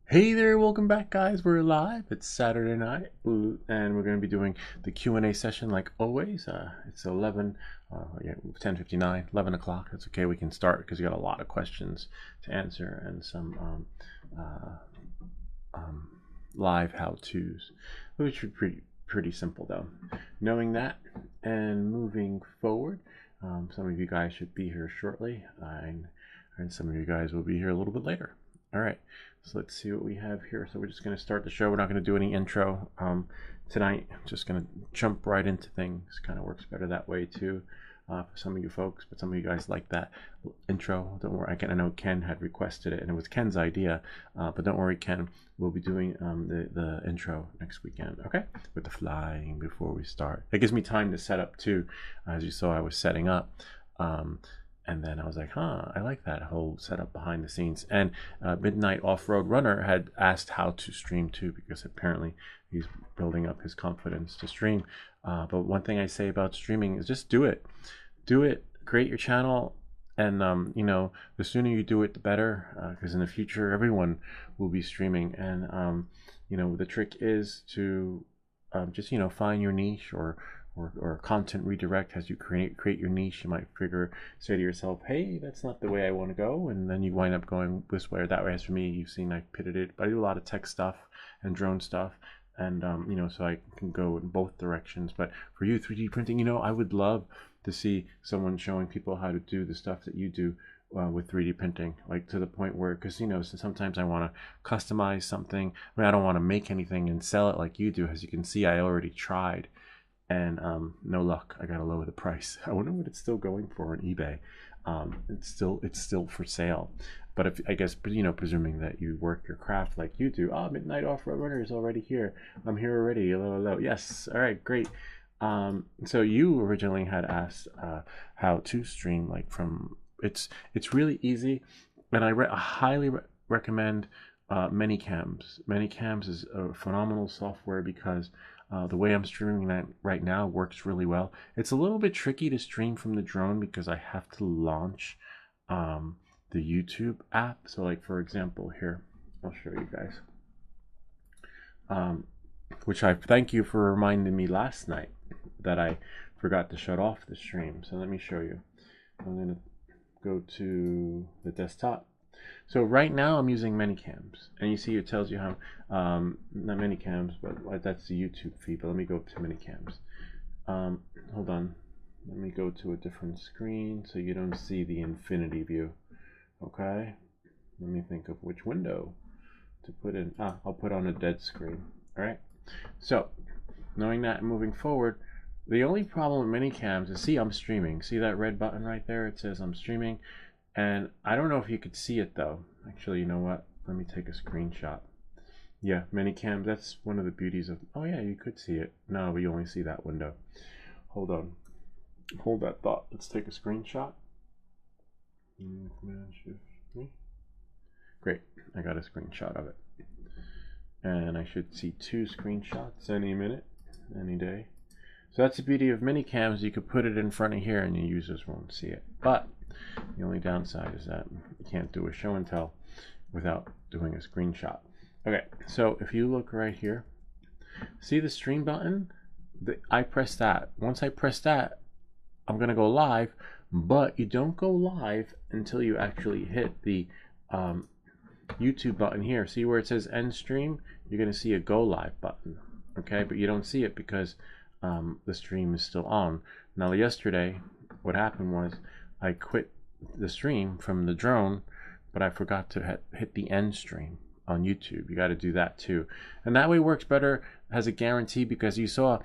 Hey there, welcome back guys. We're live. It's Saturday night and we're going to be doing the Q&A session like always. It's 10:59, 11 o'clock. That's okay. We can start because we got a lot of questions to answer and some live how-tos, which are pretty simple though. Knowing that and moving forward, some of you guys should be here shortly and some of you guys will be here a little bit later. All right, so let's see what we have here. So we're just going to start the show. We're not going to do any intro tonight. Just going to jump right into things. Kind of works better that way too for some of you folks, but some of you guys like that intro. Don't worry, I know Ken had requested it, and it was Ken's idea, but don't worry, Ken. We'll be doing the intro next weekend, okay? With the flying before we start. It gives me time to set up too. As you saw, I was setting up. And then I was like, I like that whole setup behind the scenes. And Midnight Off-Road Runner had asked how to stream too, because apparently he's building up his confidence to stream. But one thing I say about streaming is just do it. Do it. Create your channel. And, the sooner you do it, the better. Because in the future, everyone will be streaming. And, the trick is to just, find your niche or content redirect. As you create your niche, you might say to yourself, hey, that's not the way I want to go, and then you wind up going this way or that way. As for me, you've seen I pitted it, but I do a lot of tech stuff and drone stuff, and so I can go in both directions. But for you, 3D printing, I would love to see someone showing people how to do the stuff that you do with 3D printing, like to the point where, because sometimes I want to customize something. I mean, I don't want to make anything and sell it like you do. As you can see, I already tried, and no luck. I gotta lower the price. I wonder what it's still going for on eBay. It's still for sale, but if I guess, presuming that you work your craft like you do. Midnight Off-Road Runner is already here. I'm here already. Hello. Yes. All right, great. So you originally had asked how to stream, like from it's really easy, and I highly recommend Manycams. Manycams is a phenomenal software because the way I'm streaming that right now works really well. It's a little bit tricky to stream from the drone because I have to launch the YouTube app. So like, for example, here, I'll show you guys. Which I thank you for reminding me last night that I forgot to shut off the stream. So let me show you. I'm going to go to the desktop. So right now I'm using Manycams, and you see it tells you how, not Manycams, but that's the YouTube feed, but let me go to Manycams. Hold on, let me go to a different screen so you don't see the infinity view, okay? Let me think of which window to put in. I'll put on a dead screen, all right? So, knowing that and moving forward, the only problem with Manycams is, see, I'm streaming. See that red button right there? It says I'm streaming. And I don't know if you could see it though. Actually, you know what? Let me take a screenshot. Yeah, Manycam, that's one of the beauties of, oh yeah, you could see it. No, we only see that window. Hold on. Hold that thought. Let's take a screenshot. Great, I got a screenshot of it. And I should see 2 screenshots any minute, any day. So that's the beauty of Manycams. You could put it in front of here and your users won't see it. But the only downside is that you can't do a show and tell without doing a screenshot. Okay, so if you look right here, see the stream button? I press that. Once I press that, I'm going to go live, but you don't go live until you actually hit the YouTube button here. See where it says end stream? You're going to see a go live button, okay? But you don't see it because the stream is still on. Now yesterday, what happened was I quit the stream from the drone, but I forgot to hit the end stream on YouTube. You got to do that too, and that way works better as a guarantee, because you saw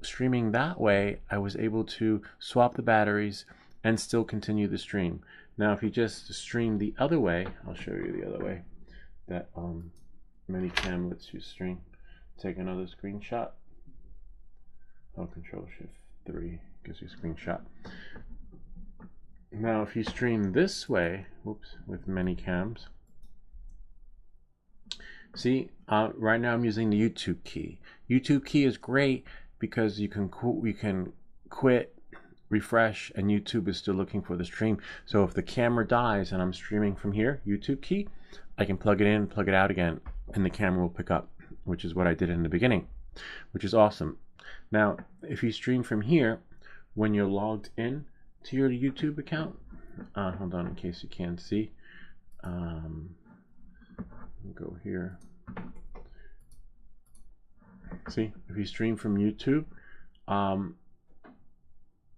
streaming that way I was able to swap the batteries and still continue the stream. Now if you just stream the other way, I'll show you the other way that Manycam lets you stream. Take another screenshot. Control Shift 3 gives you a screenshot. Now if you stream this way, whoops, with Manycams, see, right now I'm using the YouTube key. YouTube key is great because you can quit, refresh, and YouTube is still looking for the stream. So if the camera dies and I'm streaming from here, YouTube key, I can plug it in, plug it out again, and the camera will pick up, which is what I did in the beginning, which is awesome. Now, if you stream from here, when you're logged in to your YouTube account, hold on in case you can't see. Go here. See, if you stream from YouTube,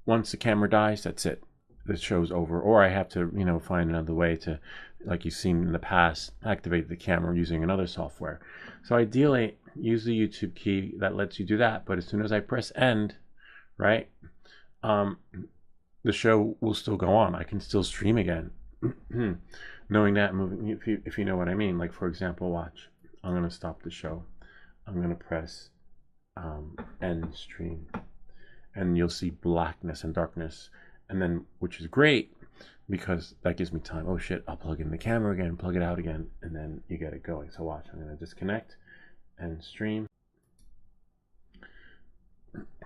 once the camera dies, that's it. The show's over. Or I have to, find another way to, like you've seen in the past, activate the camera using another software. So ideally, use the YouTube key that lets you do that. But as soon as I press end, right, the show will still go on. I can still stream again. Knowing that, moving, if you know what I mean. Like, for example, watch. I'm going to stop the show. I'm going to press end stream. And you'll see blackness and darkness. And then, which is great, because that gives me time. Oh shit, I'll plug in the camera again, plug it out again, and then you get it going. So watch, I'm going to disconnect and stream.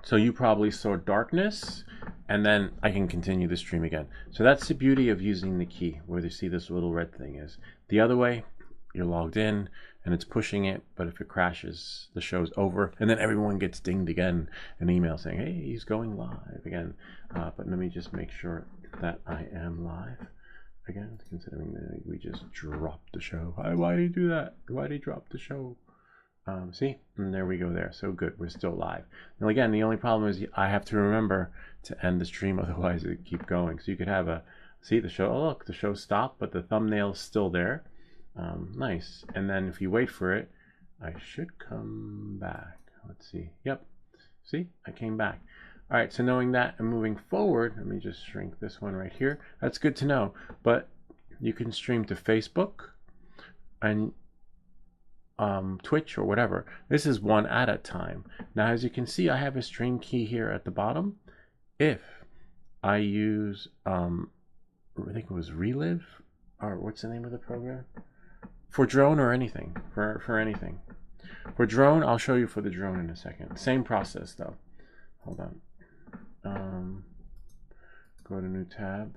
So you probably saw darkness, and then I can continue the stream again. So that's the beauty of using the key, where you see this little red thing is. The other way, you're logged in and it's pushing it, but if it crashes, the show's over, and then everyone gets dinged again, an email saying, hey, he's going live again. But let me just make sure that I am live again, considering that we just dropped the show. Why did he do that? Why did he drop the show? See, and there we go there. So good, we're still live. Now again, the only problem is I have to remember to end the stream, otherwise it keep going. So you could have a, see the show, oh look, the show stopped, but the thumbnail's still there. Nice. And then if you wait for it, I should come back. Let's see. Yep. See, I came back. All right, so knowing that and moving forward, let me just shrink this one right here. That's good to know. But you can stream to Facebook and Twitch or whatever. This is one at a time. Now, as you can see, I have a stream key here at the bottom. If I use, I think it was Relive, or what's the name of the program? For drone or anything, for anything. For drone, I'll show you for the drone in a second. Same process though. Hold on. Go to new tab.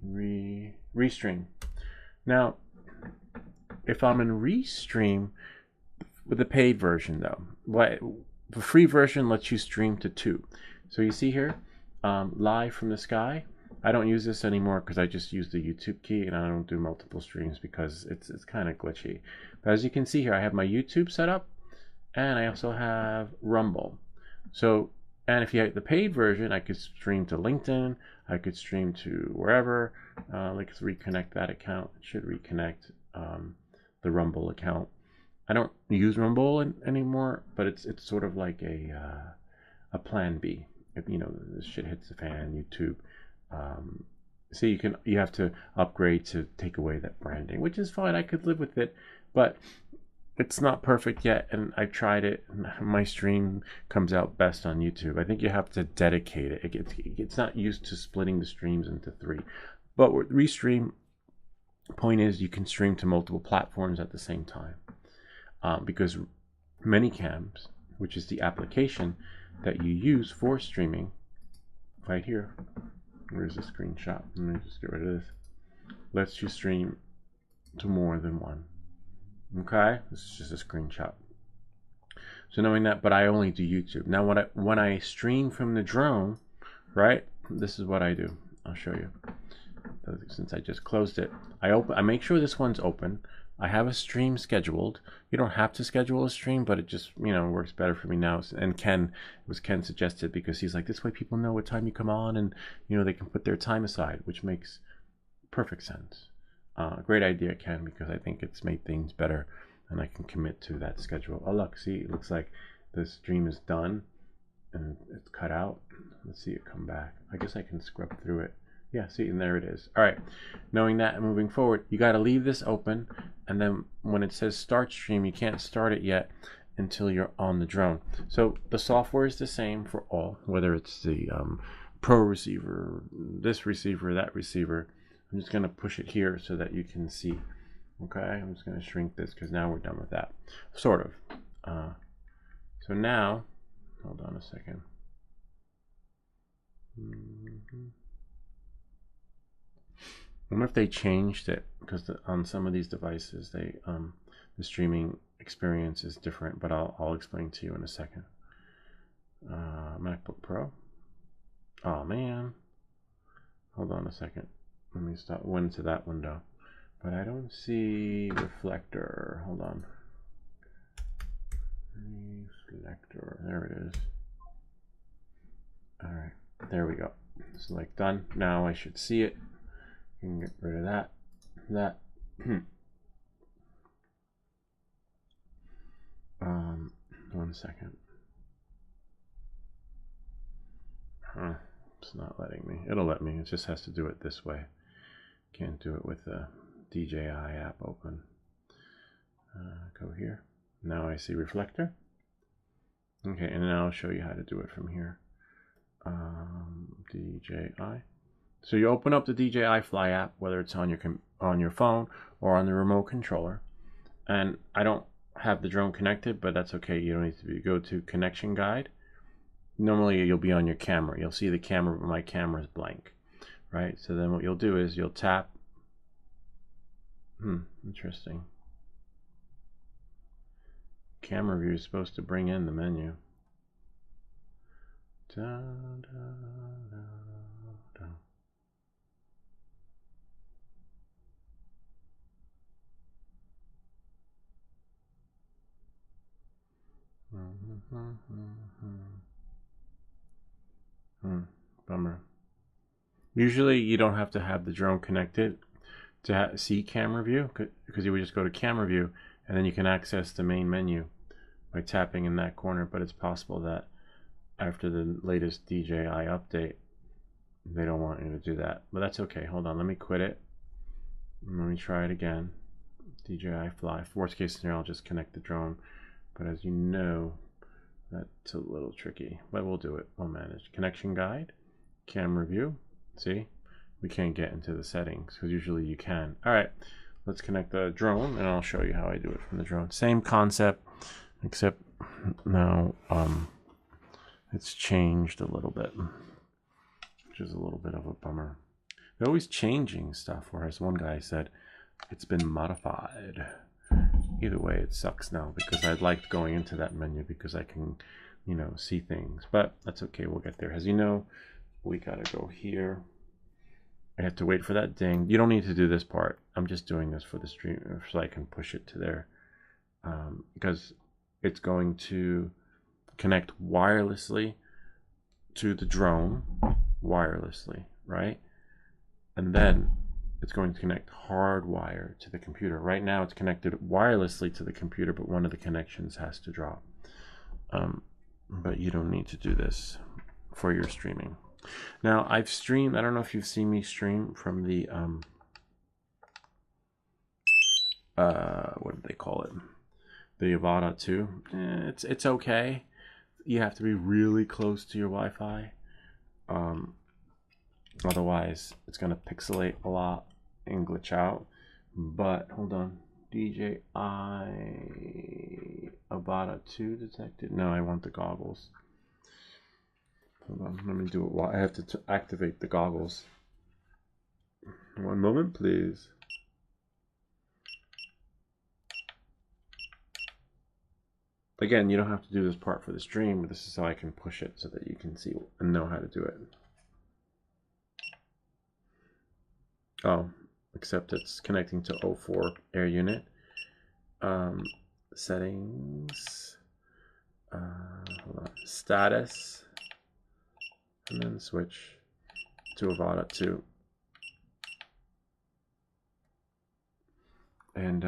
Restream. Now, if I'm in Restream with the paid version though, the free version lets you stream to 2. So you see here, live from the sky. I don't use this anymore because I just use the YouTube key, and I don't do multiple streams because it's kind of glitchy. But as you can see here, I have my YouTube set up, and I also have Rumble. So, and if you have the paid version, I could stream to LinkedIn, I could stream to wherever. Let's reconnect that account. It should reconnect the Rumble account. I don't use Rumble anymore, but it's sort of like a plan B. If this shit hits the fan, YouTube. So you have to upgrade to take away that branding, which is fine. I could live with it, but it's not perfect yet, and I've tried it. My stream comes out best on YouTube. I think you have to dedicate it. It's not used to splitting the streams into 3. But with Restream, point is you can stream to multiple platforms at the same time, because Manycams, which is the application that you use for streaming, right here. Where's the screenshot? Let me just get rid of this. Lets you stream to more than one. Okay, this is just a screenshot. So knowing that, but I only do YouTube. Now when I stream from the drone, right? This is what I do. I'll show you. Since I just closed it, I make sure this one's open. I have a stream scheduled. You don't have to schedule a stream, but it just works better for me now. And Ken suggested, because he's like, this way people know what time you come on, and they can put their time aside, which makes perfect sense. Great idea, Ken, because I think it's made things better, and I can commit to that schedule. Oh look, see, it looks like the stream is done and it's cut out. Let's see it come back. I guess I can scrub through it. Yeah, see, and there it is. All right, knowing that and moving forward, you got to leave this open, and then when it says start stream, you can't start it yet until you're on the drone. So the software is the same for all, whether it's the Pro receiver, this receiver, that receiver. I'm just going to push it here so that you can see. Okay, I'm just going to shrink this because now we're done with that. Sort of. So now, hold on a second. wonder if they changed it, because on some of these devices, the streaming experience is different, but I'll explain to you in a second. MacBook Pro. Oh man. Hold on a second. Let me went into that window. But I don't see reflector. Hold on. Reflector. There it is. Alright. There we go. Select done. Now I should see it. You can get rid of that. That. One second. It's not letting me. It'll let me. It just has to do it this way. Can't do it with the DJI app open. Go here. Now I see reflector. Okay, and now I'll show you how to do it from here. DJI. So you open up the DJI Fly app, whether it's on your phone or on the remote controller. And I don't have the drone connected, but that's okay. You don't need to go to connection guide. Normally you'll be on your camera. You'll see the camera, but my camera is blank, right? So then what you'll do is you'll tap. Interesting. Camera view is supposed to bring in the menu. Da, da, da, da. Bummer. Usually you don't have to have the drone connected to see camera view, because you would just go to camera view and then you can access the main menu by tapping in that corner. But it's possible that after the latest DJI update they don't want you to do that, but that's okay. Hold on, let me quit it and let me try it again. DJI Fly. Worst case scenario, I'll just connect the drone, but as you know, that's a little tricky, but we'll do it. We'll manage. Connection guide, camera view. See, we can't get into the settings because usually you can. All right, let's connect the drone and I'll show you how I do it from the drone. Same concept, except now it's changed a little bit, which is a little bit of a bummer. They're always changing stuff, whereas one guy said it's been modified. Either way, it sucks now, because I liked going into that menu because I can, you know, see things. But that's okay, we'll get there. As you know, we gotta go here. I have to wait for that ding. You don't need to do this part. I'm just doing this for the stream so I can push it to there, because it's going to connect wirelessly to the drone, wirelessly, right? And then it's going to connect hardwired to the computer. Right now it's connected wirelessly to the computer, but one of the connections has to drop. But you don't need to do this for your streaming. Now I've streamed, I don't know if you've seen me stream from the what do they call it? The Avata 2. It's okay. You have to be really close to your Wi-Fi. Otherwise it's gonna pixelate a lot and glitch out. But hold on, DJI Avata 2 detected. No, I want the goggles. Hold on, let me do it while I have to activate the goggles. One moment, please. Again, you don't have to do this part for the stream, but this is how I can push it so that you can see and know how to do it. Oh, except it's connecting to 04 air unit. Settings, hold on, status, and then switch to Avata 2. And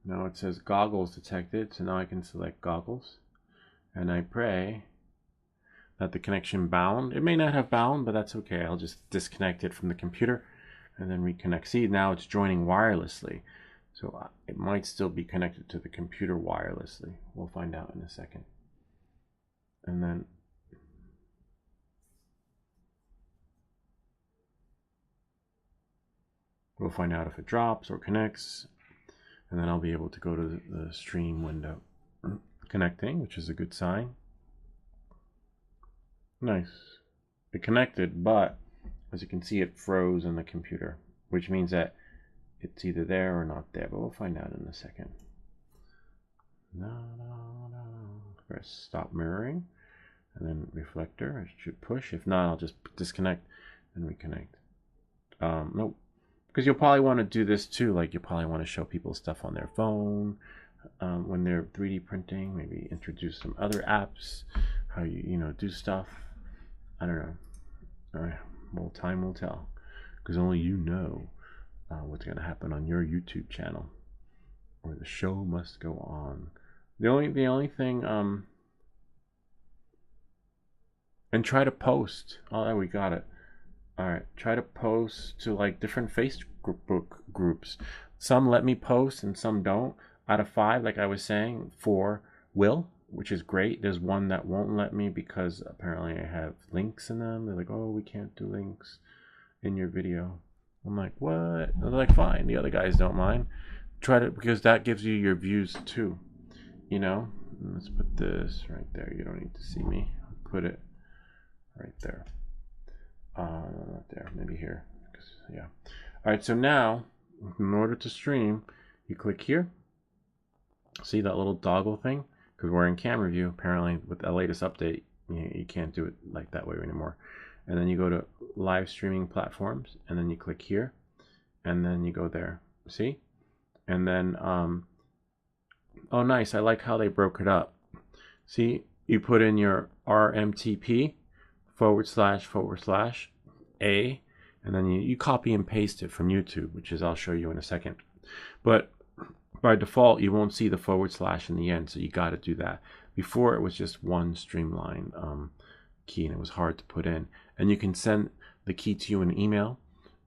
now it says goggles detected, so now I can select goggles, and I pray that the connection bound. It may not have bound, but that's okay. I'll just disconnect it from the computer and then reconnect. See, now it's joining wirelessly, so it might still be connected to the computer wirelessly. We'll find out in a second. And then we'll find out if it drops or connects, and then I'll be able to go to the stream window. Connecting, which is a good sign. Nice. It connected, but as you can see, it froze on the computer, which means that it's either there or not there, but we'll find out in a second. No. Press stop mirroring, and then reflector. I should push. If not, I'll just disconnect and reconnect. Nope. Because you'll probably want to do this too. Like, you'll probably want to show people stuff on their phone when they're 3D printing. Maybe introduce some other apps, how you do stuff. I don't know. All right. Well, time will tell, because only you know what's going to happen on your YouTube channel, or the show must go on. The only thing, and try to post. Oh, we got it. All right, try to post to like different Facebook groups. Some let me post and some don't. Out of 5, like I was saying, 4 will, which is great. There's one that won't let me because apparently I have links in them. They're like, oh, we can't do links in your video. I'm like, what? They're like, fine. The other guys don't mind. Try to, because that gives you your views too. Let's put this right there. You don't need to see me. Put it right there. Not there. Maybe here. Yeah. All right. So now, in order to stream, you click here. See that little toggle thing? Because we're in camera view. Apparently, with the latest update, you can't do it like that way anymore. And then you go to live streaming platforms, and then you click here, and then you go there. See? And then, oh, nice. I like how they broke it up. See, you put in your RMTP // and then you copy and paste it from YouTube, which is I'll show you in a second. But by default, you won't see the / in the end, so you got to do that. Before, it was just one streamline key, and it was hard to put in. And you can send the key to you in an email,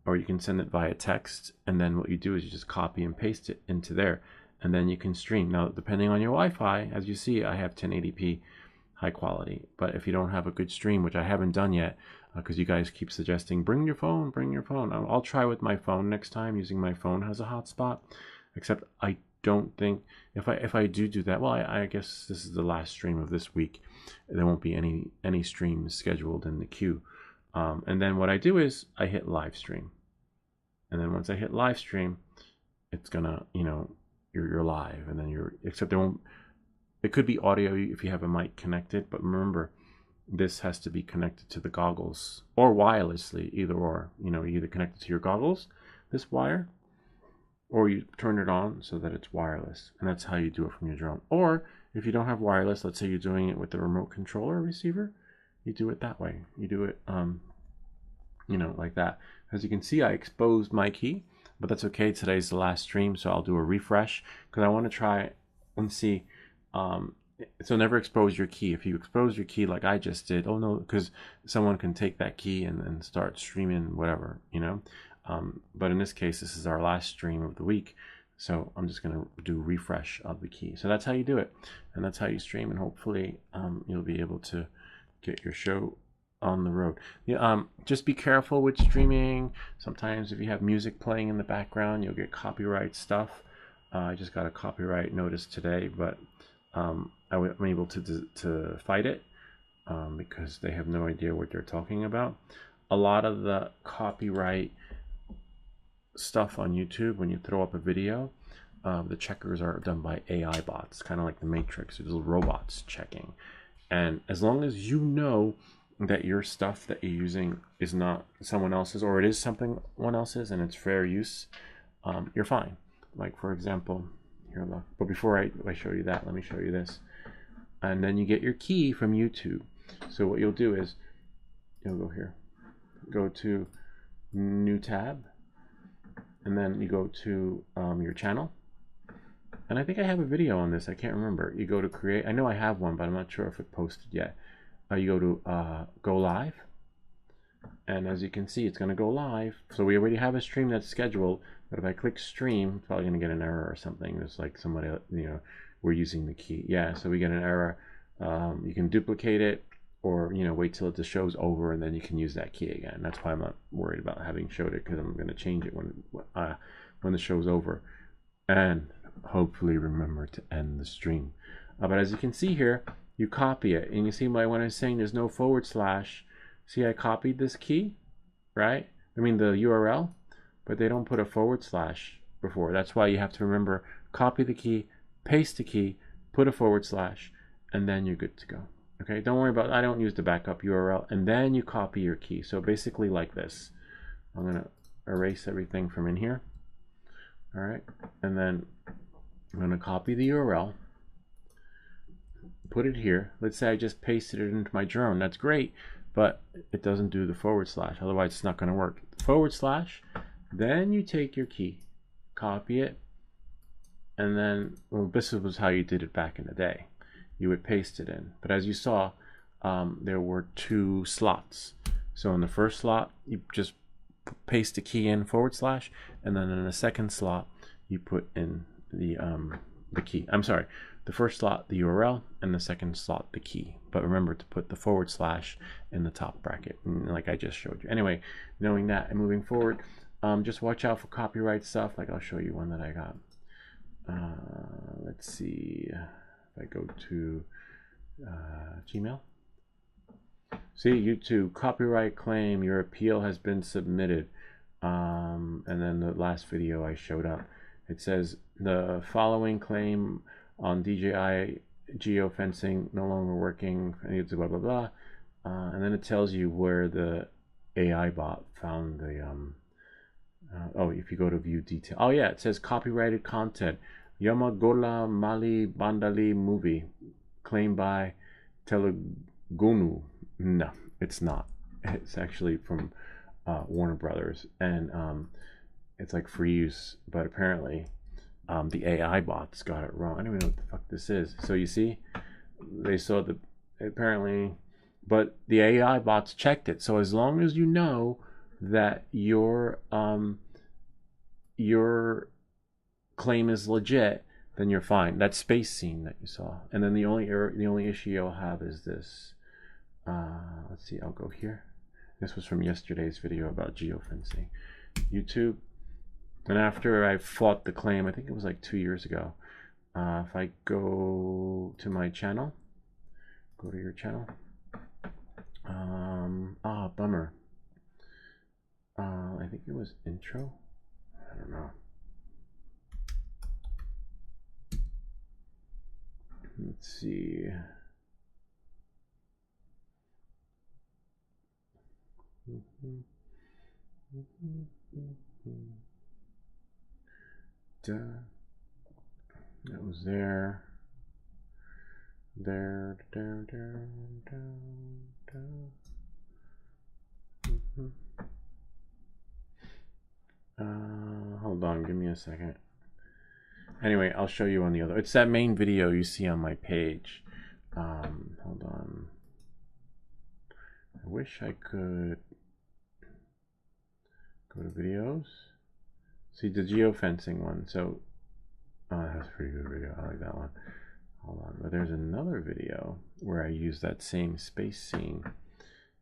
or you can send it via text, and then what you do is you just copy and paste it into there, and then you can stream. Now, depending on your Wi-Fi, as you see, I have 1080p high quality. But if you don't have a good stream, which I haven't done yet, because you guys keep suggesting, bring your phone. I'll try with my phone next time, using my phone as a hotspot. Except I don't think, if I do that, well, I guess this is the last stream of this week. There won't be any streams scheduled in the queue. And then what I do is I hit live stream. And then once I hit live stream, it's gonna, you're live, and then except it could be audio if you have a mic connected, but remember, this has to be connected to the goggles, or wirelessly, either or. Either connected to your goggles, this wire, or you turn it on so that it's wireless, and that's how you do it from your drone. Or if you don't have wireless, let's say you're doing it with the remote controller receiver, you do it that way. You do it, like that. As you can see, I exposed my key, but that's okay. Today's the last stream, so I'll do a refresh because I want to try and see. So never expose your key. If you expose your key like I just did, oh no, because someone can take that key and start streaming whatever, but in this case, this is our last stream of the week, so I'm just going to do refresh of the key. So that's how you do it, and that's how you stream, and hopefully you'll be able to get your show on the road. Just be careful with streaming. Sometimes if you have music playing in the background, you'll get copyright stuff. I just got a copyright notice today, but I'm able to fight it because they have no idea what they're talking about. A lot of the copyright stuff on YouTube, when you throw up a video, the checkers are done by AI bots, kind of like the Matrix. There's little robots checking, and as long as you know that your stuff that you're using is not someone else's, or it is someone else's, and it's fair use, you're fine. Like, for example, here, look. But before I show you that, let me show you this. And then you get your key from YouTube. So what you'll do is you'll go here, go to new tab, and then you go to your channel. And I think I have a video on this. I can't remember. You go to create. I know I have one, but I'm not sure if it posted yet. You go to go live, and as you can see, it's going to go live. So we already have a stream that's scheduled, but if I click stream, it's probably going to get an error or something. It's like somebody, we're using the key. Yeah, so we get an error. You can duplicate it, or wait till the show's over, and then you can use that key again. That's why I'm not worried about having showed it, because I'm going to change it when the show's over, and hopefully remember to end the stream. But as you can see here, you copy it, and you see when I was saying there's no // see, I copied this key, right? I mean the URL, but they don't put a / before. That's why you have to remember, copy the key, paste the key, put a / and then you're good to go. Okay, don't worry about, I don't use the backup URL, and then you copy your key. So basically like this. I'm going to erase everything from in here. All right, and then I'm going to copy the URL, put it here. Let's say I just pasted it into my drone. That's great, but it doesn't do the /, otherwise it's not going to work. /, then you take your key, copy it, and then, well, this was how you did it back in the day. You would paste it in, but as you saw, there were 2 slots. So in the first slot, you just paste the key in /, and then in the second slot, you put in the key. I'm sorry, the first slot the URL, and the second slot the key. But remember to put the / in the top bracket, like I just showed you. Anyway, knowing that and moving forward, just watch out for copyright stuff. Like I'll show you one that I got. Let's see. If I go to Gmail. See, YouTube, copyright claim, your appeal has been submitted. And then the last video I showed up, it says the following claim on DJI geofencing no longer working, it's blah blah blah, and then it tells you where the AI bot found the oh, if you go to view detail, oh yeah, it says copyrighted content, Yamagola Mali Bandali movie claimed by Telugu. No, it's not. It's actually from Warner Brothers, and it's like free use, but apparently the AI bots got it wrong. I don't even know what the fuck this is. So you see, they saw the, apparently, but the AI bots checked it. So as long as you know that your claim is legit, then you're fine. That space scene that you saw, and then the only error, the only issue you'll have is this. Let's see, I'll go here. This was from yesterday's video about geofencing. YouTube. And after I fought the claim, I think it was like 2 years ago, if I go to my channel, go to your channel, bummer. I think it was intro. I don't know. Let's see. That was there. Hold on, give me a second. Anyway, I'll show you on the other. It's that main video you see on my page. Hold on. I wish I could go to videos. See the geofencing one. So, that's a pretty good video. I like that one. Hold on. But there's another video where I use that same space scene.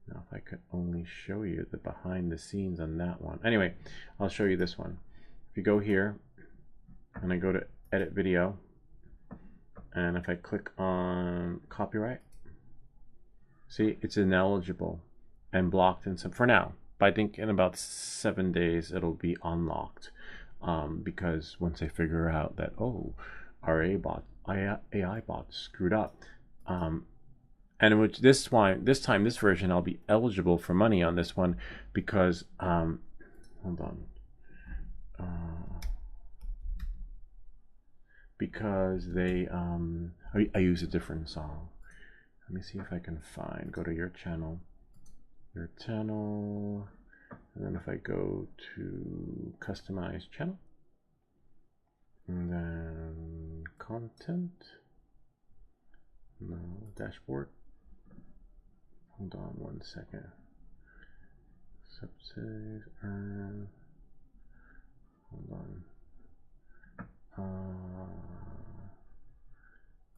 Now, if I could only show you the behind the scenes on that one. Anyway, I'll show you this one. If you go here, and I go to edit video, and if I click on copyright, see, it's ineligible and blocked in some, for now. But I think in about 7 days it'll be unlocked, because once they figure out that, oh, our AI bot screwed up, and which this version I'll be eligible for money on this one because hold on, because they I use a different song. Let me see if I can find, go to your channel, and then if I go to customize channel, and then content, no, dashboard, hold on 1 second, subsidies, earn, hold on,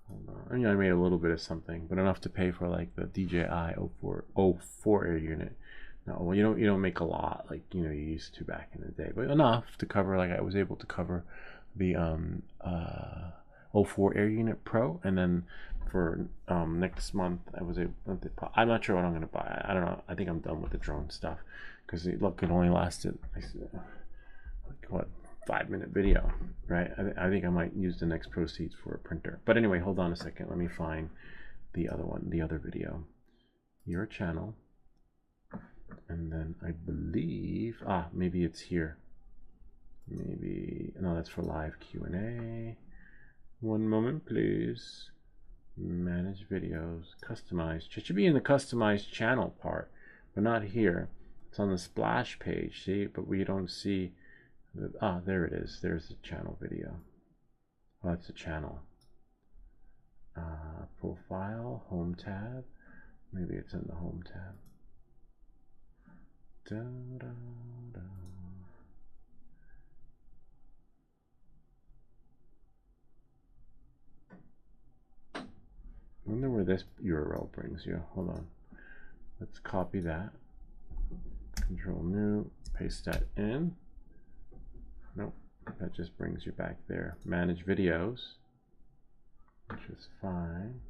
hold on. I mean, I made a little bit of something, but enough to pay for like the DJI 04 air unit. No, well, you don't make a lot like you used to back in the day, but enough to cover. Like I was able to cover the 04 air unit Pro, and then for next month I was able. I'm not sure what I'm gonna buy. I don't know. I think I'm done with the drone stuff because look, it only lasted like what, 5-minute video, right? I think I might use the next proceeds for a printer. But anyway, hold on a second. Let me find the other one, the other video. Your channel. And then I believe, maybe it's here. Maybe, no, that's for live Q&A. One moment, please. Manage videos, customize. It should be in the customized channel part, but not here. It's on the splash page, see, but we don't see the, there it is. There's the channel video. Oh, that's the channel. Profile, home tab. Maybe it's in the home tab. Da, da, da. I wonder where this URL brings you. Hold on. Let's copy that. Control new, paste that in. Nope, that just brings you back there. Manage videos, which is fine.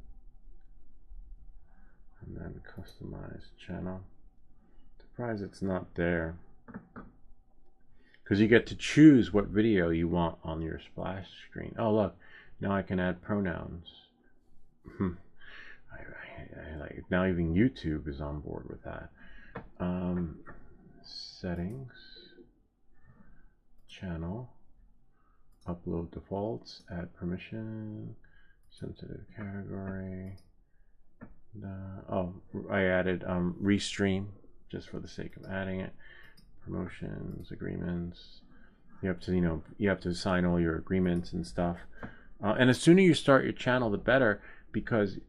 And then customize channel. Surprised it's not there. Because you get to choose what video you want on your splash screen. Oh look, now I can add pronouns. I like it. Now even YouTube is on board with that. Settings, channel, upload defaults, add permission, sensitive category. I added restream just for the sake of adding it. Promotions, agreements. You have to, you have to sign all your agreements and stuff. And the sooner you start your channel, the better, because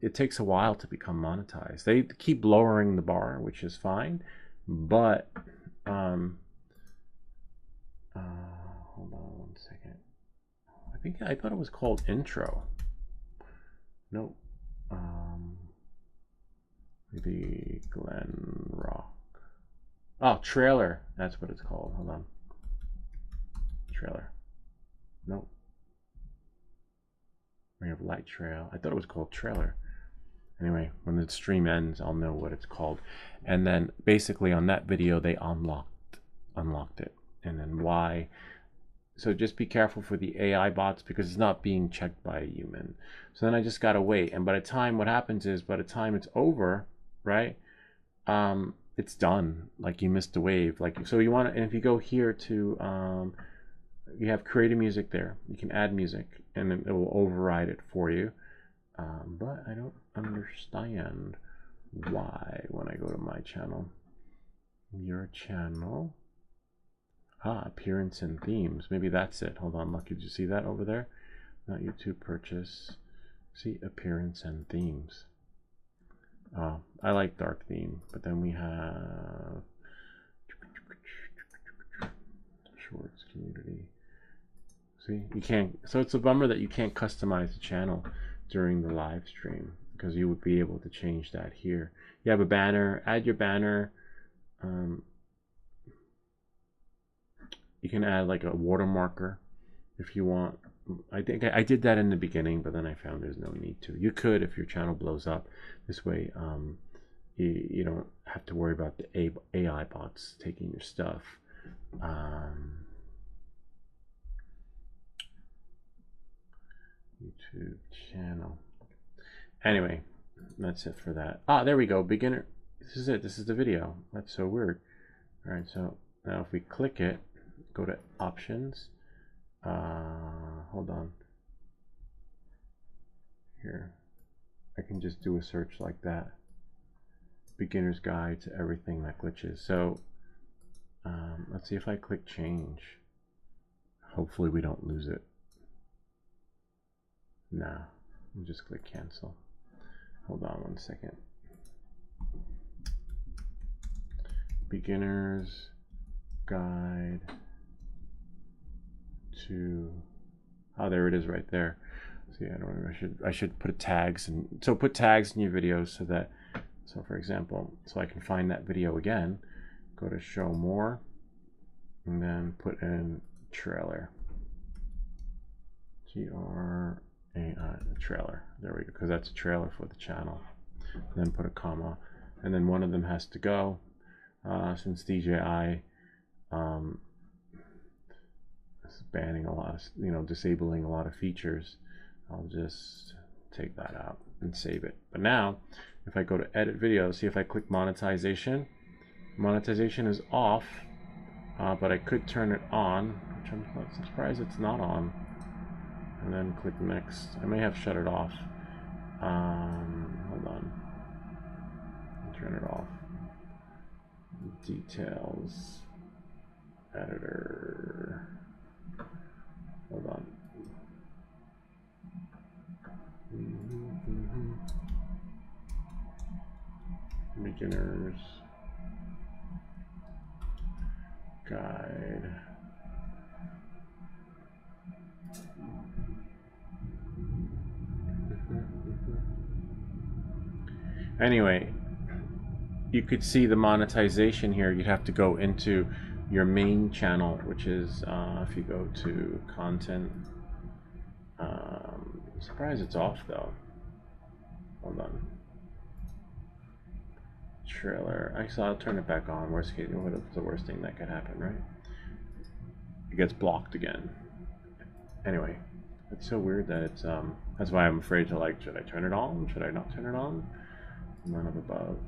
it takes a while to become monetized. They keep lowering the bar, which is fine, but hold on one second. I thought it was called intro. Nope. Maybe Glen Rock. Oh, trailer. That's what it's called. Hold on. Trailer. Nope. We have light trail. I thought it was called trailer. Anyway, when the stream ends, I'll know what it's called. And then basically on that video, they unlocked it. And then why? So just be careful for the AI bots, because it's not being checked by a human. So then I just gotta wait. And by the time, what happens is, by the time it's over, right? It's done. Like, you missed the wave. Like, so you want to, and if you go here to, you have creative music there. You can add music, and then it will override it for you. But I don't understand why when I go to my channel. Your channel. Appearance and themes. Maybe that's it. Hold on, look, did you see that over there? Not YouTube purchase. See, appearance and themes. I like dark theme, but then we have shorts, community. See, you can't, so it's a bummer that you can't customize the channel during the live stream, because you would be able to change that here. You have a banner, add your banner. You can add like a watermarker if you want. I think I did that in the beginning, but then I found there's no need to. You could if your channel blows up. This way, you don't have to worry about the AI bots taking your stuff. YouTube channel. Anyway, that's it for that. There we go. Beginner. This is it. This is the video. That's so weird. All right. So now if we click it, go to options. Hold on. Here, I can just do a search like that. Beginner's guide to everything that glitches. So let's see if I click change. Hopefully we don't lose it. Nah, we'll just click cancel. Hold on one second. Beginner's guide to, there it is right there. See, I should put tags, and so put tags in your videos so that, so for example, so I can find that video again, go to show more, and then put in trailer. Trailer. There we go, because that's a trailer for the channel. And then put a comma, and then one of them has to go. since DJI is banning a lot of, disabling a lot of features. I'll just take that out and save it. But now, if I go to edit video, see if I click monetization. Monetization is off, but I could turn it on, which I'm surprised it's not on. And then click next. I may have shut it off. Hold on. Turn it off. Details. Editor. Hold on. Beginners guide. Anyway, you could see the monetization here. You'd have to go into your main channel, which is if you go to content. I'm surprised it's off though. Hold on. Trailer. Actually, I'll turn it back on. Worst case, what's the worst thing that could happen, right? It gets blocked again. Anyway, it's so weird that it's that's why I'm afraid to, like, should I turn it on? Should I not turn it on? None of above.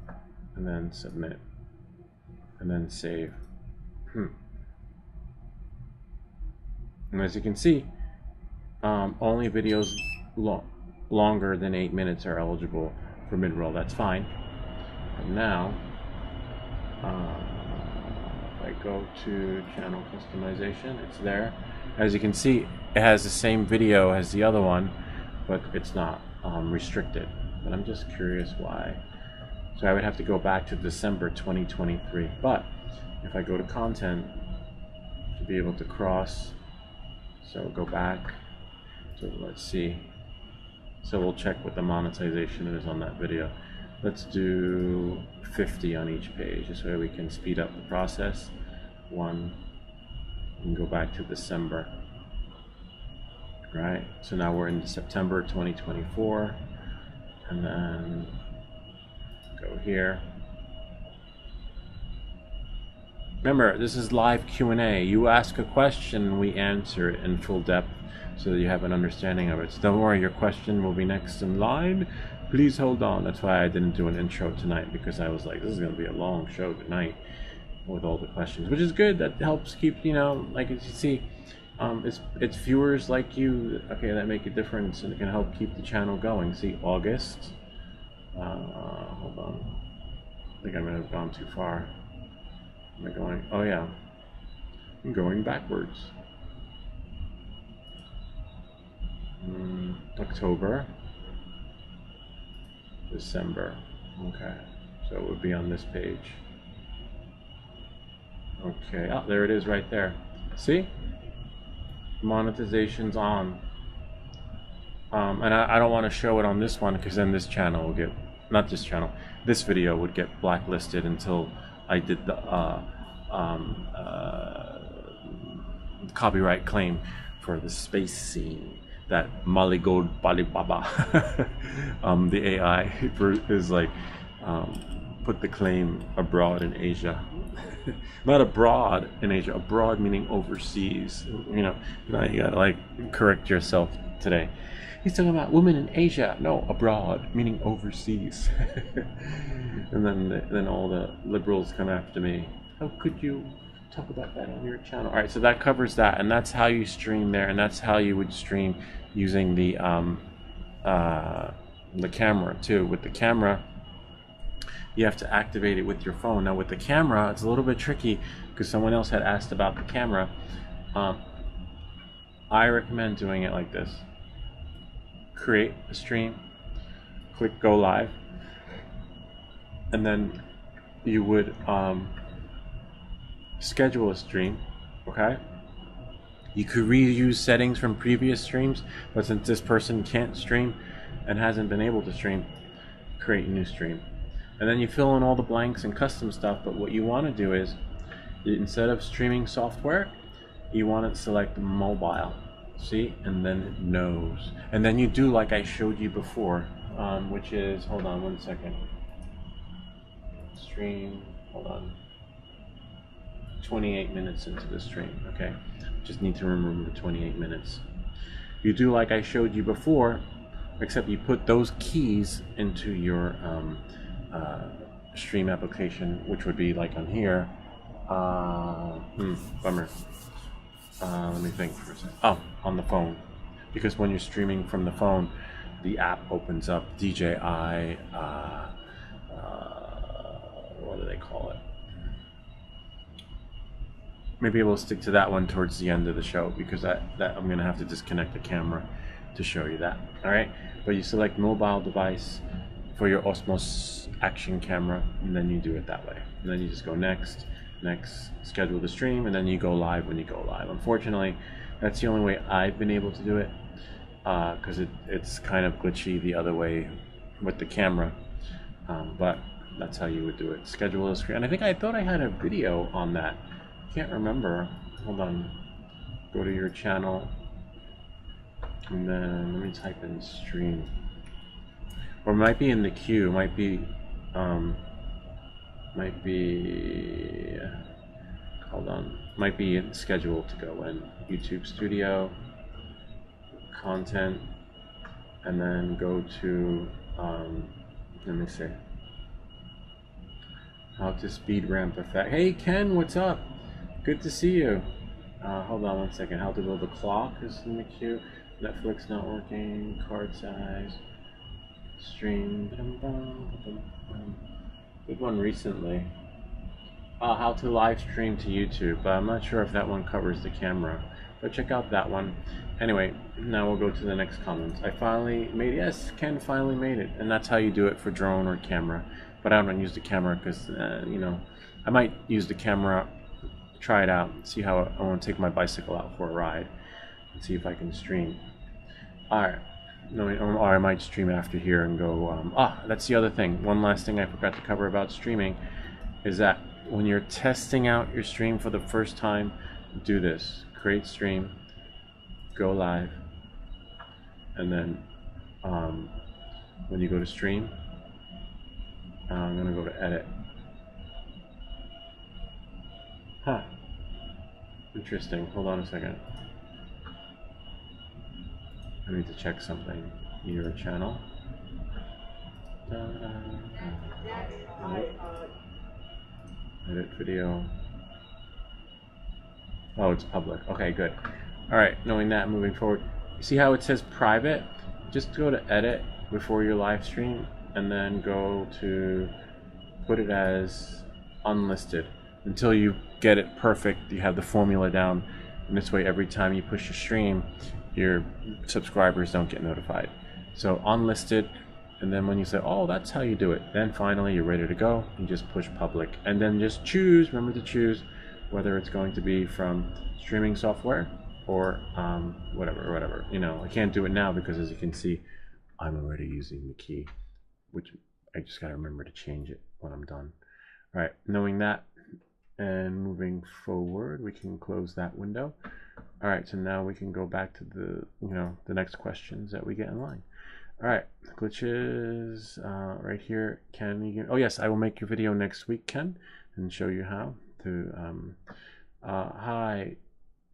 And then submit. And then save. And as you can see, only videos longer than 8 minutes are eligible for mid-roll. That's fine. And now, if I go to channel customization, it's there. As you can see, it has the same video as the other one, but it's not restricted. But I'm just curious why. So I would have to go back to December 2023. But if I go to content, to be able to cross, so go back. So let's see. So we'll check what the monetization is on that video. Let's do 50 on each page. This way we can speed up the process. 1, and go back to December. Right, so now we're in September 2024. And then go here. Remember, this is live Q&A. You ask a question, we answer it in full depth so that you have an understanding of it. So don't worry, your question will be next in line. Please hold on. That's why I didn't do an intro tonight, because I was like, this is going to be a long show tonight with all the questions, which is good. That helps keep, like as you see, it's viewers like you, okay, that make a difference, and it can help keep the channel going. See, August. Hold on. I think I might have gone too far. Am I going? Oh yeah. I'm going backwards. October. December. Okay. So it would be on this page. Okay. Oh, there it is right there. See? Monetization's on. And I don't want to show it on this one, because then this channel will get, not this channel, this video would get blacklisted until I did the copyright claim for the space scene that Molly Gold Bali Baba the AI is like put the claim abroad in Asia. Not abroad in Asia, abroad meaning overseas. Now you gotta like correct yourself today. He's talking about women in Asia. No, abroad, meaning overseas. And then all the liberals come after me. How could you talk about that on your channel? All right, so that covers that, and that's how you stream there, and that's how you would stream using the camera too. With the camera, you have to activate it with your phone. Now with the camera, it's a little bit tricky, because someone else had asked about the camera. I recommend doing it like this. Create a stream, click go live, and then you would schedule a stream. Okay, you could reuse settings from previous streams, but since this person can't stream and hasn't been able to stream, create a new stream, and then you fill in all the blanks and custom stuff. But what you want to do is, instead of streaming software, you want to select mobile. See, and then it knows, and then you do like I showed you before, which is, hold on one second, stream, hold on, 28 minutes into the stream, okay? Just need to remember 28 minutes. You do like I showed you before, except you put those keys into your stream application, which would be like on here. Bummer. Let me think for a second. Oh, on the phone. Because when you're streaming from the phone, the app opens up DJI, what do they call it? Maybe we'll stick to that one towards the end of the show, because that I'm going to have to disconnect the camera to show you that. All right, but you select mobile device for your Osmo action camera, and then you do it that way. And then you just go next, schedule the stream, and then you go live when you go live. Unfortunately, that's the only way I've been able to do it, because it's kind of glitchy the other way with the camera, but that's how you would do it. Schedule a screen. And I thought I had a video on that. Can't remember. Hold on. Go to your channel, and then let me type in stream. Or it might be in the queue. Might be. Hold on. Might be scheduled to go in YouTube Studio, content, and then go to. Let me see. How to speed ramp effect. Hey Ken, what's up? Good to see you. Hold on one second. How to build a clock is in the queue. Netflix not working. Card size. Stream. Good one recently. How to live stream to YouTube. I'm not sure if that one covers the camera, but check out that one. Anyway, now we'll go to the next comments. I finally made it. Yes, Ken finally made it, and that's how you do it for drone or camera. But I don't use the camera because you know, I might use the camera, try it out, see how I want to take my bicycle out for a ride, and see if I can stream. All right. No, or I might stream after here and go. That's the other thing. One last thing I forgot to cover about streaming is that when you're testing out your stream for the first time, do this: create stream, go live, and then when you go to stream, I'm gonna go to edit. Huh. Interesting. Hold on a second. I need to check something. Your channel. Edit video. Oh, it's public. Okay, good. Alright, knowing that, moving forward. You see how it says private? Just go to edit before your live stream, and then go to put it as unlisted until you get it perfect. You have the formula down, and this way every time you push a stream, your subscribers don't get notified. So unlisted, and then when you say, oh, that's how you do it, then finally you're ready to go. You just push public, and then just choose, remember to choose whether it's going to be from streaming software or whatever. You know, I can't do it now because, as you can see, I'm already using the key, which I just gotta remember to change it when I'm done. All right, knowing that and moving forward, we can close that window. All right, so now we can go back to the next questions that we get in line. All right, glitches right here. Ken, oh yes, I will make your video next week, Ken, and show you how to. Hi,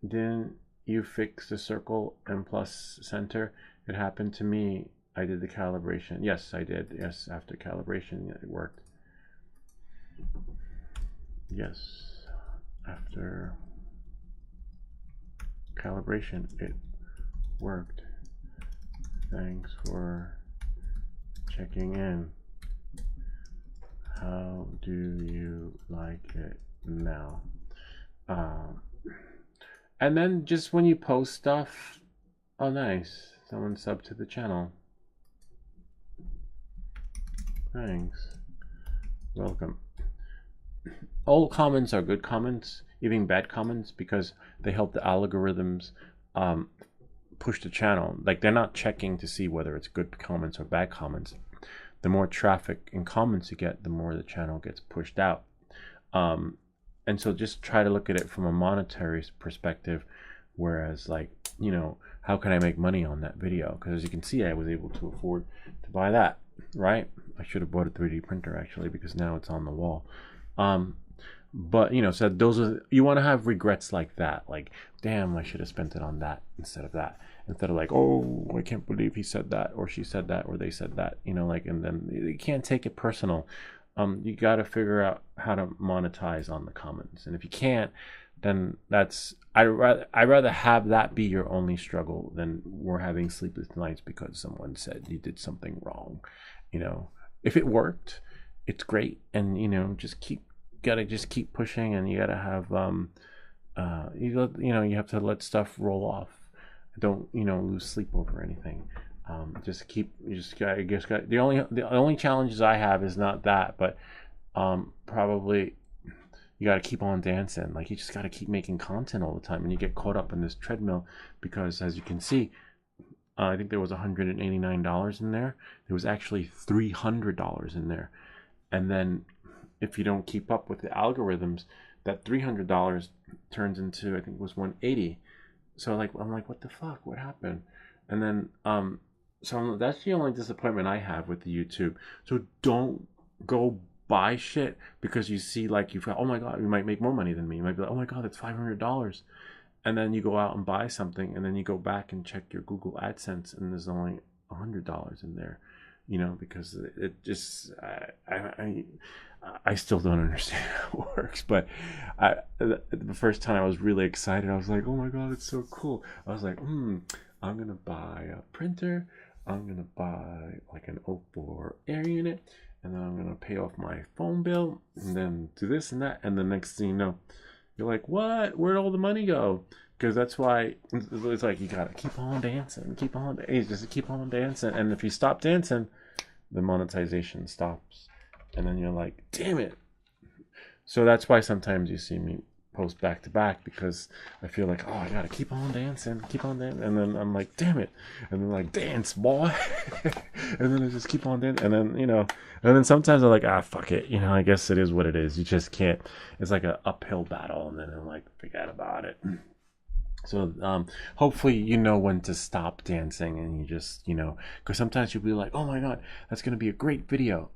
didn't you fix the circle and plus center? It happened to me. I did the calibration. Yes, I did. Yes, after calibration, it worked. Yes, after calibration, it worked. Thanks for checking in. How do you like it now? And then just when you post stuff, oh nice, someone subbed to the channel. Thanks. Welcome. All comments are good comments, even bad comments, because they help the algorithms push the channel. Like, they're not checking to see whether it's good comments or bad comments. The more traffic and comments you get, the more the channel gets pushed out. And so just try to look at it from a monetary perspective, whereas, like, you know, how can I make money on that video? Because as you can see, I was able to afford to buy that, right? I should have bought a 3D printer actually, because now it's on the wall. But you know, so those are, you want to have regrets like that, like, damn, I should have spent it on that instead of that, instead of like, oh, I can't believe he said that or she said that or they said that, you know, like, and then you can't take it personal. You got to figure out how to monetize on the comments, and if you can't, then that's, I'd rather have that be your only struggle than we're having sleepless nights because someone said you did something wrong. You know, if it worked, it's great, and you know, just keep pushing, and you gotta have you know, you have to let stuff roll off. Don't, you know, lose sleep over anything. Just keep, you just got, I guess, got, the only challenges I have is not that, but probably you got to keep on dancing. Like, you just got to keep making content all the time, and you get caught up in this treadmill because, as you can see, I think there was $189 in there. There was actually $300 in there, and then if you don't keep up with the algorithms, that $300 turns into, I think it was 180. So like, I'm like, what the fuck? What happened? And then so that's the only disappointment I have with the YouTube. So don't go buy shit because you see, like, you've got, oh my god, you might make more money than me. You might be like, oh my god, that's $500. And then you go out and buy something, and then you go back and check your Google AdSense, and there's only $100 in there, you know, because it just, I still don't understand how it works. But the first time I was really excited. I was like, oh my god, it's so cool. I was like, I'm gonna buy a printer, I'm gonna buy like an Oppo Air unit, and then I'm gonna pay off my phone bill, and then do this and that, and the next thing you know, you're like, what? Where'd all the money go? Because that's why it's like, you gotta keep on dancing, just keep on dancing, and if you stop dancing, the monetization stops, and then you're like, damn it. So that's why sometimes you see me post back to back, because I feel like, oh, I gotta keep on dancing, and then I'm like, damn it, and then like, dance, boy, and then I just keep on dancing, and then, you know, and then sometimes I'm like, fuck it, you know, I guess it is what it is. You just can't. It's like an uphill battle, and then I'm like, forget about it. So hopefully you know when to stop dancing, and you just, you know, because sometimes you'll be like, oh my god, that's gonna be a great video,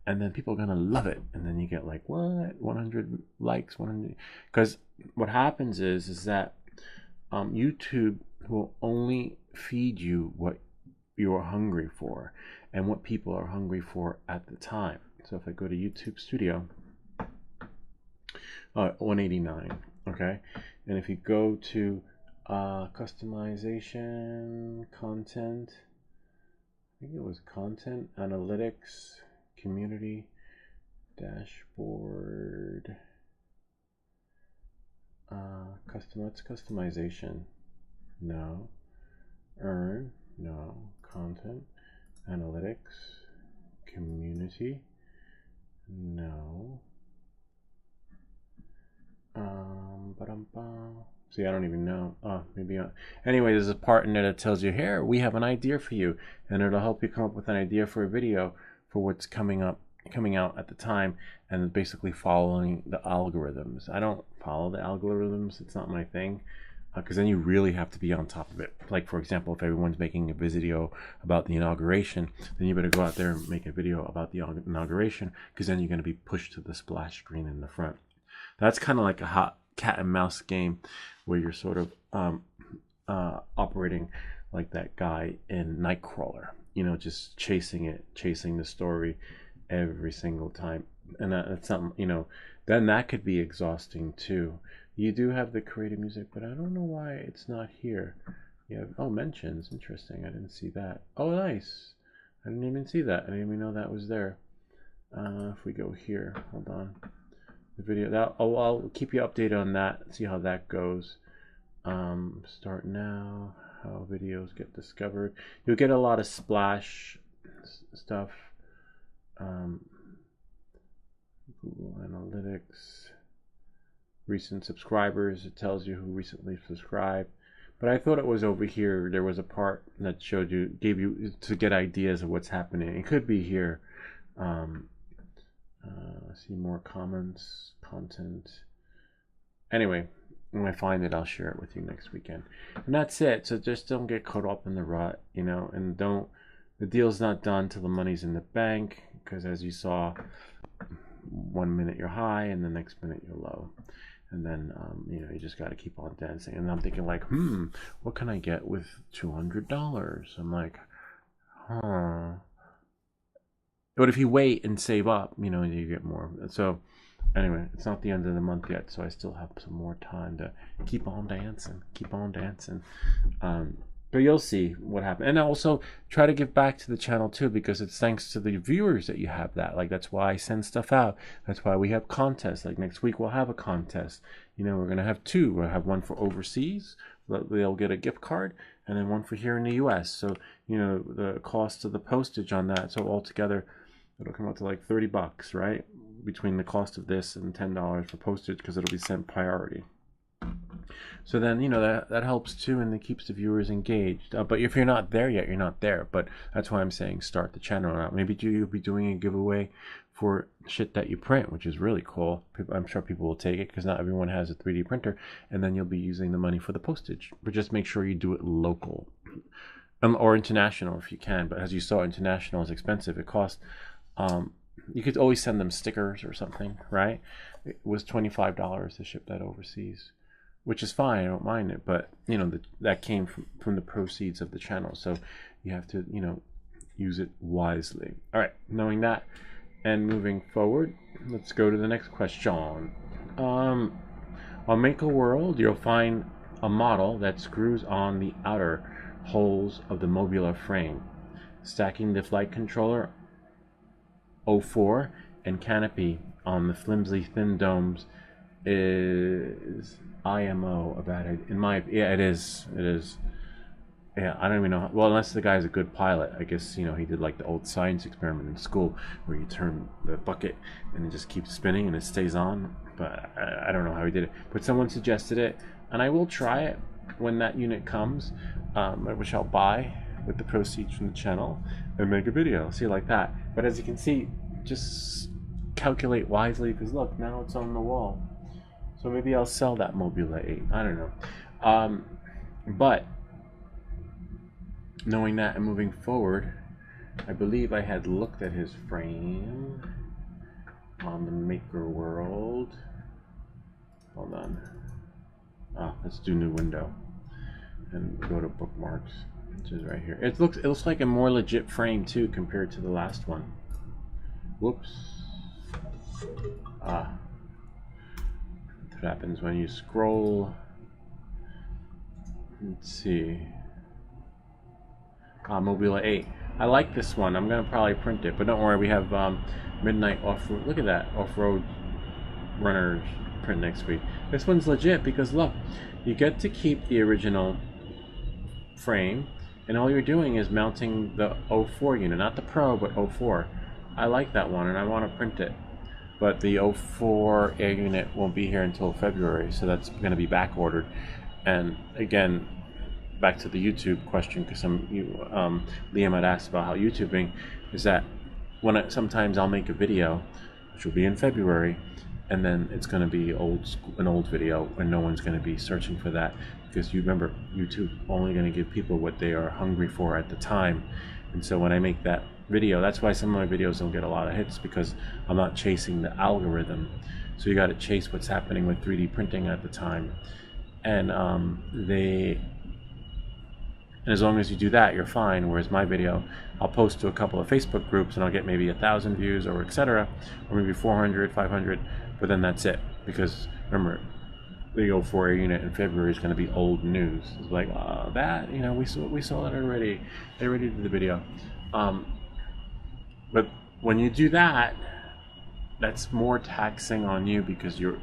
and then people are gonna love it, and then you get like, what, 100 likes, 100, because what happens is that YouTube will only feed you what you're hungry for and what people are hungry for at the time. So if I go to YouTube Studio, 189, okay, and if you go to customization, content, I think it was content, analytics, community, dashboard, customization, no, earn, no, content, analytics, community, no, see, I don't even know. Maybe anyway, there's a part in there that tells you, here, we have an idea for you, and it'll help you come up with an idea for a video for what's coming out at the time, and basically following the algorithms. I don't follow the algorithms. It's not my thing, because then you really have to be on top of it. Like, for example, if everyone's making a video about the inauguration, then you better go out there and make a video about the inauguration, because then you're going to be pushed to the splash screen in the front. That's kind of like a hot cat and mouse game, where you're sort of operating like that guy in Nightcrawler, you know, just chasing the story every single time. And that's something, you know, then that could be exhausting too. You do have the creative music, but I don't know why it's not here. You have, oh, mentions, interesting, I didn't see that. Oh, nice, I didn't even see that. I didn't even know that was there. If we go here, hold on, the video, that, I'll keep you updated on that, see how that goes. Start now, how videos get discovered. You'll get a lot of splash stuff. Google Analytics, recent subscribers, it tells you who recently subscribed. But I thought it was over here. There was a part that showed you, gave you to get ideas of what's happening. It could be here. See more comments, content. Anyway, when I find it, I'll share it with you next weekend. And that's it. So just don't get caught up in the rut, you know, and don't, the deal's not done till the money's in the bank, because as you saw, one minute you're high and the next minute you're low. And then, you know, you just got to keep on dancing. And I'm thinking like, what can I get with $200? I'm like, huh. But if you wait and save up, you know, you get more. So anyway, it's not the end of the month yet, so I still have some more time to keep on dancing. But you'll see what happens. And also try to give back to the channel too, because it's thanks to the viewers that you have that. Like, that's why I send stuff out. That's why we have contests. Like next week we'll have a contest. You know, we're going to have two. We'll have one for overseas. They'll get a gift card, and then one for here in the US. So, you know, the cost of the postage on that. So altogether, it'll come out to like $30, right? Between the cost of this and $10 for postage, because it'll be sent priority. So then, you know, that helps too, and it keeps the viewers engaged. But if you're not there yet, you're not there. But that's why I'm saying start the channel out. Maybe you'll be doing a giveaway for shit that you print, which is really cool. I'm sure people will take it, because not everyone has a 3D printer, and then you'll be using the money for the postage. But just make sure you do it local, or international if you can. But as you saw, international is expensive. It costs. You could always send them stickers or something, right? It was $25 to ship that overseas, which is fine. I don't mind it, but you know, that came from the proceeds of the channel, so you have to, you know, use it wisely. All right, knowing that and moving forward, let's go to the next question. On Make a World, you'll find a model that screws on the outer holes of the Mobula frame, stacking the flight controller 04 and canopy on the flimsy thin domes is IMO about it. It is. Yeah, I don't even know. Well, unless the guy's a good pilot, I guess, you know, he did like the old science experiment in school where you turn the bucket and it just keeps spinning and it stays on. But I don't know how he did it. But someone suggested it, and I will try it when that unit comes, which I'll buy with the proceeds from the channel and make a video. See, like that. But as you can see, just calculate wisely, because look, now it's on the wall. So maybe I'll sell that Mobula 8. I don't know. But knowing that and moving forward, I believe I had looked at his frame on the Maker World. Hold on. Let's do new window and go to bookmarks, which is right here. It looks like a more legit frame too compared to the last one. Whoops. What happens when you scroll. Let's see. Mobula 8. I like this one. I'm gonna probably print it, but don't worry, we have Midnight Off-Road. Look at that, Off-Road Runners print next week. This one's legit because look, you get to keep the original frame, and all you're doing is mounting the 04 unit, not the Pro, but 04. I like that one, and I want to print it. But the 04 air unit won't be here until February, so that's going to be back ordered. And again, back to the YouTube question, because Liam had asked about how YouTubing is that sometimes I'll make a video, which will be in February, and then it's going to be an old video, and no one's going to be searching for that, because you remember, YouTube only going to give people what they are hungry for at the time. And so when I make that video, that's why some of my videos don't get a lot of hits, because I'm not chasing the algorithm. So you got to chase what's happening with 3D printing at the time, and as long as you do that, you're fine. Whereas my video, I'll post to a couple of Facebook groups and I'll get maybe 1,000 views or etc., or maybe 400, 500, but then that's it. Because remember, the 04 air unit in February is going to be old news. It's like, that, you know, we saw that already. They already did the video. But when you do that, that's more taxing on you because you're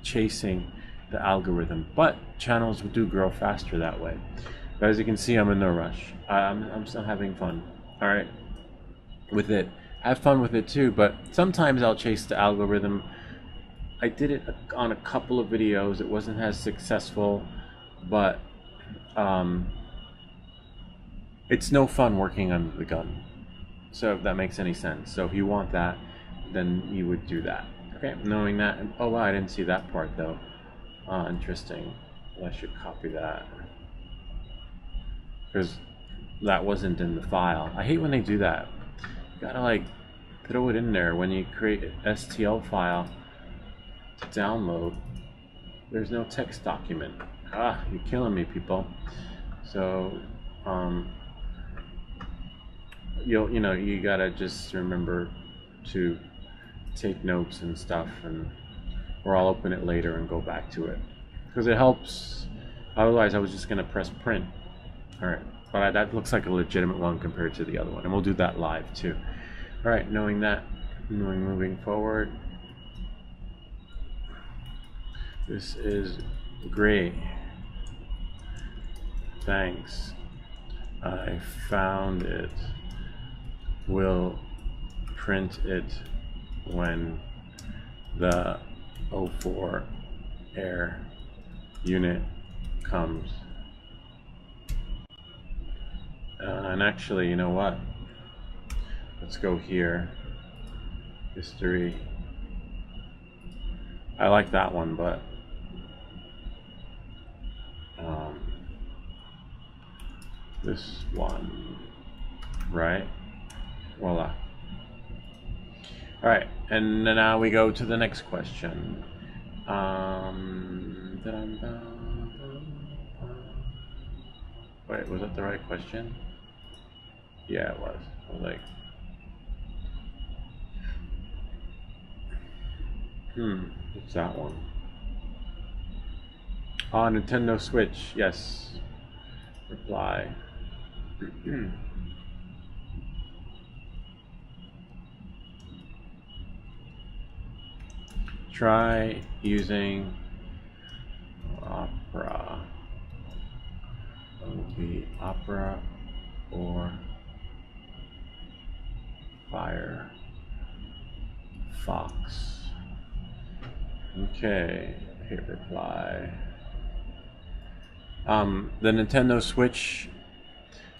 chasing the algorithm. But channels do grow faster that way. But as you can see, I'm in no rush. I'm still having fun. All right, with it. Have fun with it too. But sometimes I'll chase the algorithm. I did it on a couple of videos. It wasn't as successful, but it's no fun working under the gun. So if that makes any sense. So if you want that, then you would do that. Okay, knowing that. Oh wow, I didn't see that part though. Interesting. Well, I should copy that, because that wasn't in the file. I hate when they do that. You gotta like throw it in there when you create an STL file to download. There's no text document. Ah, you're killing me, people. So, you gotta just remember to take notes and stuff, or I'll open it later and go back to it because it helps. Otherwise, I was just gonna press print. All right, but that looks like a legitimate one compared to the other one, and we'll do that live too. All right, knowing that, moving forward. This is great. Thanks. I found it. Will print it when the 04 air unit comes. And actually, you know what? Let's go here. History. I like that one, but this one, right? Voila. All right, and now we go to the next question. Wait, was that the right question? Yeah, it was. I was like, what's that one? Ah, Nintendo Switch. Yes. Reply. Try using Opera. It will be Opera or Firefox. Okay, hit reply. The Nintendo Switch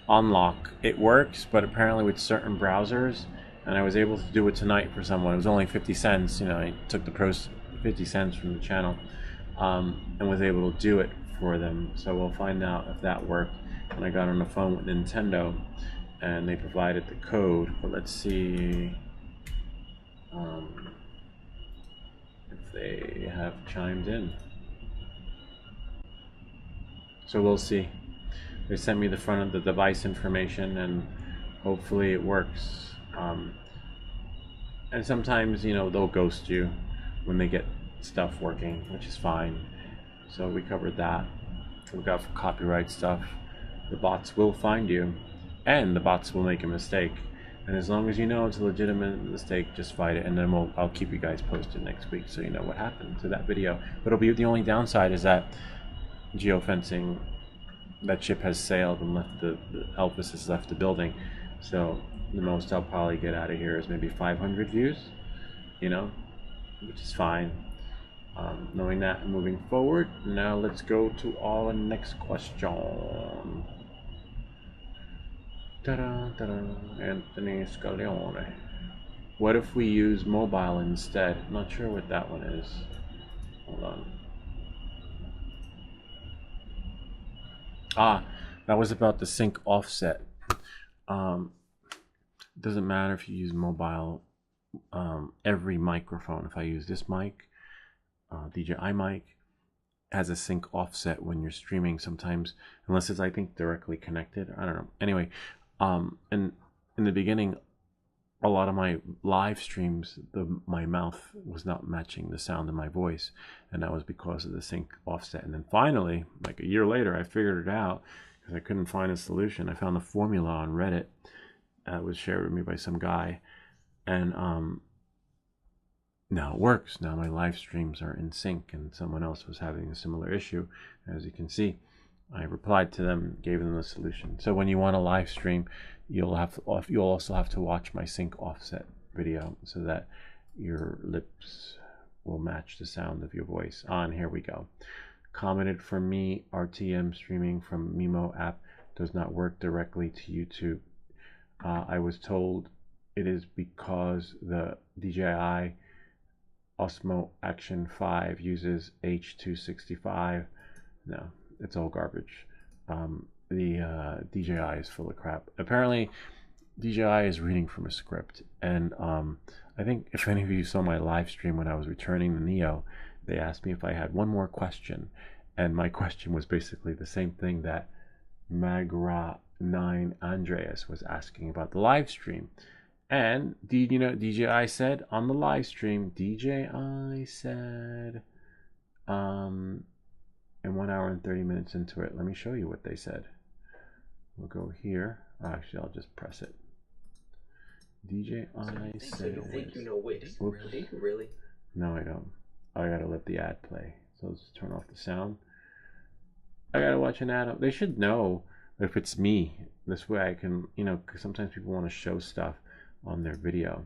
unlock, it works, but apparently with certain browsers, and I was able to do it tonight for someone. It was only 50 cents, I took the pros 50 cents from the channel, and was able to do it for them. So we'll find out if that worked. And I got on the phone with Nintendo, and they provided the code, but let's see if they have chimed in. So we'll see. They sent me the front of the device information, and hopefully it works. And sometimes, they'll ghost you when they get stuff working, which is fine. So we covered that. We got copyright stuff. The bots will find you, and the bots will make a mistake. And as long as you know it's a legitimate mistake, just fight it, and then I'll keep you guys posted next week so you know what happened to that video. But the only downside is that geofencing, that ship has sailed and left the Elvis has left the building. So the most I'll probably get out of here is maybe 500 views, which is fine. Knowing that and moving forward, now let's go to our next question. Anthony Scaglione. What if we use mobile instead? Not sure what that one is. Hold on. That was about the sync offset. It doesn't matter if you use mobile. Every microphone, if I use this mic, DJI Mic, has a sync offset when you're streaming sometimes, unless it's, I think, directly connected. I don't know. Anyway, and in the beginning, a lot of my live streams, my mouth was not matching the sound of my voice, and that was because of the sync offset. And then finally, like a year later, I figured it out because I couldn't find a solution. I found the formula on Reddit. It was shared with me by some guy, and now it works. Now my live streams are in sync, and someone else was having a similar issue. As you can see, I replied to them, gave them the solution. So when you want a live stream, you'll also have to watch my sync offset video so that your lips will match the sound of your voice. Here we go. Commented for me, RTM streaming from Mimo app does not work directly to YouTube. I was told it is because the DJI Osmo Action 5 uses H.265. No, it's all garbage. The DJI is full of crap. Apparently, DJI is reading from a script, and I think if any of you saw my live stream when I was returning the Neo, they asked me if I had one more question, and my question was basically the same thing that Magra9 Andreas was asking about the live stream. And DJI said on the live stream, DJI said, and 1 hour and 30 minutes into it, let me show you what they said. We'll go here. Actually, I'll just press it. DJI said. You think you know Wix? Really? No, I don't. I gotta let the ad play. So let's turn off the sound. I gotta watch an ad. They should know if it's me. This way I can, because sometimes people want to show stuff on their video.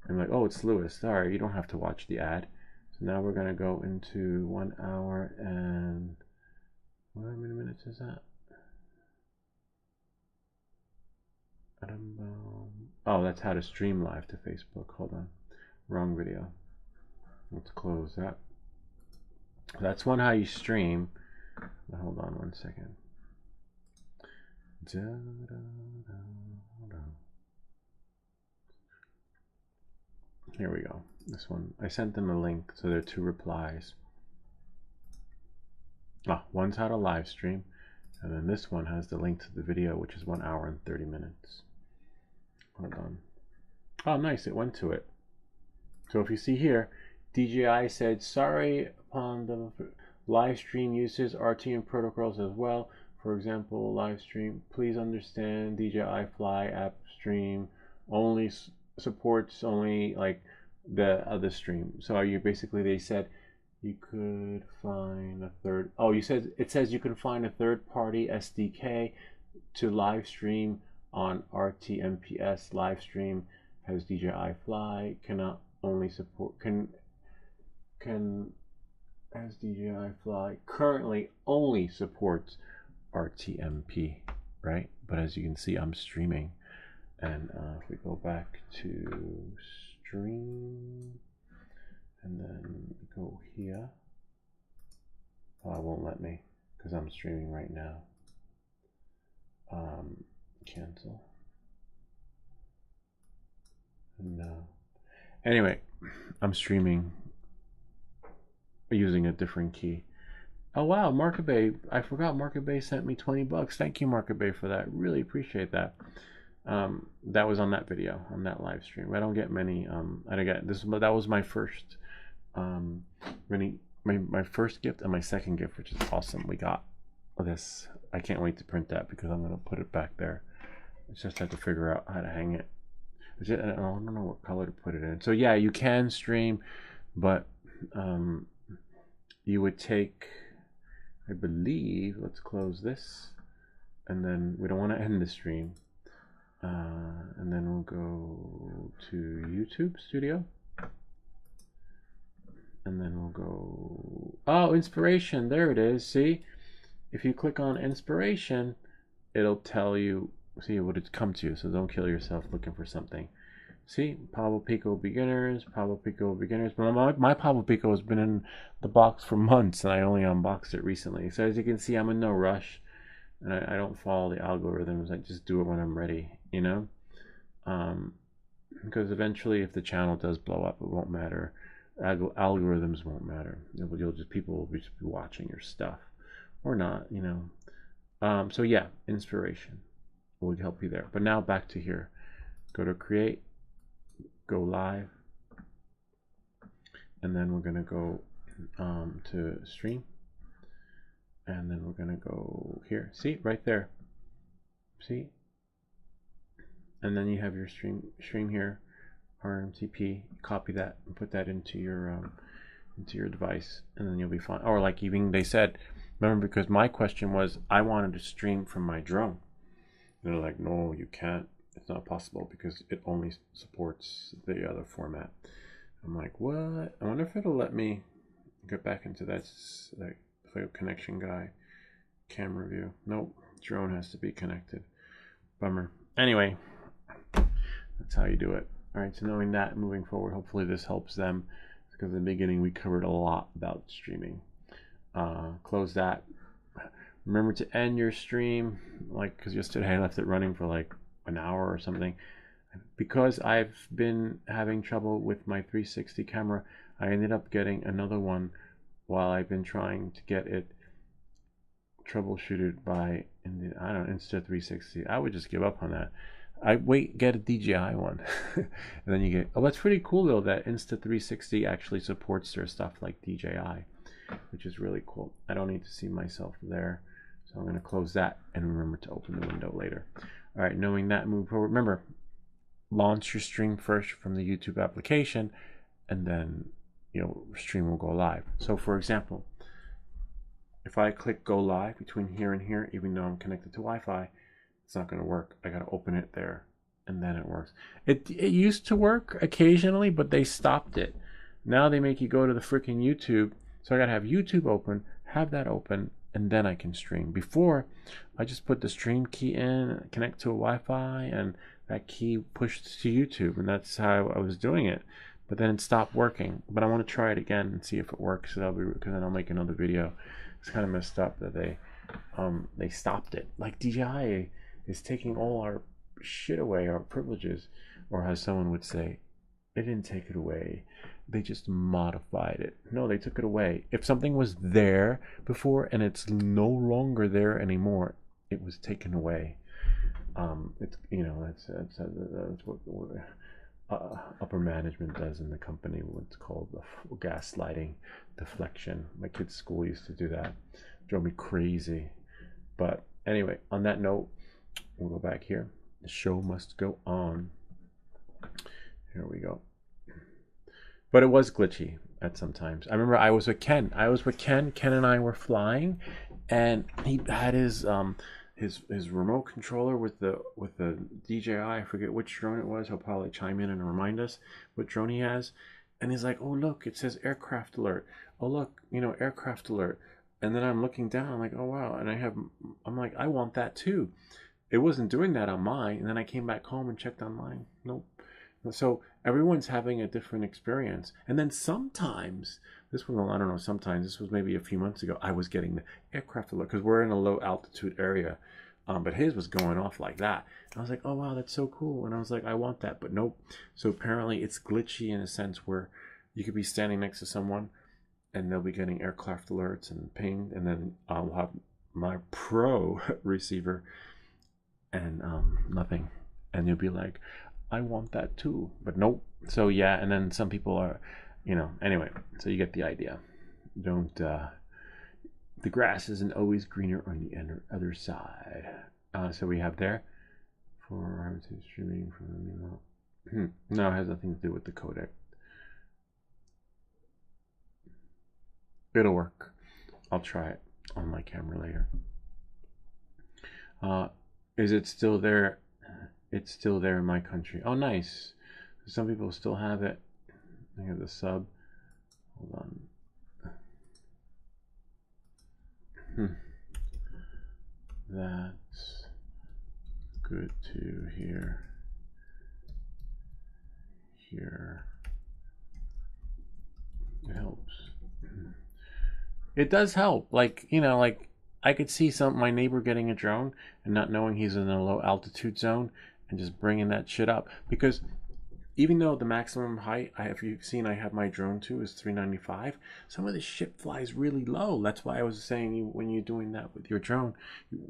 I'm like, oh, it's Lewis. Sorry, you don't have to watch the ad. So now we're gonna go into 1 hour and how many minutes is that? Oh, that's how to stream live to Facebook. Hold on, wrong video. Let's close that. That's one how you stream. Hold on 1 second. Here we go. This one, I sent them a link, so there are 2 replies. One's how to live stream, and then this one has the link to the video, which is 1 hour and 30 minutes. Hold on. Oh, nice, it went to it. So if you see here, DJI said, sorry upon the live stream uses RTM protocols as well. For example, live stream, please understand DJI Fly app stream only supports only like the other stream. So you basically, they said you could find a third. Oh, it says you can find a third-party SDK to live stream on RTMPS live stream. Has DJI Fly cannot only support as DJI Fly currently only supports RTMP, right? But as you can see, I'm streaming, and if we go back to stream and then go here, it won't let me because I'm streaming right now. Cancel. No. Anyway, I'm streaming using a different key. Oh wow, Markabay, I forgot Markabay sent me 20 bucks. Thank you, Markabay, for that. Really appreciate that. That was on that video, on that live stream. I don't get many, I don't get this, but that was my first, my first gift and my second gift, which is awesome. We got this. I can't wait to print that because I'm gonna put it back there. I just have to figure out how to hang it. I don't know what color to put it in. So yeah, you can stream, but you would take, I believe, let's close this, and then we don't want to end the stream, and then we'll go to YouTube Studio, and then we'll go, oh, inspiration, there it is. See, if you click on inspiration, it'll tell you, see what it's come to, so don't kill yourself looking for something. See, Pablo Pico beginners, Pablo Pico beginners. But my Pablo Pico has been in the box for months, and I only unboxed it recently. So as you can see, I'm in no rush, and I don't follow the algorithms. I just do it when I'm ready, because eventually, if the channel does blow up, it won't matter. Algorithms won't matter. People will just be watching your stuff, or not, So yeah, inspiration will help you there. But now back to here. Go to create. Go live, and then we're going to go to stream, and then we're going to go here. See, right there. See, and then you have your stream here, RMTP. Copy that and put that into your device, and then you'll be fine. Or like even they said, remember, because my question was I wanted to stream from my drone. And they're like, no, you can't. It's not possible because it only supports the other format. I'm like, what? I wonder if it'll let me get back into that like connection guy, camera view. Nope, drone has to be connected. Bummer. Anyway, that's how you do it. All right, so knowing that, moving forward, hopefully this helps them, because in the beginning we covered a lot about streaming. Close that. Remember to end your stream, like, because yesterday I left it running for like an hour or something. Because I've been having trouble with my 360 camera, I ended up getting another one while I've been trying to get it troubleshooted by, I don't know, Insta360. I would just give up on that. Get a DJI one. And then you get, oh, that's pretty cool though that Insta360 actually supports their stuff like DJI, which is really cool. I don't need to see myself there. So I'm going to close that and remember to open the window later. All right, knowing that, move forward. Remember, launch your stream first from the YouTube application, and then stream will go live. So for example, if I click go live between here and here, even though I'm connected to Wi-Fi, it's not going to work. I got to open it there, and then it works. It used to work occasionally, but they stopped it. Now they make you go to the freaking YouTube. So I got to have YouTube open, have that open, and then I can stream. Before, I just put the stream key in, connect to a Wi-Fi, and that key pushed to YouTube, and that's how I was doing it. But then it stopped working. But I want to try it again and see if it works. So that'll be, because then I'll make another video. It's kind of messed up that they stopped it. Like DJI is taking all our shit away, our privileges, or as someone would say, they didn't take it away. They just modified it. No, they took it away. If something was there before and it's no longer there anymore, it was taken away. It's that's what upper management does in the company. What's called the gaslighting, deflection. My kids' school used to do that. Drove me crazy. But anyway, on that note, we'll go back here. The show must go on. Here we go. But it was glitchy at some times. I remember I was with Ken. Ken and I were flying, and he had his remote controller with the DJI. I forget which drone it was. He'll probably chime in and remind us what drone he has. And he's like, "Oh look, it says aircraft alert. Oh look, aircraft alert." And then I'm looking down. I'm like, "Oh wow!" And I'm like, "I want that too." It wasn't doing that on mine. And then I came back home and checked on mine. Nope. So everyone's having a different experience. And then sometimes, this was maybe a few months ago, I was getting the aircraft alert because we're in a low altitude area. But his was going off like that. And I was like, oh wow, that's so cool. And I was like, I want that, but nope. So apparently it's glitchy in a sense where you could be standing next to someone and they'll be getting aircraft alerts and ping, and then I'll have my pro receiver and nothing. And you'll be like, I want that too, but nope. So yeah, and then some people are, anyway, so you get the idea. Don't, the grass isn't always greener on the other side. So we have there for streaming from, no, it has nothing to do with the codec. It'll work. I'll try it on my camera later. Is it still there? It's still there in my country. Oh, nice. Some people still have it. I have the sub. Hold on. That's good to hear. Here. It helps. It does help. Like, I could see my neighbor getting a drone and not knowing he's in a low altitude zone and just bringing that shit up, because even though the maximum height I have my drone to is 395, some of this shit flies really low. That's why I was saying, when you're doing that with your drone,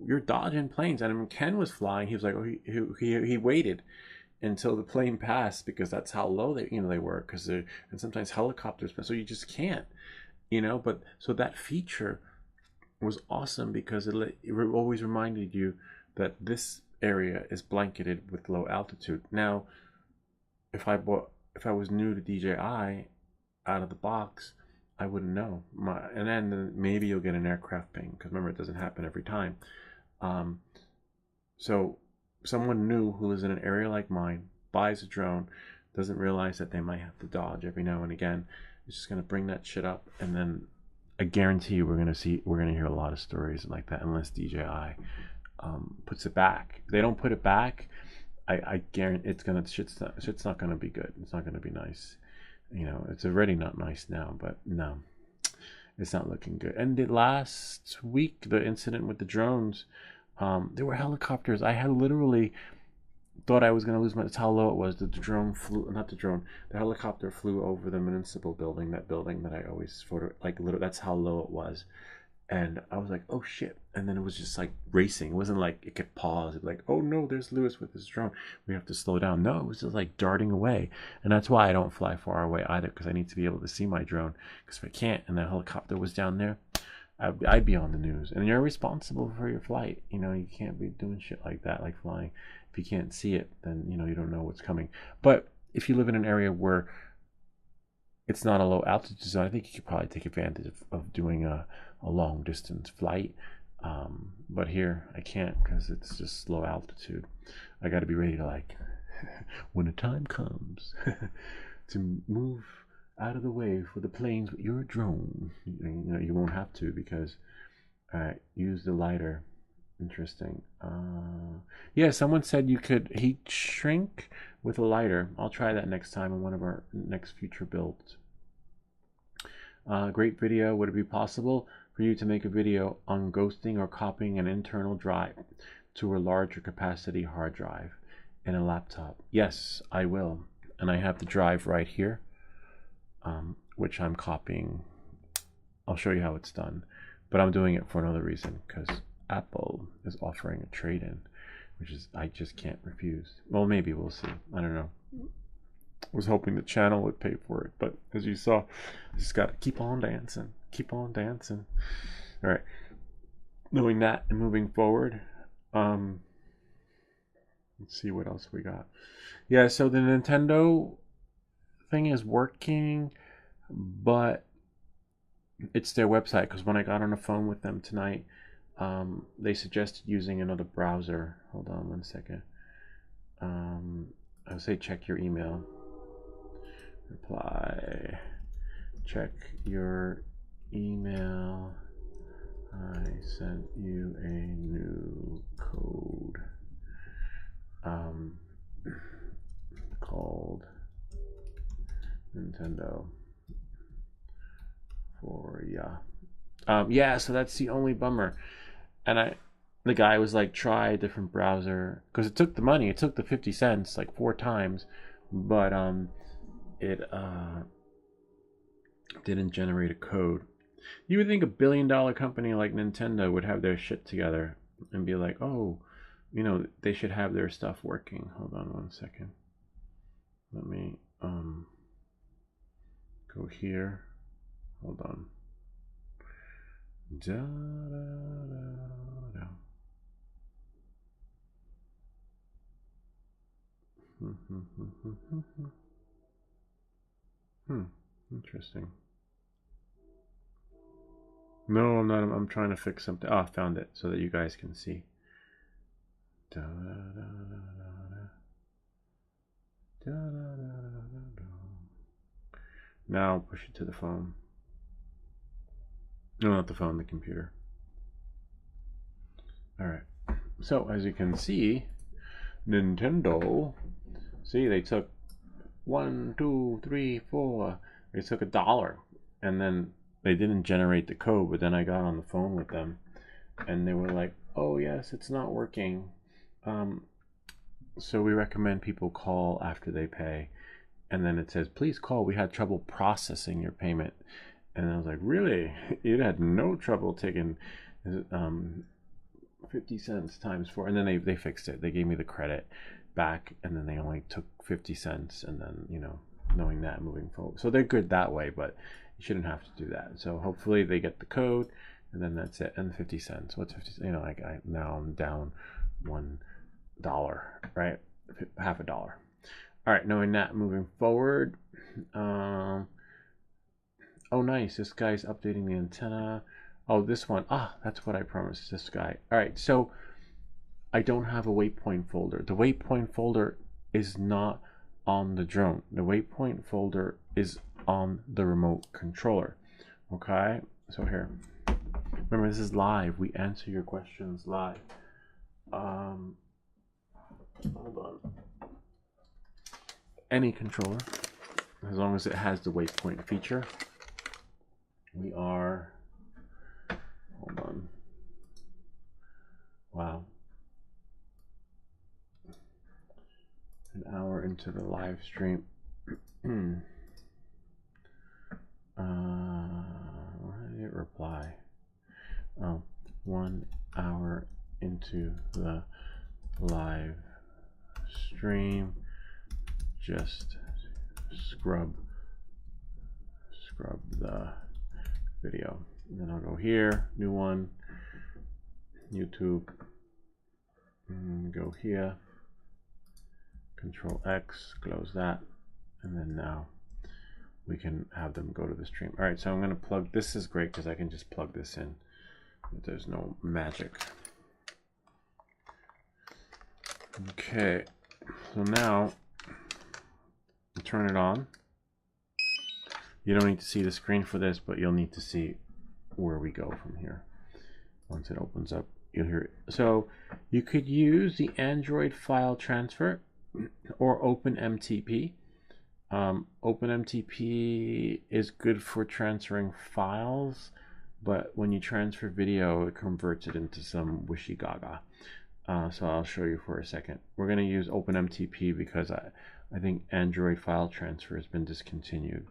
you're dodging planes. And when Ken was flying, he was like, he waited until the plane passed, because that's how low they were, because and sometimes helicopters, so you just can't, but so that feature was awesome, because it always reminded you that this area is blanketed with low altitude. Now, if I was new to DJI out of the box, I wouldn't know. And then maybe you'll get an aircraft ping, because remember, it doesn't happen every time. So someone new who lives in an area like mine, buys a drone, doesn't realize that they might have to dodge every now and again. It's just gonna bring that shit up, and then I guarantee you we're gonna hear a lot of stories like that, unless DJI puts it back. If they don't put it back, I guarantee shit's not gonna be good. It's not gonna be nice. It's already not nice now, but no, it's not looking good. And the last week, the incident with the drones, there were helicopters. I had literally thought I was going to lose my, that's how low it was. The drone flew, not the drone, the helicopter flew over the municipal building, that building that I always photo, like, literally, that's how low it was. And I was like, oh shit. And then it was just like racing. It wasn't like it could pause. It'd be like, oh no, there's Lewis with his drone. We have to slow down. No, it was just like darting away. And that's why I don't fly far away either, because I need to be able to see my drone. Because if I can't, and the helicopter was down there, I'd be on the news. And you're responsible for your flight. You know, you can't be doing shit like that, like flying. If you can't see it, then, you know, you don't know what's coming. But if you live in an area where it's not a low altitude zone, I think you could probably take advantage of doing a long distance flight. But here I can't, because it's just low altitude. I got to be ready to, like, when the time comes to move out of the way for the planes with your drone. You know, you won't have to, because use the lighter. Interesting. Yeah, someone said you could heat shrink with a lighter. I'll try that next time in one of our next future builds. Great video. Would it be possible for you to make a video on ghosting or copying an internal drive to a larger capacity hard drive in a laptop? Yes, I will. And I have the drive right here, which I'm copying. I'll show you how it's done. But I'm doing it for another reason, because Apple is offering a trade-in, which is, I just can't refuse. Well, maybe we'll see. I don't know. I was hoping the channel would pay for it, but as you saw, I just got to keep on dancing. Keep on dancing. All right. Knowing that and moving forward, let's see what else we got. Yeah, so the Nintendo thing is working, but it's their website, because when I got on the phone with them tonight, they suggested using another browser. Hold on one second. I would say check your email. Reply. Check your email. I sent you a new code. Called Nintendo for ya. Yeah, so that's the only bummer. And the guy was like, try a different browser, because it took the money. It took the 50 cents like 4 times, but it didn't generate a code. You would think a billion-dollar company like Nintendo would have their shit together and be like, oh, you know, they should have their stuff working. Hold on one second. Let me go here. Hold on. Da, da, da, da. Interesting. No, I'm not. I'm trying to fix something. Ah, found it so that you guys can see. Da, da, da, da, da. Da, da, da, da, da. Now push it to the phone. No, not the phone, the computer. Alright. So, as you can see, Nintendo, see, they took 1, 2, 3, 4. They took $1, and then they didn't generate the code. But then I got on the phone with them, and they were like, "Oh yes, it's not working." So we recommend people call after they pay, and then it says, "Please call. We had trouble processing your payment." And I was like, "Really? You had no trouble taking 50 cents times 4?" And then they fixed it. They gave me the credit back, and then they only took 50 cents, and then, you know, knowing that moving forward, so they're good that way. But you shouldn't have to do that. So hopefully they get the code, and then that's it. And 50 cents, what's 50 cents? You know, like, now I'm down $1, right? Half a dollar. All right, knowing that, moving forward, oh nice, this guy's updating the antenna. Oh, this one, that's what I promised this guy. All right, so I don't have a waypoint folder. The waypoint folder is not on the drone. The waypoint folder is on the remote controller. Okay, so here, remember, this is live. We answer your questions live. Hold on. Any controller, as long as it has the waypoint feature. We are, hold on. Wow. hour into the live stream. Why did it reply? Oh, 1 hour into the live stream. Just scrub the video. And then I'll go here, new one, YouTube, and go here, Control X, close that, and then now we can have them go to the stream. All right, so I'm going to plug, this is great because I can just plug this in. There's no magic. Okay, so now turn it on. You don't need to see the screen for this, but you'll need to see where we go from here. Once it opens up, you'll hear it. So you could use the Android file transfer or OpenMTP. OpenMTP is good for transferring files, but when you transfer video, it converts it into some wishy-gaga. So I'll show you for a second. We're going to use OpenMTP because I think Android file transfer has been discontinued,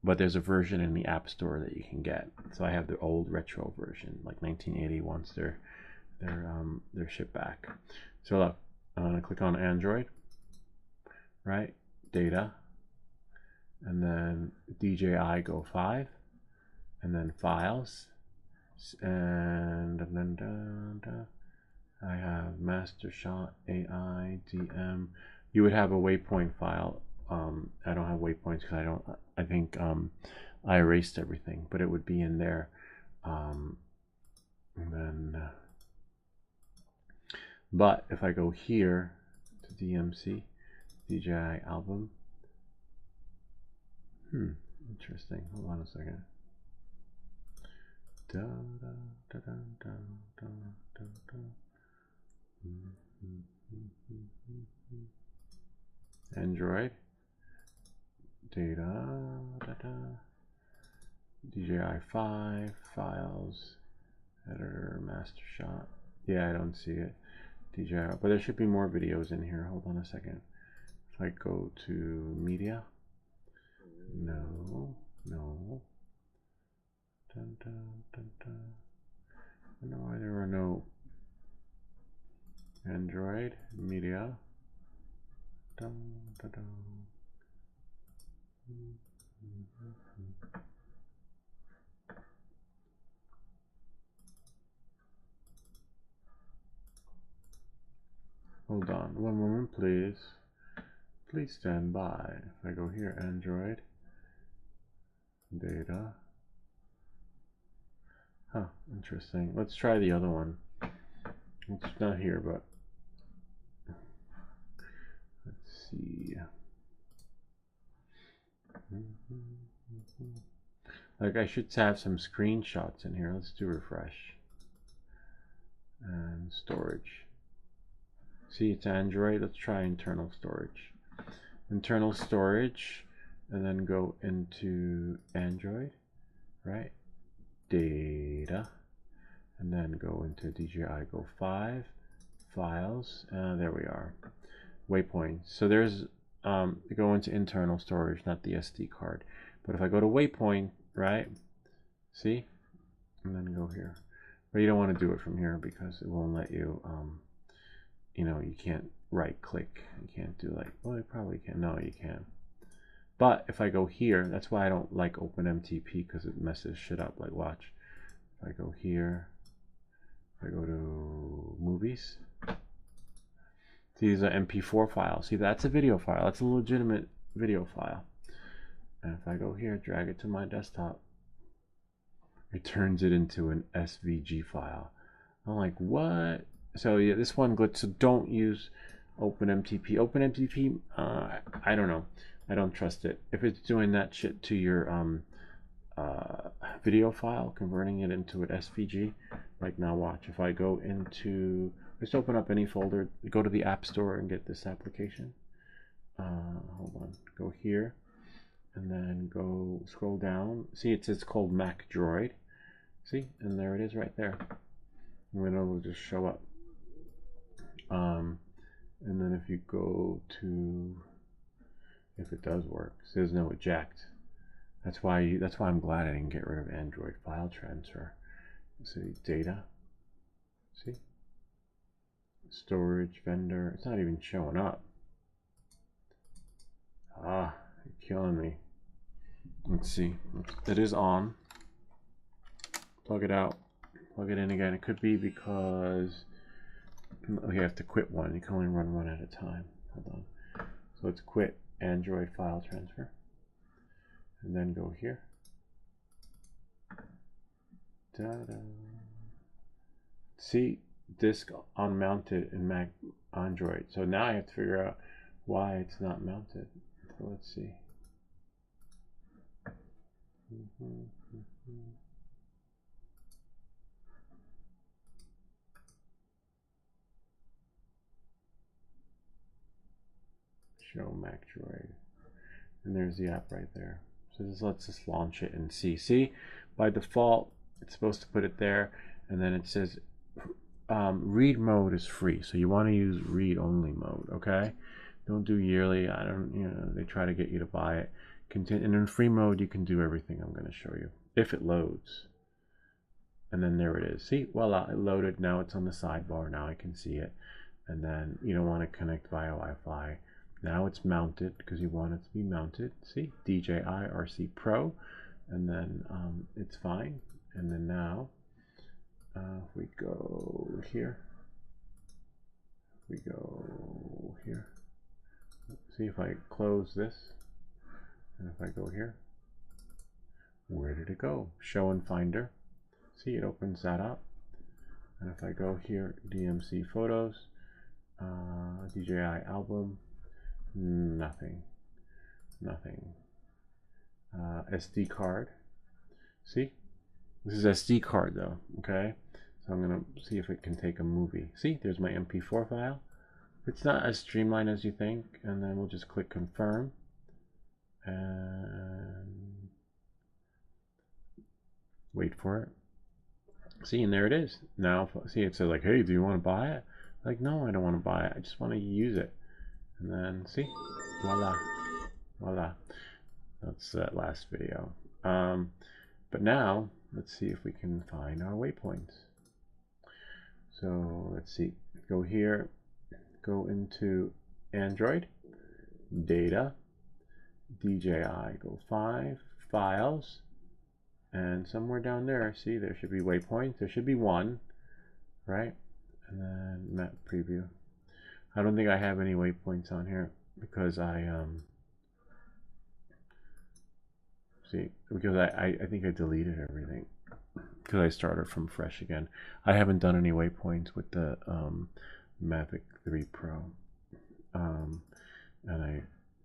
but there's a version in the App Store that you can get. So I have the old retro version, like 1980, once they're shipped back. So look, I'm going to click on Android, right? Data, and then DJI Go 5, and then Files, and then I have Master Shot, AI, DM. You would have a waypoint file. I don't have waypoints because I think I erased everything, but it would be in there. And then, but if I go here to DMC, DJI album, interesting. Hold on a second. Android, data, DJI 5, files, editor, master shot. Yeah, I don't see it. DJI, but there should be more videos in here. Hold on a second. If I go to media, no. Dun, dun, dun, dun. I don't know why there are no Android media. Dun, dun, dun. Hold on one moment, please. Please stand by. If I go here, Android, data. Huh, interesting. Let's try the other one. It's not here, but let's see. Like, I should have some screenshots in here. Let's do refresh. And storage. See, it's Android. Let's try internal storage. Internal storage, and then go into Android, right? Data, and then go into DJI Go 5, files, there we are. Waypoints. So there's, go into internal storage, not the SD card. But if I go to waypoint, right? See? And then go here. But you don't want to do it from here because it won't let you, you know, you can't right click. You can't do like, well, you probably can. No, you can't. But if I go here, that's why I don't like OpenMTP, because it messes shit up. Like, watch. If I go here, if I go to movies, see, these are MP4 files. See, that's a video file. That's a legitimate video file. And if I go here, drag it to my desktop, it turns it into an SVG file. I'm like, what? So yeah, this one glitch. So don't use OpenMTP. OpenMTP, I don't know. I don't trust it. If it's doing that shit to your video file, converting it into an SVG, like now watch. If I go into, just open up any folder, go to the App Store and get this application. Hold on, go here, and then go scroll down. See, it says called Mac Droid. See, and there it is right there. And then it'll just show up. And then if you go to if it does work. So there's no eject. That's why I'm glad I didn't get rid of Android file transfer. See, data. See? Storage, vendor. It's not even showing up. Ah, you're killing me. Let's see. It is on. Plug it out. Plug it in again. It could be because you have to quit one. You can only run one at a time. Hold on. So let's quit Android file transfer. And then go here. Ta-da. See, disk unmounted in Mac Android. So now I have to figure out why it's not mounted. So let's see. Show Mac Droid. And there's the app right there. So this lets us launch it and see. See, by default, it's supposed to put it there, and then it says read mode is free. So you want to use read only mode, okay? Don't do yearly. I don't, you know, they try to get you to buy it. And in free mode, you can do everything I'm going to show you if it loads. And then there it is. See, voila, it loaded. Now it's on the sidebar. Now I can see it. And then you don't want to connect via Wi-Fi. Now it's mounted because you want it to be mounted. See, DJI RC Pro, and then it's fine. And then now, if we go here, see if I close this, and if I go here, where did it go? Show in Finder. See, it opens that up. And if I go here, DMC Photos, DJI Album, nothing. SD card. See, this is SD card though. Okay, so I'm gonna see if it can take a movie. See, there's my MP4 file. It's not as streamlined as you think, and then we'll just click confirm and wait for it. See, and there it is. Now, see, it says like, hey, do you want to buy it? Like, no, I don't want to buy it. I just want to use it. And then see, voila, voila. That's that last video. But now let's see if we can find our waypoints. So let's see, go here, go into Android, data, DJI, go 5, files, and somewhere down there, see, there should be waypoints. There should be one, right? And then map preview. I don't think I have any waypoints on here because I think I deleted everything because I started from fresh again. I haven't done any waypoints with the Mavic 3 Pro, and I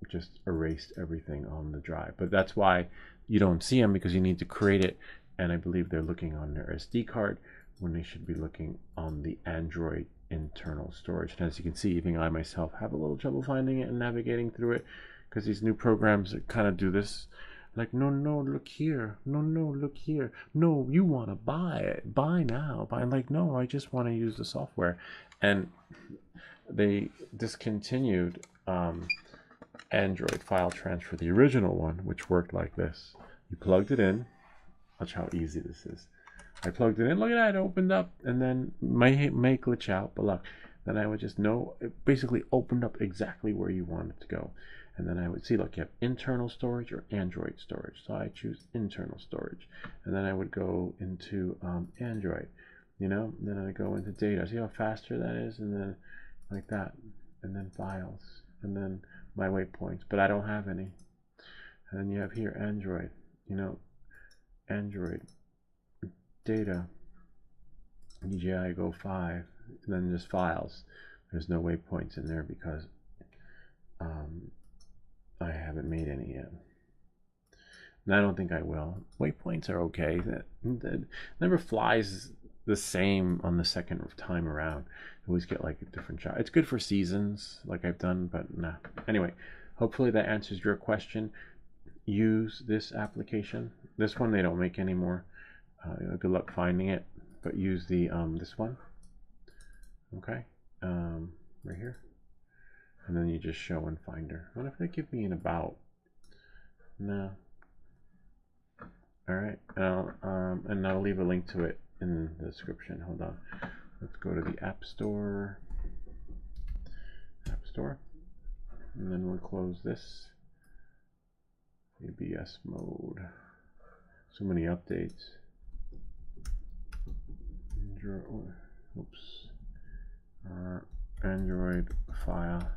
just erased everything on the drive. But that's why you don't see them, because you need to create it, and I believe they're looking on their SD card when they should be looking on the Android internal storage. And as you can see, even I myself have a little trouble finding it and navigating through it, because these new programs that kind of do this, like, no, look here, no, look here, no, you want to buy it, buy now, buy. I'm like, no, I just want to use the software. And they discontinued Android file transfer, the original one, which worked like this. You plugged it in. Watch how easy this is. I plugged it in, look at that, it opened up, and then may glitch out, but look, then I would just know, it basically opened up exactly where you want it to go. And then I would see, look, you have internal storage or Android storage. So I choose internal storage. And then I would go into Android, you know, and then I go into data. See how faster that is? And then like that, and then files, and then my waypoints, but I don't have any. And then you have here Android, you know, Android, data, DJI Go 5, and then just files. There's no waypoints in there because I haven't made any yet. And I don't think I will. Waypoints are okay. That never flies the same on the second time around. You always get like a different shot. It's good for seasons, like I've done, but nah. Anyway, hopefully that answers your question. Use this application. This one they don't make anymore. Good luck finding it, but use the this one. Okay, right here. and then you just show in Finder. What if they give me an about? No. All right, and I'll leave a link to it in the description. Hold on. Let's go to the App Store. And then we'll close this. ABS mode. So many updates. Android file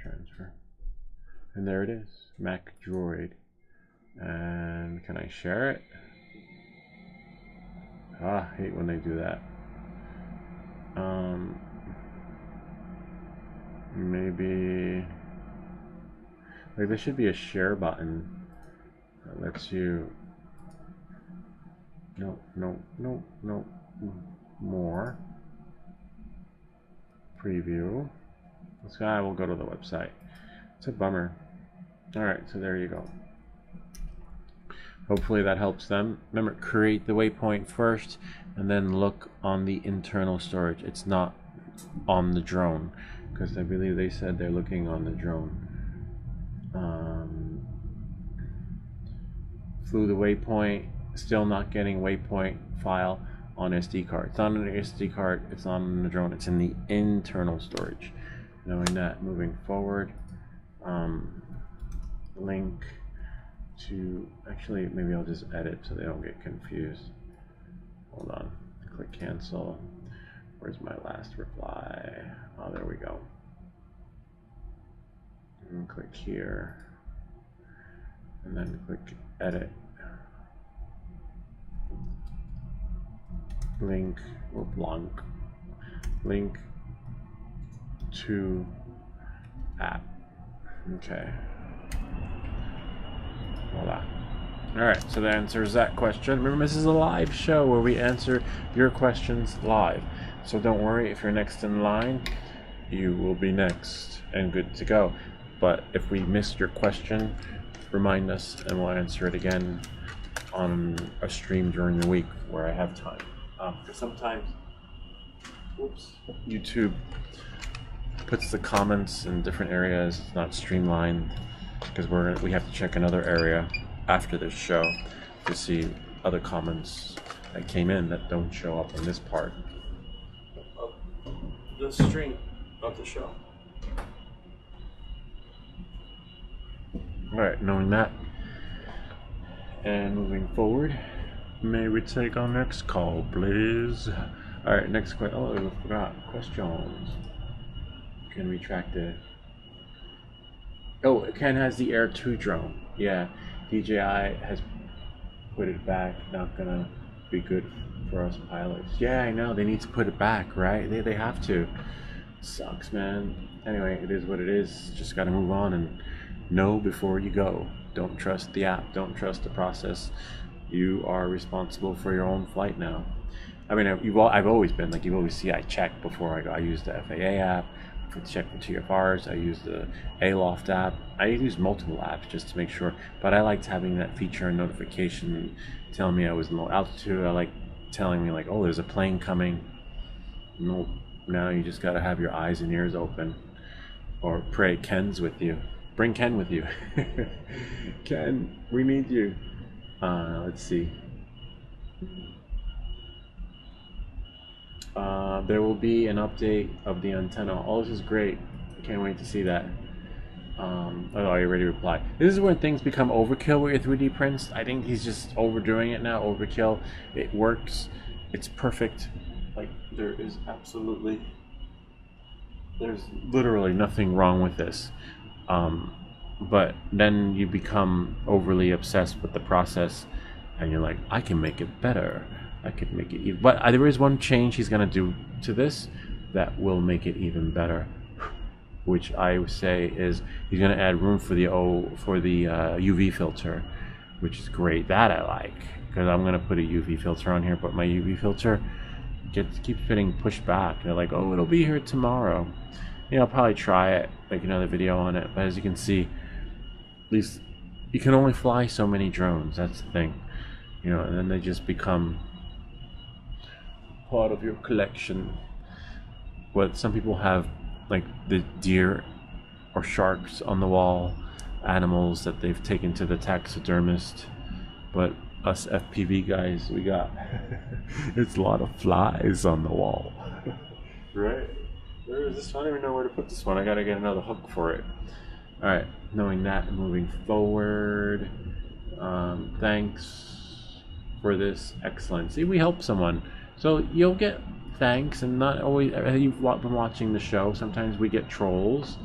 transfer. And there it is. Mac Droid. And can I share it? I hate when they do that. Maybe like there should be a share button that lets you no more preview. This guy will go to the website. It's a bummer. All right, so there you go. Hopefully that helps them. Remember, create the waypoint first and then look on the internal storage. It's not on the drone, because I believe they said they're looking on the drone. Flew the waypoint, still not getting waypoint file on SD card. It's not on the SD card, it's not on the drone, it's in the internal storage. Knowing that, moving forward, link to, actually maybe I'll just edit so they don't get confused. Hold on, click cancel. Where's my last reply? Oh, there we go. And click here, and then click edit. Link or blank. Link to app. Okay. Voila. Alright, so that answers that question. Remember, this is a live show where we answer your questions live. So don't worry, if you're next in line, you will be next and good to go. But if we missed your question, remind us and we'll answer it again on a stream during the week where I have time. Because sometimes, YouTube puts the comments in different areas. It's not streamlined because we have to check another area after this show to see other comments that came in that don't show up in this part of the stream of the show. Alright, knowing that, and moving forward, may we take our next call, please? Alright, next question. Oh, I forgot. Questions. Can we track the... Oh, Ken has the Air 2 drone. Yeah, DJI has put it back. Not gonna be good for us pilots. Yeah, I know. They need to put it back, right? They have to. Sucks, man. Anyway, it is what it is. Just gotta move on and know before you go. Don't trust the app. Don't trust the process. You are responsible for your own flight now. I mean, I've always been, like, you always see I check before I go. I use the FAA app to check for TFRs. I use the Aloft app. I use multiple apps just to make sure. But I liked having that feature and notification telling me I was in low altitude. I like telling me, like, oh, there's a plane coming. Nope. Now you just got to have your eyes and ears open. Or pray Ken's with you. Bring Ken with you. Ken, we need you. Let's see. There will be an update of the antenna. Oh, this is great. I can't wait to see that. Oh, I already replied. This is when things become overkill with your 3D prints. I think he's just overdoing it now. Overkill. It works. It's perfect. Like, there's literally nothing wrong with this. But then you become overly obsessed with the process and you're like, I can make it better. I could make it even, but there is one change he's going to do to this that will make it even better, which I would say is he's going to add room for the UV filter, which is great. That I like, because I'm going to put a UV filter on here, but my UV filter keeps getting pushed back. They're like, oh, it'll be here tomorrow. You know, I'll probably try it, make another video on it, but as you can see, at least you can only fly so many drones. That's the thing, you know, and then they just become part of your collection. What some people have like the deer or sharks on the wall, animals that they've taken to the taxidermist. But us FPV guys, we got it's a lot of flies on the wall. Right? Where is this one? I don't even know where to put this one. I gotta get another hook for it. Alright, knowing that, moving forward. Thanks for this. Excellent. See, we help someone. So you'll get thanks, and not always. You've been watching the show. Sometimes we get trolls,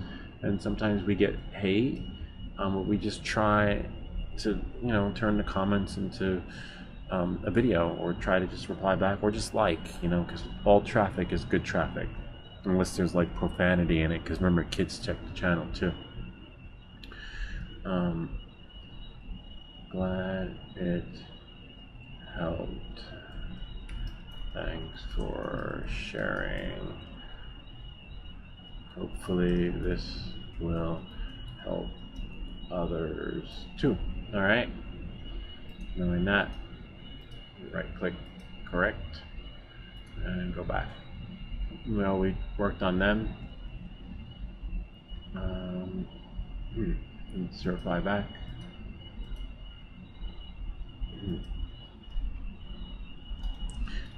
and sometimes we get hate. But we just try to, turn the comments into a video, or try to just reply back, or just because all traffic is good traffic, unless there's like profanity in it. Because remember, kids check the channel too. Glad it helped. Thanks for sharing. Hopefully this will help others too. Alright. Knowing that, right click correct and go back. Well, we worked on them. Certify back.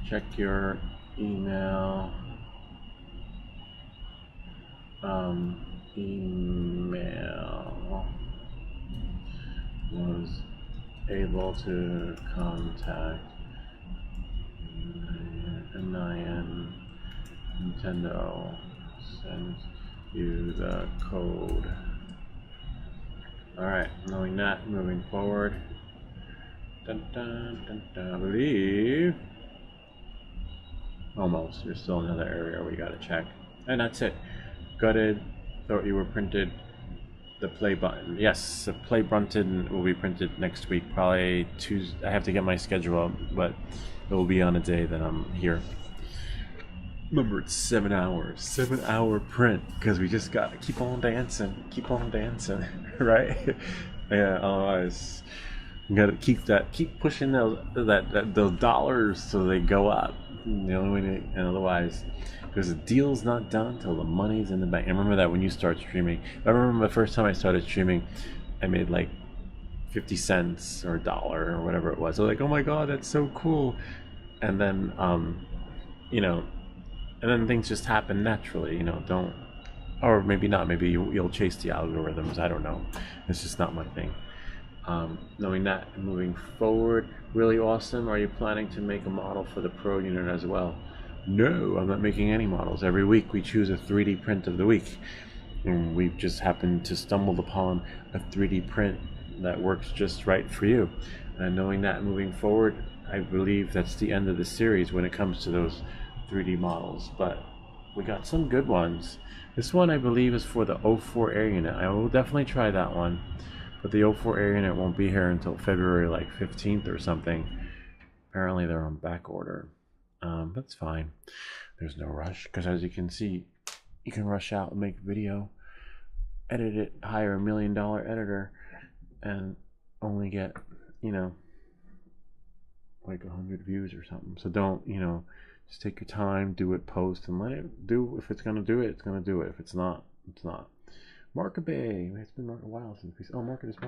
Check your email. Email was able to contact NIN Nintendo. Send you the code. Alright, knowing that, moving forward. Dun, dun, dun, dun, I believe. Almost. There's still another area we gotta check. And that's it. Gutted. Thought you were printed. The play button. Yes, the play button will be printed next week. Probably Tuesday. I have to get my schedule up, but it will be on a day that I'm here. Remember, it's 7 hours. 7-hour print, because we just gotta keep on dancing, right? Yeah, otherwise you gotta keep pushing those dollars so they go up. The only way and otherwise, because the deal's not done till the money's in the bank. And remember that when you start streaming. I remember the first time I started streaming, I made like 50 cents or $1 or whatever it was. So like, oh my god, that's so cool. And then and then things just happen naturally, don't, or maybe not. Maybe you'll chase the algorithms. I don't know. It's just not my thing. Knowing that and moving forward, really awesome. Are you planning to make a model for the Pro unit as well? No, I'm not making any models. Every week we choose a 3D print of the week. And we've just happened to stumble upon a 3D print that works just right for you. And knowing that moving forward, I believe that's the end of the series when it comes to those 3D models, but we got some good ones. This one I believe is for the 04 Air unit. I will definitely try that one, but the 04 Air unit won't be here until February like 15th or something. Apparently they're on back order. That's fine. There's no rush, because as you can see, you can rush out and make a video, edit it, hire $1 million editor, and only get like 100 views or something. So don't just take your time, do it, post, and let it do. If it's gonna do it, it's gonna do it. If it's not, it's not. Market Bay. It's been a while since we. Oh, Market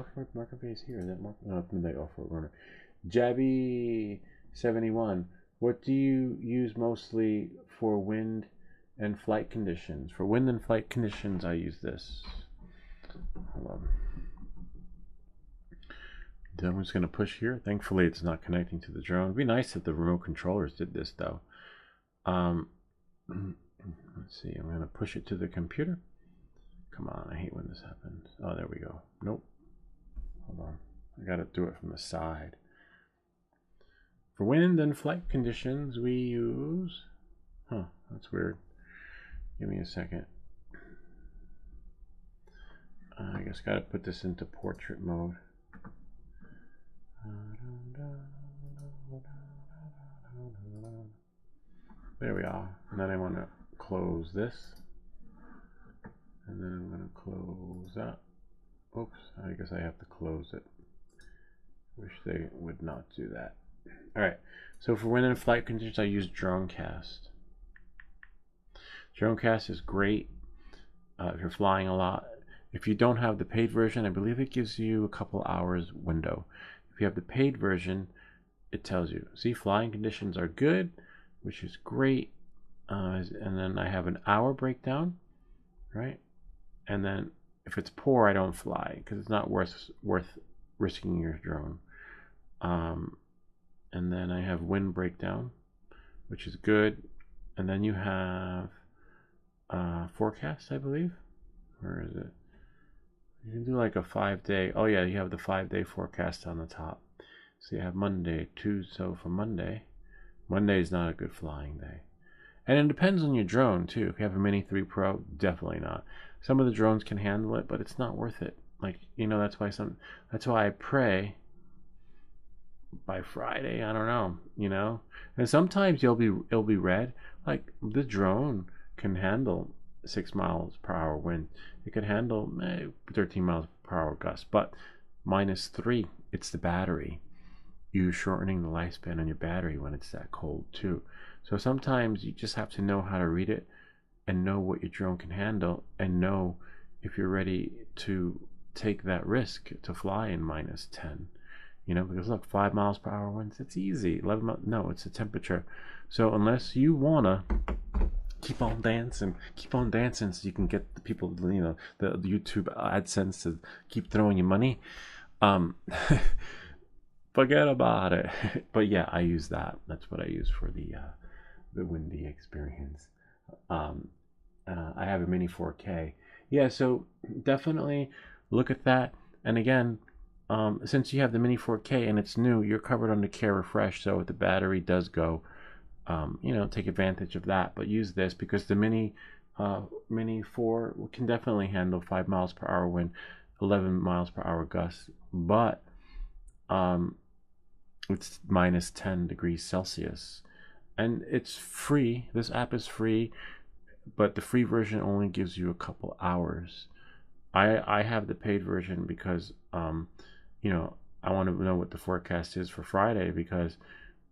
Bay is here. Is that Market? No, it's Midnight Off-Road Runner. Jabby71. What do you use mostly for wind and flight conditions? For wind and flight conditions, I use this. Hold on. I'm just gonna push here. Thankfully, it's not connecting to the drone. It'd be nice if the remote controllers did this, though. Let's see. I'm gonna push it to the computer. Come on, I hate when this happens. Oh, there we go. Nope. Hold on. I gotta do it from the side. For wind and flight conditions, we use. Huh, that's weird. Give me a second. I guess gotta put this into portrait mode. There we are. And then I want to close this. And then I'm going to close that. Oops, I guess I have to close it. Wish they would not do that. Alright, so for wind and flight conditions, I use Dronecast. Dronecast is great. if you're flying a lot. If you don't have the paid version, I believe it gives you a couple hours window. If you have the paid version, it tells you, see, flying conditions are good, which is great. And then I have an hour breakdown, right? And then if it's poor, I don't fly because it's not worth risking your drone. And then I have wind breakdown, which is good. And then you have forecast, I believe. Where is it? You can do like a 5-day. Oh yeah, you have the 5-day forecast on the top. So you have Monday, Tuesday. So for Monday is not a good flying day. And it depends on your drone too. If you have a Mini 3 Pro, definitely not. Some of the drones can handle it, but it's not worth it. Like, you know, that's why I pray by Friday. I don't know, you know. And sometimes it'll be red. Like the drone can handle 6 miles per hour wind. It could handle 13 miles per hour gust, but -3. It's the battery. You're shortening the lifespan on your battery when it's that cold too. So sometimes you just have to know how to read it and know what your drone can handle and know if you're ready to take that risk to fly in -10. You know, because look, 5 miles per hour winds, it's easy. 11 no, it's the temperature. So unless you wanna keep on dancing so you can get the people, you know, the YouTube AdSense to keep throwing you money, forget about it. But yeah, I use that. That's what I use for the windy experience. I have a Mini 4K. Yeah, so definitely look at that. And again, since you have the Mini 4K and it's new, you're covered under Care Refresh. So if the battery does go, you know, take advantage of that. But use this because the Mini 4 can definitely handle 5 miles per hour wind, 11 miles per hour gusts. But it's -10 degrees Celsius. And it's free. This app is free, but the free version only gives you a couple hours. I have the paid version because you know, I want to know what the forecast is for Friday because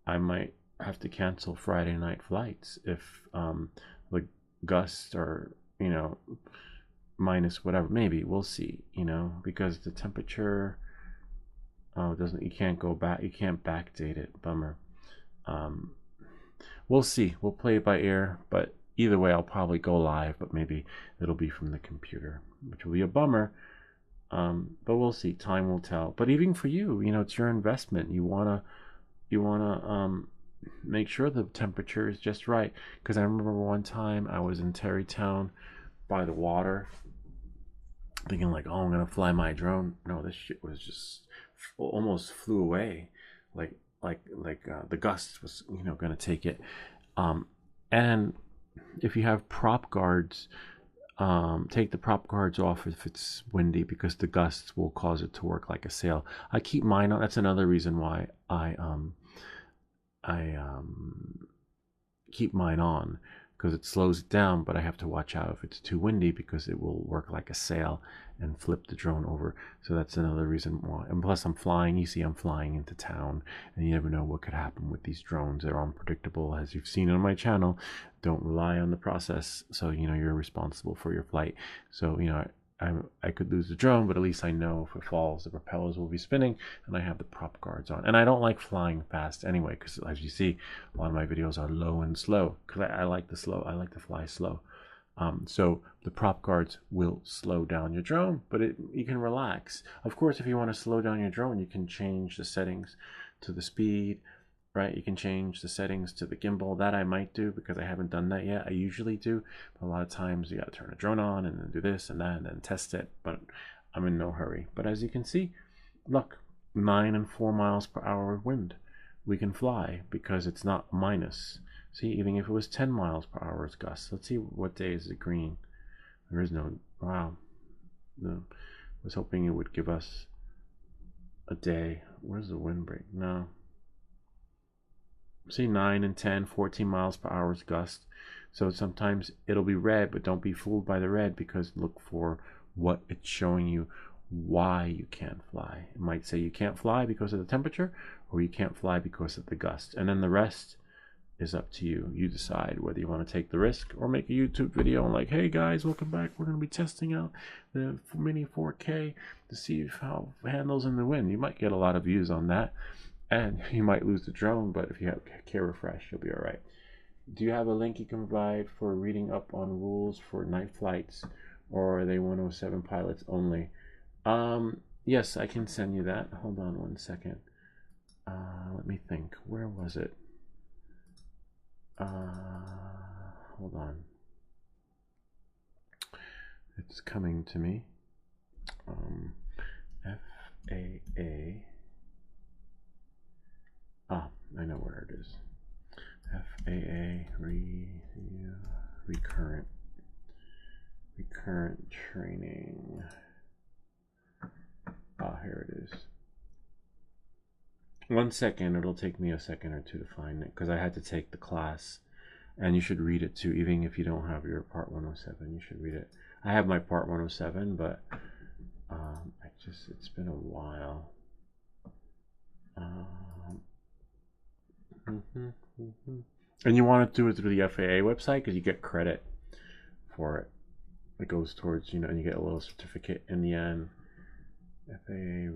I might have to cancel Friday night flights if the gusts are, you know, minus whatever. Maybe we'll see, you know, because the temperature doesn't, you can't go back, you can't backdate it. Bummer. We'll see. We'll play it by ear, but either way, I'll probably go live, but maybe it'll be from the computer, which will be a bummer. But we'll see. Time will tell. But even for you, you know, it's your investment. You wanna make sure the temperature is just right. Because I remember one time I was in Terrytown by the water, thinking like, oh, I'm gonna fly my drone. No, this shit was just almost flew away. Like the gust was, you know, gonna take it. And if you have prop guards, take the prop guards off if it's windy because the gusts will cause it to work like a sail. I keep mine on. That's another reason why I keep mine on, because it slows it down, but I have to watch out if it's too windy because it will work like a sail and flip the drone over. So that's another reason why. And plus I'm flying, you see I'm flying into town and you never know what could happen with these drones. They're unpredictable, as you've seen on my channel. Don't rely on the process. So, you know, you're responsible for your flight. So, you know, I could lose the drone, but at least I know if it falls, the propellers will be spinning and I have the prop guards on. And I don't like flying fast anyway, because as you see, a lot of my videos are low and slow because I like the slow. I like to fly slow. So the prop guards will slow down your drone, but you can relax. Of course, if you want to slow down your drone, you can change the settings to the speed, right? You can change the settings to the gimbal. That I might do because I haven't done that yet. I usually do, but a lot of times you got to turn a drone on and then do this and that and then test it, but I'm in no hurry. But as you can see, look, 9 and 4 miles per hour wind. We can fly because it's not minus. See, even if it was 10 miles per hour gusts. Let's see what day is it green. There is no, wow. No, I was hoping it would give us a day. Where's the wind break? No. See, 9 and 10, 14 miles per hour gust. So sometimes it'll be red, but don't be fooled by the red because look for what it's showing you why you can't fly. It might say you can't fly because of the temperature or you can't fly because of the gust. And then the rest is up to you. You decide whether you want to take the risk or make a YouTube video and like, hey guys, welcome back. We're going to be testing out the Mini 4K to see how it handles in the wind. You might get a lot of views on that, and you might lose the drone, but if you have care refresh, you'll be all right. Do you have a link you can provide for reading up on rules for night flights, or are they 107 pilots only? Yes, I can send you that. Hold on one second. Let me think. Where was it? Hold on. It's coming to me. FAA. I know where it is. FAA recurrent training. Here it is. 1 second. It'll take me a second or two to find it because I had to take the class, and you should read it too. Even if you don't have your Part 107, you should read it. I have my Part 107, but it's been a while. And you want to do it through the FAA website because you get credit for it. It goes towards, and you get a little certificate in the end. FAA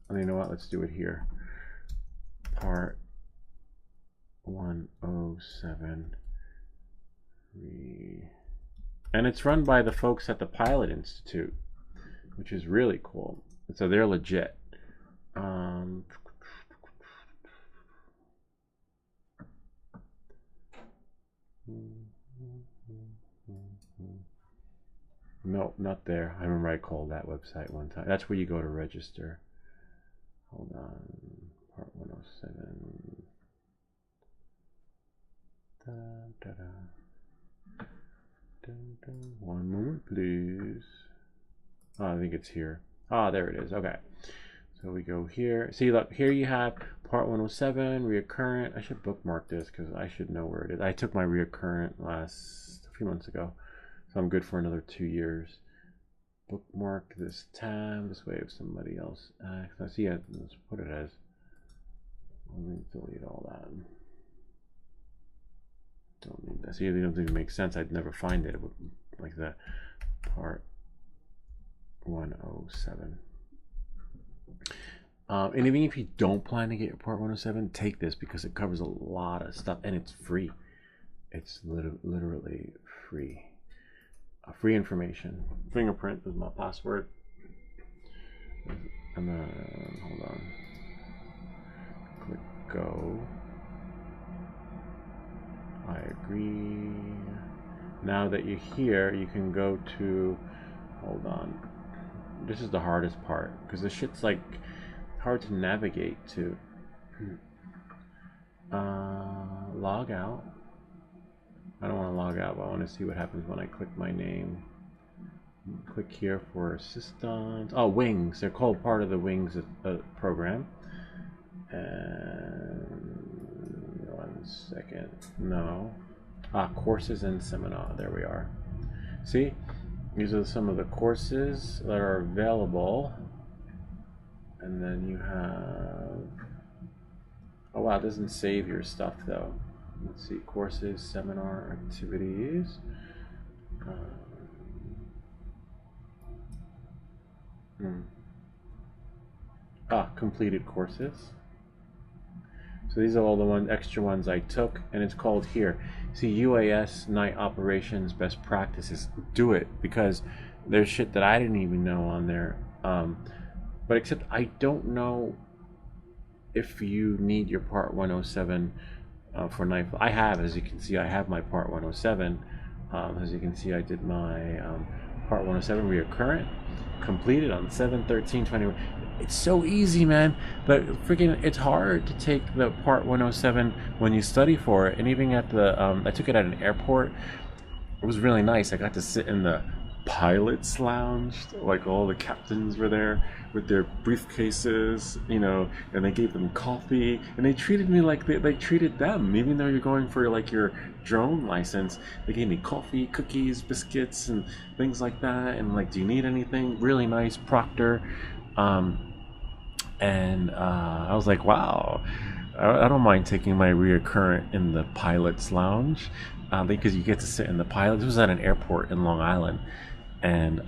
you know what? Let's do it here. Part 107. And it's run by the folks at the Pilot Institute, which is really cool. So they're legit. No, not there. I remember I called that website one time. That's where you go to register. Hold on. Part 107. One moment, please. I think it's here. There it is. Okay. So we go here. See, look, here you have Part 107, reoccurrent. I should bookmark this because I should know where it is. I took my reoccurrent a few months ago. So I'm good for another 2 years. Bookmark this tab. This way if somebody else asks. I see, let's put it as. Let me delete all that. Don't need that. See, it doesn't even make sense. I'd never find it like that. Part 107. And even if you don't plan to get your Part 107, take this because it covers a lot of stuff and it's free. It's literally free. Free information. Fingerprint is my password. And then, hold on. Click go. I agree. Now that you're here, you can go to, hold on. This is the hardest part because this shit's like hard to navigate to. Log out. I don't want to log out, but I want to see what happens when I click my name. Click here for assistance. Oh, Wings. They're called part of the Wings program. And 1 second. No. Courses and seminar. There we are. See? These are some of the courses that are available. And then you have... Oh, wow. It doesn't save your stuff, though. Let's see, courses, seminar, activities. Completed courses. So these are all the extra ones I took, and it's called here. See, UAS night operations best practices. Do it because there's shit that I didn't even know on there. But except I don't know if you need your Part 107. For night, I have, as you can see, I have my Part 107. As you can see, I did my Part 107 reoccurrent, completed on 7/13/21. It's so easy, man. But freaking, it's hard to take the Part 107 when you study for it. And even at the, I took it at an airport. It was really nice. I got to sit in the pilot's lounge, like all the captains were there with their briefcases, and they gave them coffee, and they treated me like they treated them, even though you're going for like your drone license. They gave me coffee, cookies, biscuits, and things like that, and like, do you need anything? Really nice proctor. And I was like, wow. I don't mind taking my rear current in the pilot's lounge, because you get to sit in the pilot. This was at an airport in Long Island, and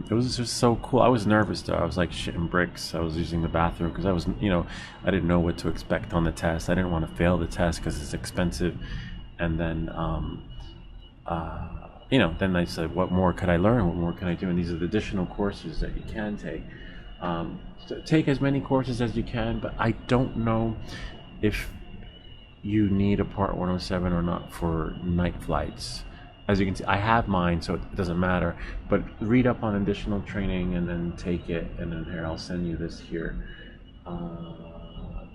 it was just so cool. I was nervous though. I was like shitting bricks. I was using the bathroom because I was, I didn't know what to expect on the test. I didn't want to fail the test because it's expensive. And then, then I said, what more could I learn? What more can I do? And these are the additional courses that you can take. So take as many courses as you can, but I don't know if you need a Part 107 or not for night flights. As you can see, I have mine, so it doesn't matter. But read up on additional training and then take it. And then here, I'll send you this here.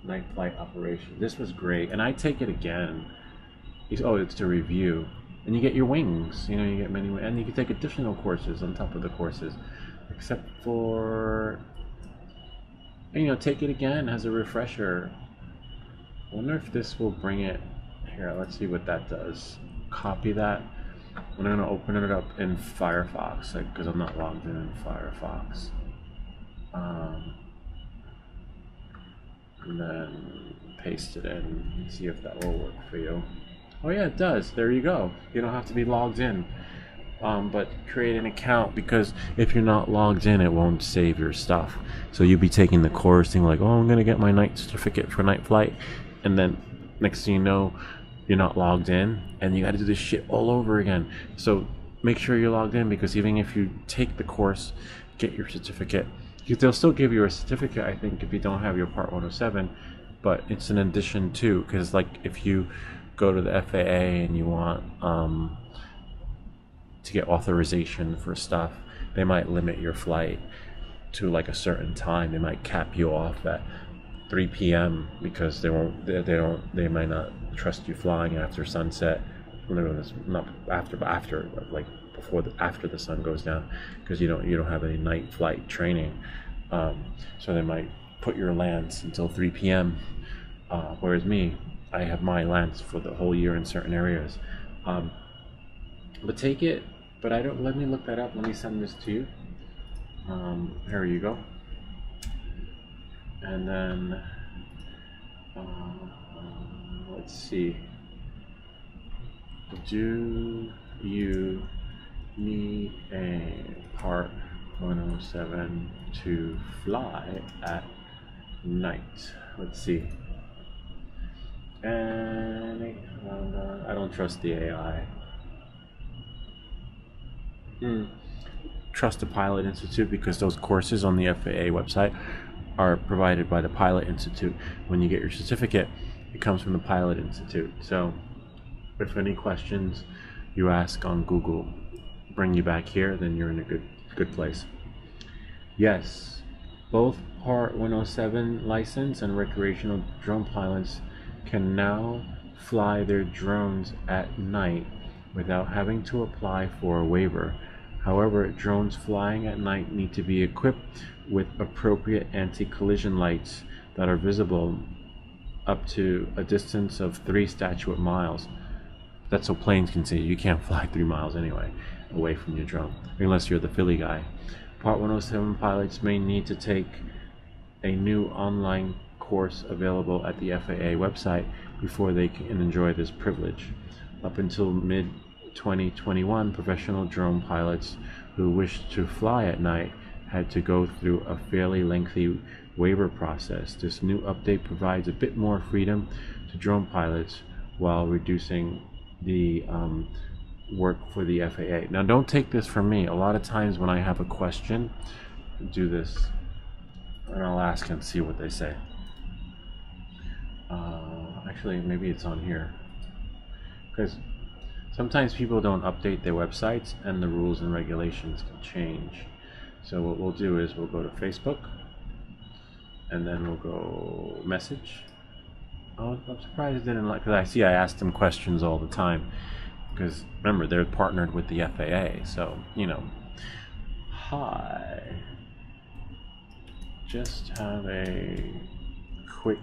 Night flight operation. This was great, and I take it again. It's to review, and you get your wings. You get many, and you can take additional courses on top of the courses, except for take it again as a refresher. I wonder if this will bring it here. Let's see what that does. Copy that. I'm gonna open it up in Firefox, because I'm not logged in Firefox. And then paste it in and see if that will work for you. Oh yeah, it does. There you go. You don't have to be logged in, but create an account, because if you're not logged in, it won't save your stuff. So you'll be taking the course, thinking like, oh, I'm gonna get my night certificate for night flight, and then next thing you know, you're not logged in, and you got to do this shit all over again. So make sure you're logged in, because even if you take the course, get your certificate, they'll still give you a certificate, I think, if you don't have your Part 107, but it's an addition too, because like if you go to the FAA and you want to get authorization for stuff, they might limit your flight to like a certain time. They might cap you off at 3 p.m. because they might not trust you flying after sunset. Not after, but after, like after the sun goes down, because you don't have any night flight training. So they might put your lands until 3 p.m. Whereas me, I have my lands for the whole year in certain areas. But take it. But I don't. Let me look that up. Let me send this to you. Here you go. And then let's see. Do you need a Part 107 to fly at night? Let's see. And I don't trust the AI. Trust the Pilot Institute, because those courses on the FAA website are provided by the Pilot Institute. When you get your certificate, it comes from the Pilot Institute. So if any questions you ask on Google bring you back here, then you're in a good place. Yes, both Part 107 license and recreational drone pilots can now fly their drones at night without having to apply for a waiver. However, drones flying at night need to be equipped with appropriate anti-collision lights that are visible up to a distance of 3 statute miles. That's so planes can see. You can't fly 3 miles anyway away from your drone, unless you're the Philly guy. Part 107 pilots may need to take a new online course available at the FAA website before they can enjoy this privilege. Up until mid-2021, professional drone pilots who wished to fly at night had to go through a fairly lengthy waiver process. This new update provides a bit more freedom to drone pilots while reducing the work for the FAA. Now, don't take this from me. A lot of times when I have a question, do this, and I'll ask and see what they say. Actually, maybe it's on here, because sometimes people don't update their websites and the rules and regulations can change. So what we'll do is we'll go to Facebook, and then we'll go message. Oh, I'm surprised it didn't, because I ask them questions all the time, because remember, they're partnered with the FAA. So, hi, just have a quick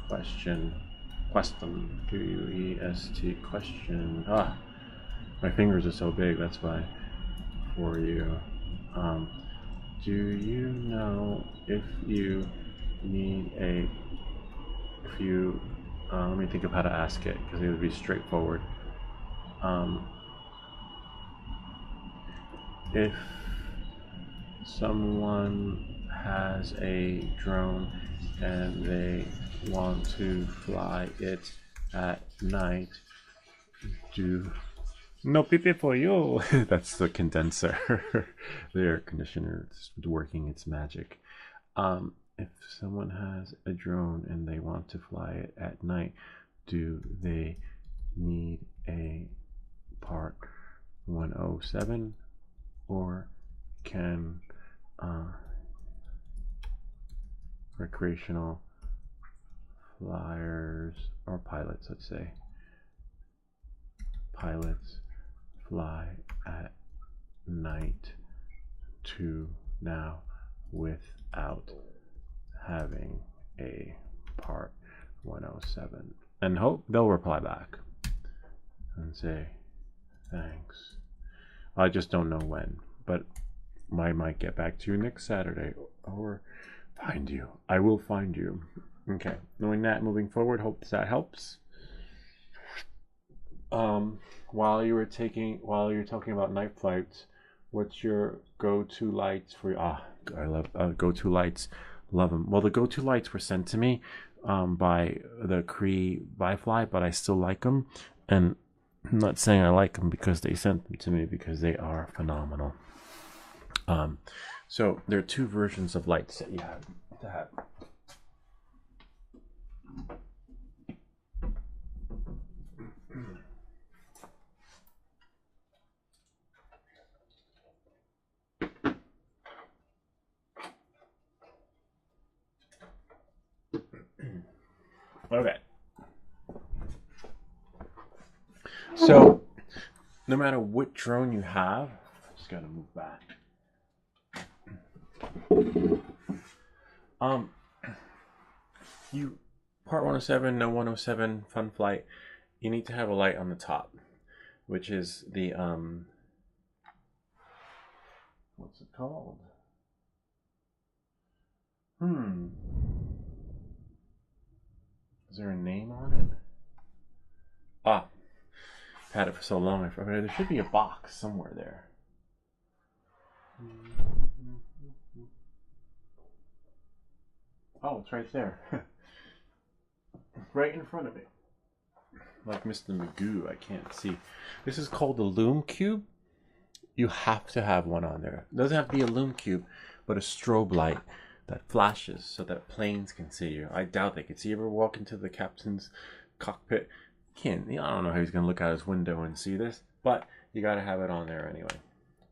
question, QUEST question. My fingers are so big, that's why. For you, Do you know if you need a, if you, let me think of how to ask it because it would be straightforward. If someone has a drone and they want to fly it at night, do no pee for you. That's the condenser. The air conditioner is working its magic. If someone has a drone and they want to fly it at night, do they need a Part 107, or can recreational flyers or pilots, let's say, pilots fly at night too now without having a Part 107? And hope they'll reply back and say thanks. I just don't know when, but I might get back to you next Saturday or find you. I will find you. Okay, knowing that, moving forward, hope that helps. While you're talking about night flights, what's your go-to lights for? I love go-to lights. Love them. Well, the go-to lights were sent to me by the Cree Byfly, but I still like them. And I'm not saying I like them because they sent them to me, because they are phenomenal. So there are two versions of lights that you have to have. Okay. So, no matter what drone you have, just gotta move back. You Part 107, no 107, fun flight. You need to have a light on the top, which is the what's it called? Is there a name on it? I've had it for so long I forgot. There should be a box somewhere there. Oh, it's right there. Right in front of me. Like Mr. Magoo, I can't see. This is called the Lume Cube. You have to have one on there. It doesn't have to be a Lume Cube, but a strobe light that flashes so that planes can see you. I doubt they could see you. Ever walk into the captain's cockpit? I don't know how he's going to look out his window and see this, but you got to have it on there anyway.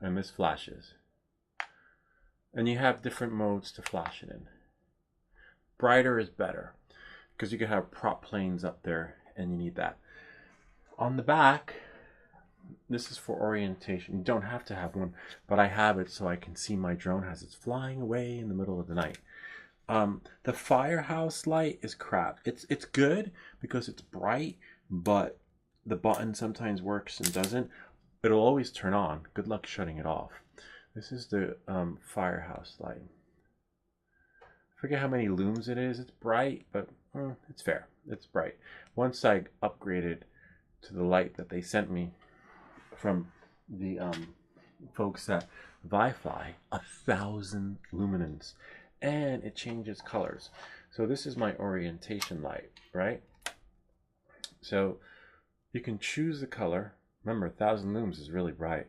And this flashes. And you have different modes to flash it in. Brighter is better, because you can have prop planes up there and you need that. On the back, this is for orientation. You don't have to have one, but I have it so I can see my drone as it's flying away in the middle of the night. The firehouse light is crap. It's good because it's bright, but the button sometimes works and doesn't. It'll always turn on. Good luck shutting it off. This is the firehouse light. Forget how many looms it is. It's bright, but it's fair. It's bright. Once I upgraded to the light that they sent me from the folks at Wi-Fi, 1,000 luminance, and it changes colors. So this is my orientation light, right? So you can choose the color. Remember, 1,000 lums is really bright.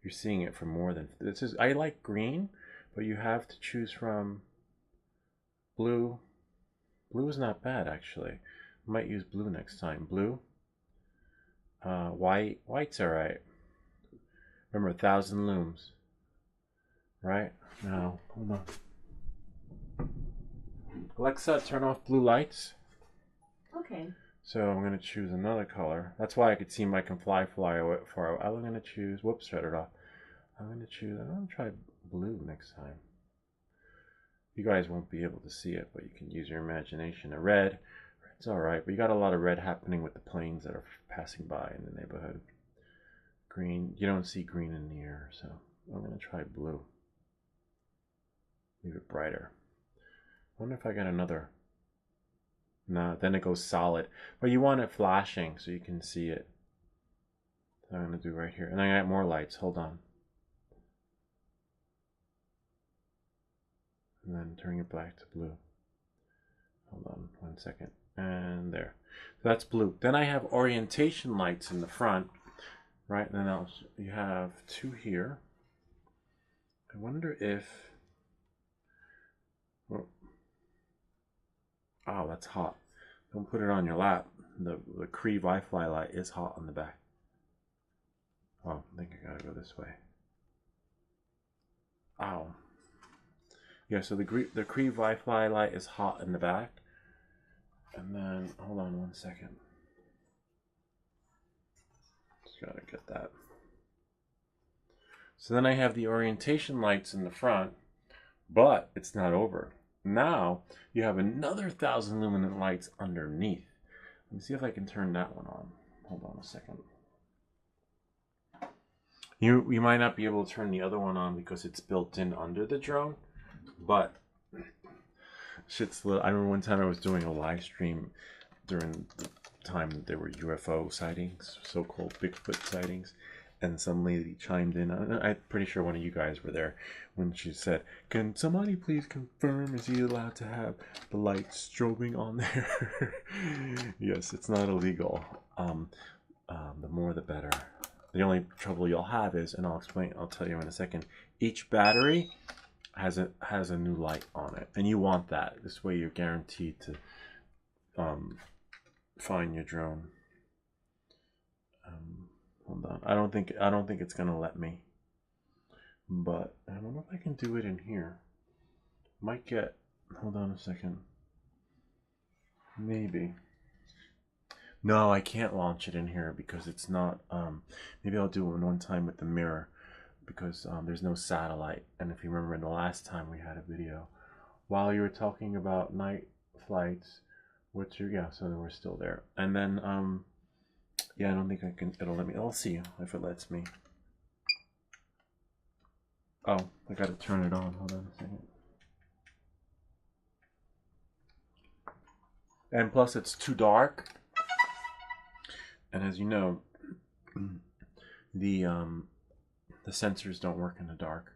You're seeing it for more than this is. I like green, but you have to choose from blue. Blue is not bad, actually. I might use blue next time. Blue. White's all right. Remember, 1,000 lums. Right? Now, hold on. Alexa, turn off blue lights. Okay. So I'm going to choose another color. That's why I could see I can fly far away. I'm going to choose, whoops, shut it off. I'm going to try blue next time. You guys won't be able to see it, but you can use your imagination. A red, it's all right, but you got a lot of red happening with the planes that are passing by in the neighborhood. Green, you don't see green in the air, so I'm going to try blue. leave it brighter. I wonder if I got another. No, then it goes solid. But you want it flashing so you can see it. So I'm going to do right here. And I got more lights. Hold on. And then turning it back to blue. Hold on 1 second. And there. So that's blue. Then I have orientation lights in the front. Right? And then you have two here. I wonder if... Oh, that's hot. Don't put it on your lap. The Cree Wi-Fi light is hot on the back. Oh, I think I gotta go this way. Ow. Yeah, so the Cree Wi-Fi light is hot in the back. And then, hold on 1 second. Just gotta get that. So then I have the orientation lights in the front, but it's not over. Now you have another 1,000 lumen lights underneath. Let me see if I can turn that one on. Hold on a second. You might not be able to turn the other one on because it's built in under the drone, but shit's little. I remember one time I was doing a live stream during the time that there were UFO sightings, so-called Bigfoot sightings, and some lady chimed in. I'm pretty sure one of you guys were there when she said, "Can somebody please confirm, is he allowed to have the lights strobing on there?" Yes, it's not illegal. The more the better. The only trouble you'll have is, and I'll tell you in a second, each battery has a new light on it, and you want that. This way you're guaranteed to find your drone. Hold on. I don't think it's gonna let me. But I don't know if I can do it in here. Might get. Hold on a second. Maybe. No, I can't launch it in here because it's not. Maybe I'll do it one time with the mirror because there's no satellite. And if you remember the last time we had a video, while you were talking about night flights, so we're still there. And then yeah, I don't think I can. It'll let me. I'll see if it lets me. Oh, I gotta turn it on. Hold on a second. And plus, it's too dark. And as you know, the sensors don't work in the dark.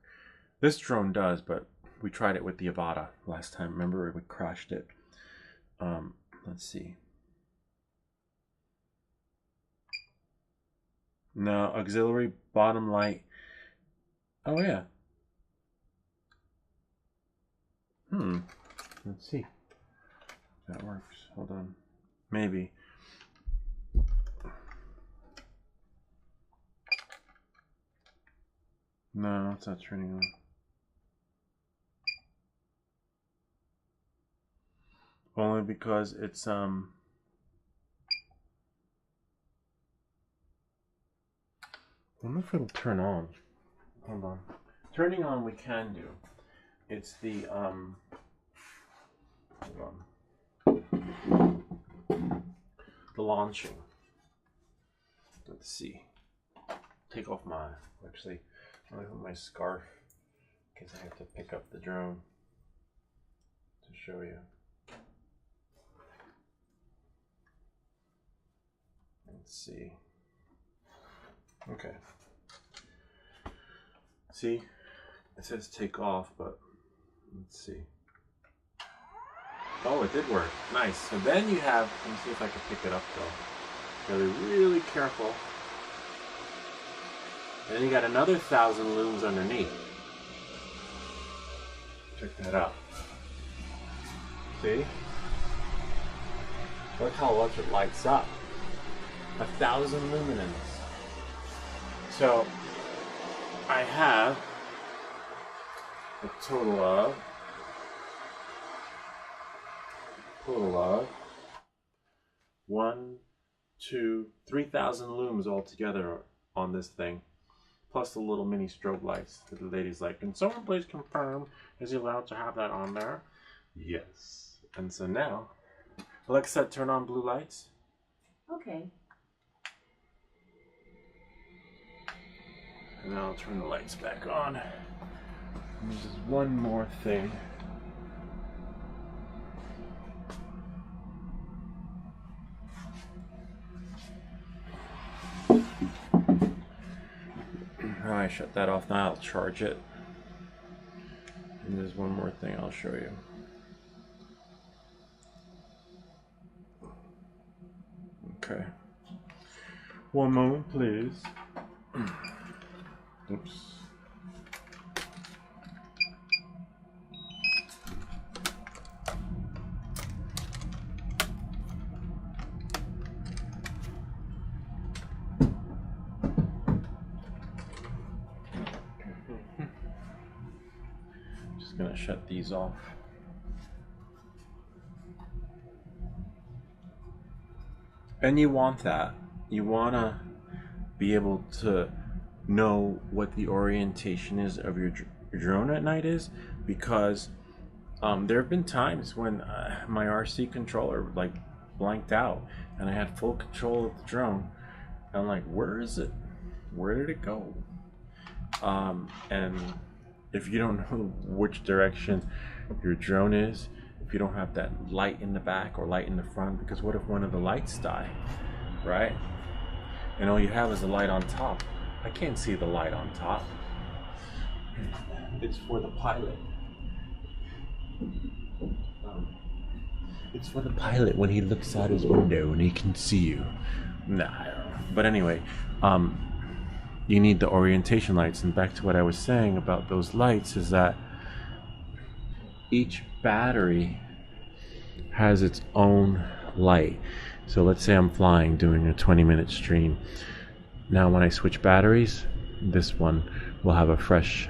This drone does, but we tried it with the Avata last time. Remember, we crashed it. Let's see. No, auxiliary bottom light. Oh yeah. Let's see. That works. Hold on. Maybe. No, it's not turning on. Only because it's I wonder if it'll turn on. Hold on. Turning on we can do. It's the hold on. The launching. Let's see. Take off my I put my scarf because I have to pick up the drone to show you. Let's see. Okay. See? It says take off, but let's see. Oh, it did work. Nice. And then you have, let me see if I can pick it up though. Gotta be really careful. And then you got another 1,000 looms underneath. Check that out. See? Look how much it lights up. 1,000 luminance. So I have a total of 3,000 looms altogether on this thing, plus the little mini strobe lights that the lady's like, can someone please confirm, is he allowed to have that on there? Yes. And so now, Alexa, turn on blue lights. Okay. And then I'll turn the lights back on. There's just one more thing. I shut that off now. I'll charge it. And there's one more thing I'll show you. Okay. One moment, please. Oops. Just gonna shut these off. And you want that. You wanna be able to know what the orientation is of your drone at night is, because there have been times when my RC controller like blanked out and I had full control of the drone. I'm like, where is it? Where did it go? And if you don't know which direction your drone is, if you don't have that light in the back or light in the front, because what if one of the lights die, right? And all you have is the light on top. I can't see the light on top. It's for the pilot. It's for the pilot when he looks out his window and he can see you. Nah, I don't know. But anyway, you need the orientation lights. And back to what I was saying about those lights is that each battery has its own light. So let's say I'm flying, doing a 20-minute stream. Now when I switch batteries, this one will have a fresh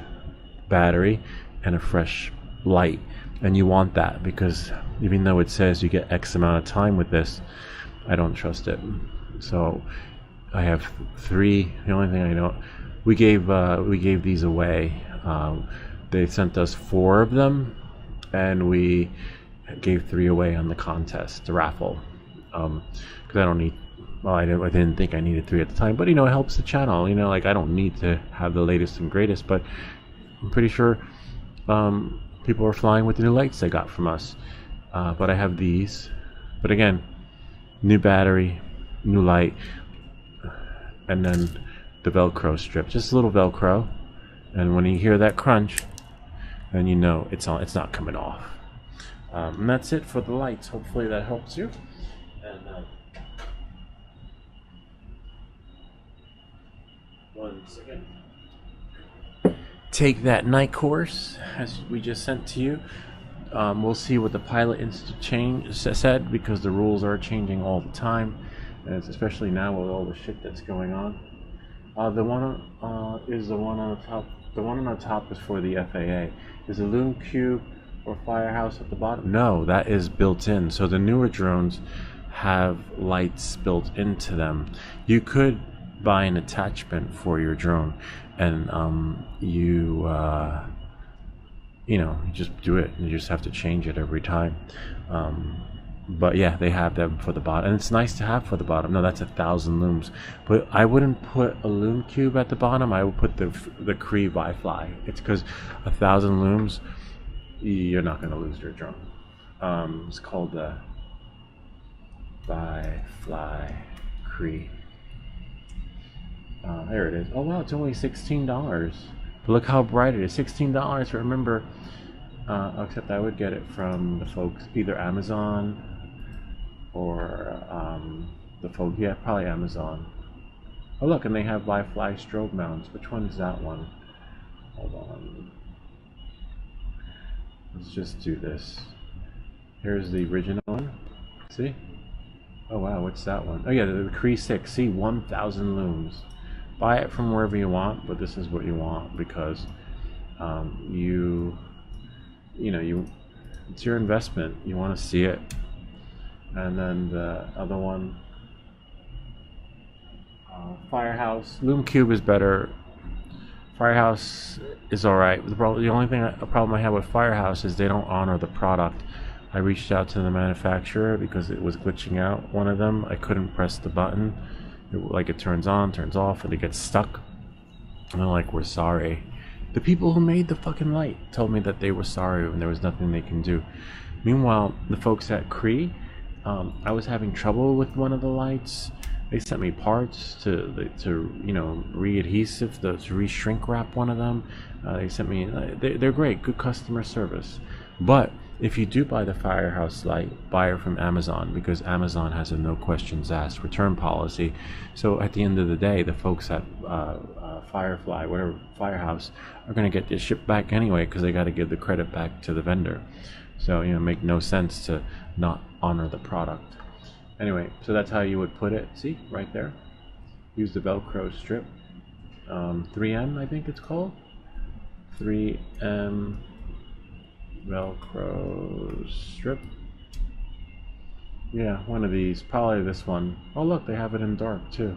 battery and a fresh light. And you want that, because even though it says you get X amount of time with this, I don't trust it. So I have 3. The only thing I know, we gave these away. They sent us 4 of them, and we gave 3 away on the contest, the raffle. Because I don't need. Well, I didn't think I needed 3 at the time, but it helps the channel. Like I don't need to have the latest and greatest, but I'm pretty sure people are flying with the new lights they got from us. But I have these. But again, new battery, new light, and then the Velcro strip, just a little Velcro. And when you hear that crunch, then you know it's on. It's not coming off. And that's it for the lights. Hopefully that helps you. And one second. Take that night course as we just sent to you. We'll see what the Pilot Institute said, because the rules are changing all the time, and it's especially now with all the shit that's going on. The one is the one on the top. The one on the top is for the FAA. Is the Loom Cube or Firehouse at the bottom? No, that is built in. So the newer drones have lights built into them. You could buy an attachment for your drone, and you just do it. You just have to change it every time. But yeah, they have them for the bottom, and it's nice to have for the bottom. No, that's 1,000 looms, but I wouldn't put a Loom Cube at the bottom. I would put the Cree Vi-Fly. It's because 1,000 looms, you're not going to lose your drone. It's called the Vi-Fly Cree. There it is. Oh wow, it's only $16. But look how bright it is. $16. Remember, except I would get it from the folks, either Amazon or the folks. Yeah, probably Amazon. Oh look, and they have Vi-Fly strobe mounts. Which one is that one? Hold on. Let's just do this. Here's the original one. See? Oh wow, what's that one? Oh yeah, the Cree 6. See, 1,000 looms. Buy it from wherever you want, but this is what you want, because it's your investment. You want to see it. And then the other one, Firehouse. Loom Cube is better. Firehouse is alright. The only problem I have with Firehouse is they don't honor the product. I reached out to the manufacturer because it was glitching out. One of them, I couldn't press the button. It turns on, turns off, and it gets stuck. And they're like, we're sorry. The people who made the fucking light told me that they were sorry and there was nothing they can do. Meanwhile, the folks at Cree, I was having trouble with one of the lights. They sent me parts to re-adhesive, to re-shrink wrap one of them. They sent me, they're great, good customer service. But if you do buy the Firehouse light, buy it from Amazon, because Amazon has a no questions asked return policy. So at the end of the day, the folks at Firefly, whatever, Firehouse, are going to get their ship back anyway, because they got to give the credit back to the vendor. So, make no sense to not honor the product. Anyway, so that's how you would put it. See, right there. Use the Velcro strip. 3M, I think it's called. 3M Velcro strip. Yeah, one of these. Probably this one. Oh, look, they have it in dark too.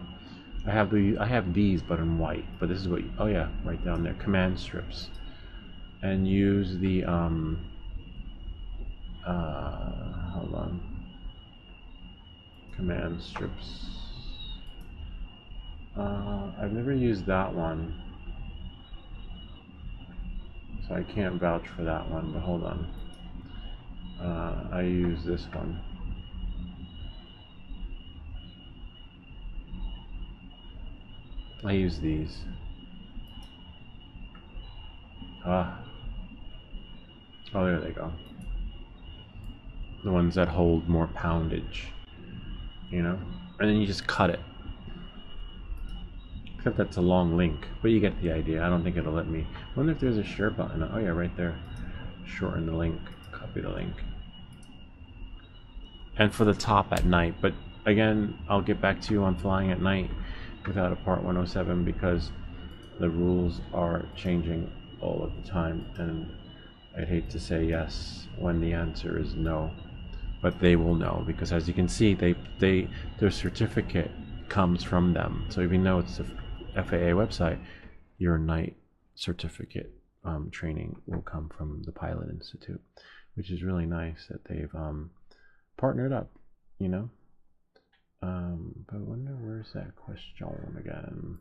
I have these, but in white. But this is what. Oh yeah, right down there. Command strips. And use the hold on. Command strips. I've never used that one, so I can't vouch for that one, but hold on. I use this one. I use these. Oh, there they go. The ones that hold more poundage. And then you just cut it. Except that's a long link, but you get the idea. I don't think it'll let me. I wonder if there's a share button. Oh yeah, right there. Shorten the link, copy the link. And for the top at night, but again, I'll get back to you on flying at night without a Part 107, because the rules are changing all of the time, and I'd hate to say yes when the answer is no. But they will know, because as you can see, their certificate comes from them. So even though it's the FAA website, your night certificate training will come from the Pilot Institute, which is really nice that they've partnered up, But I wonder, where's that question again?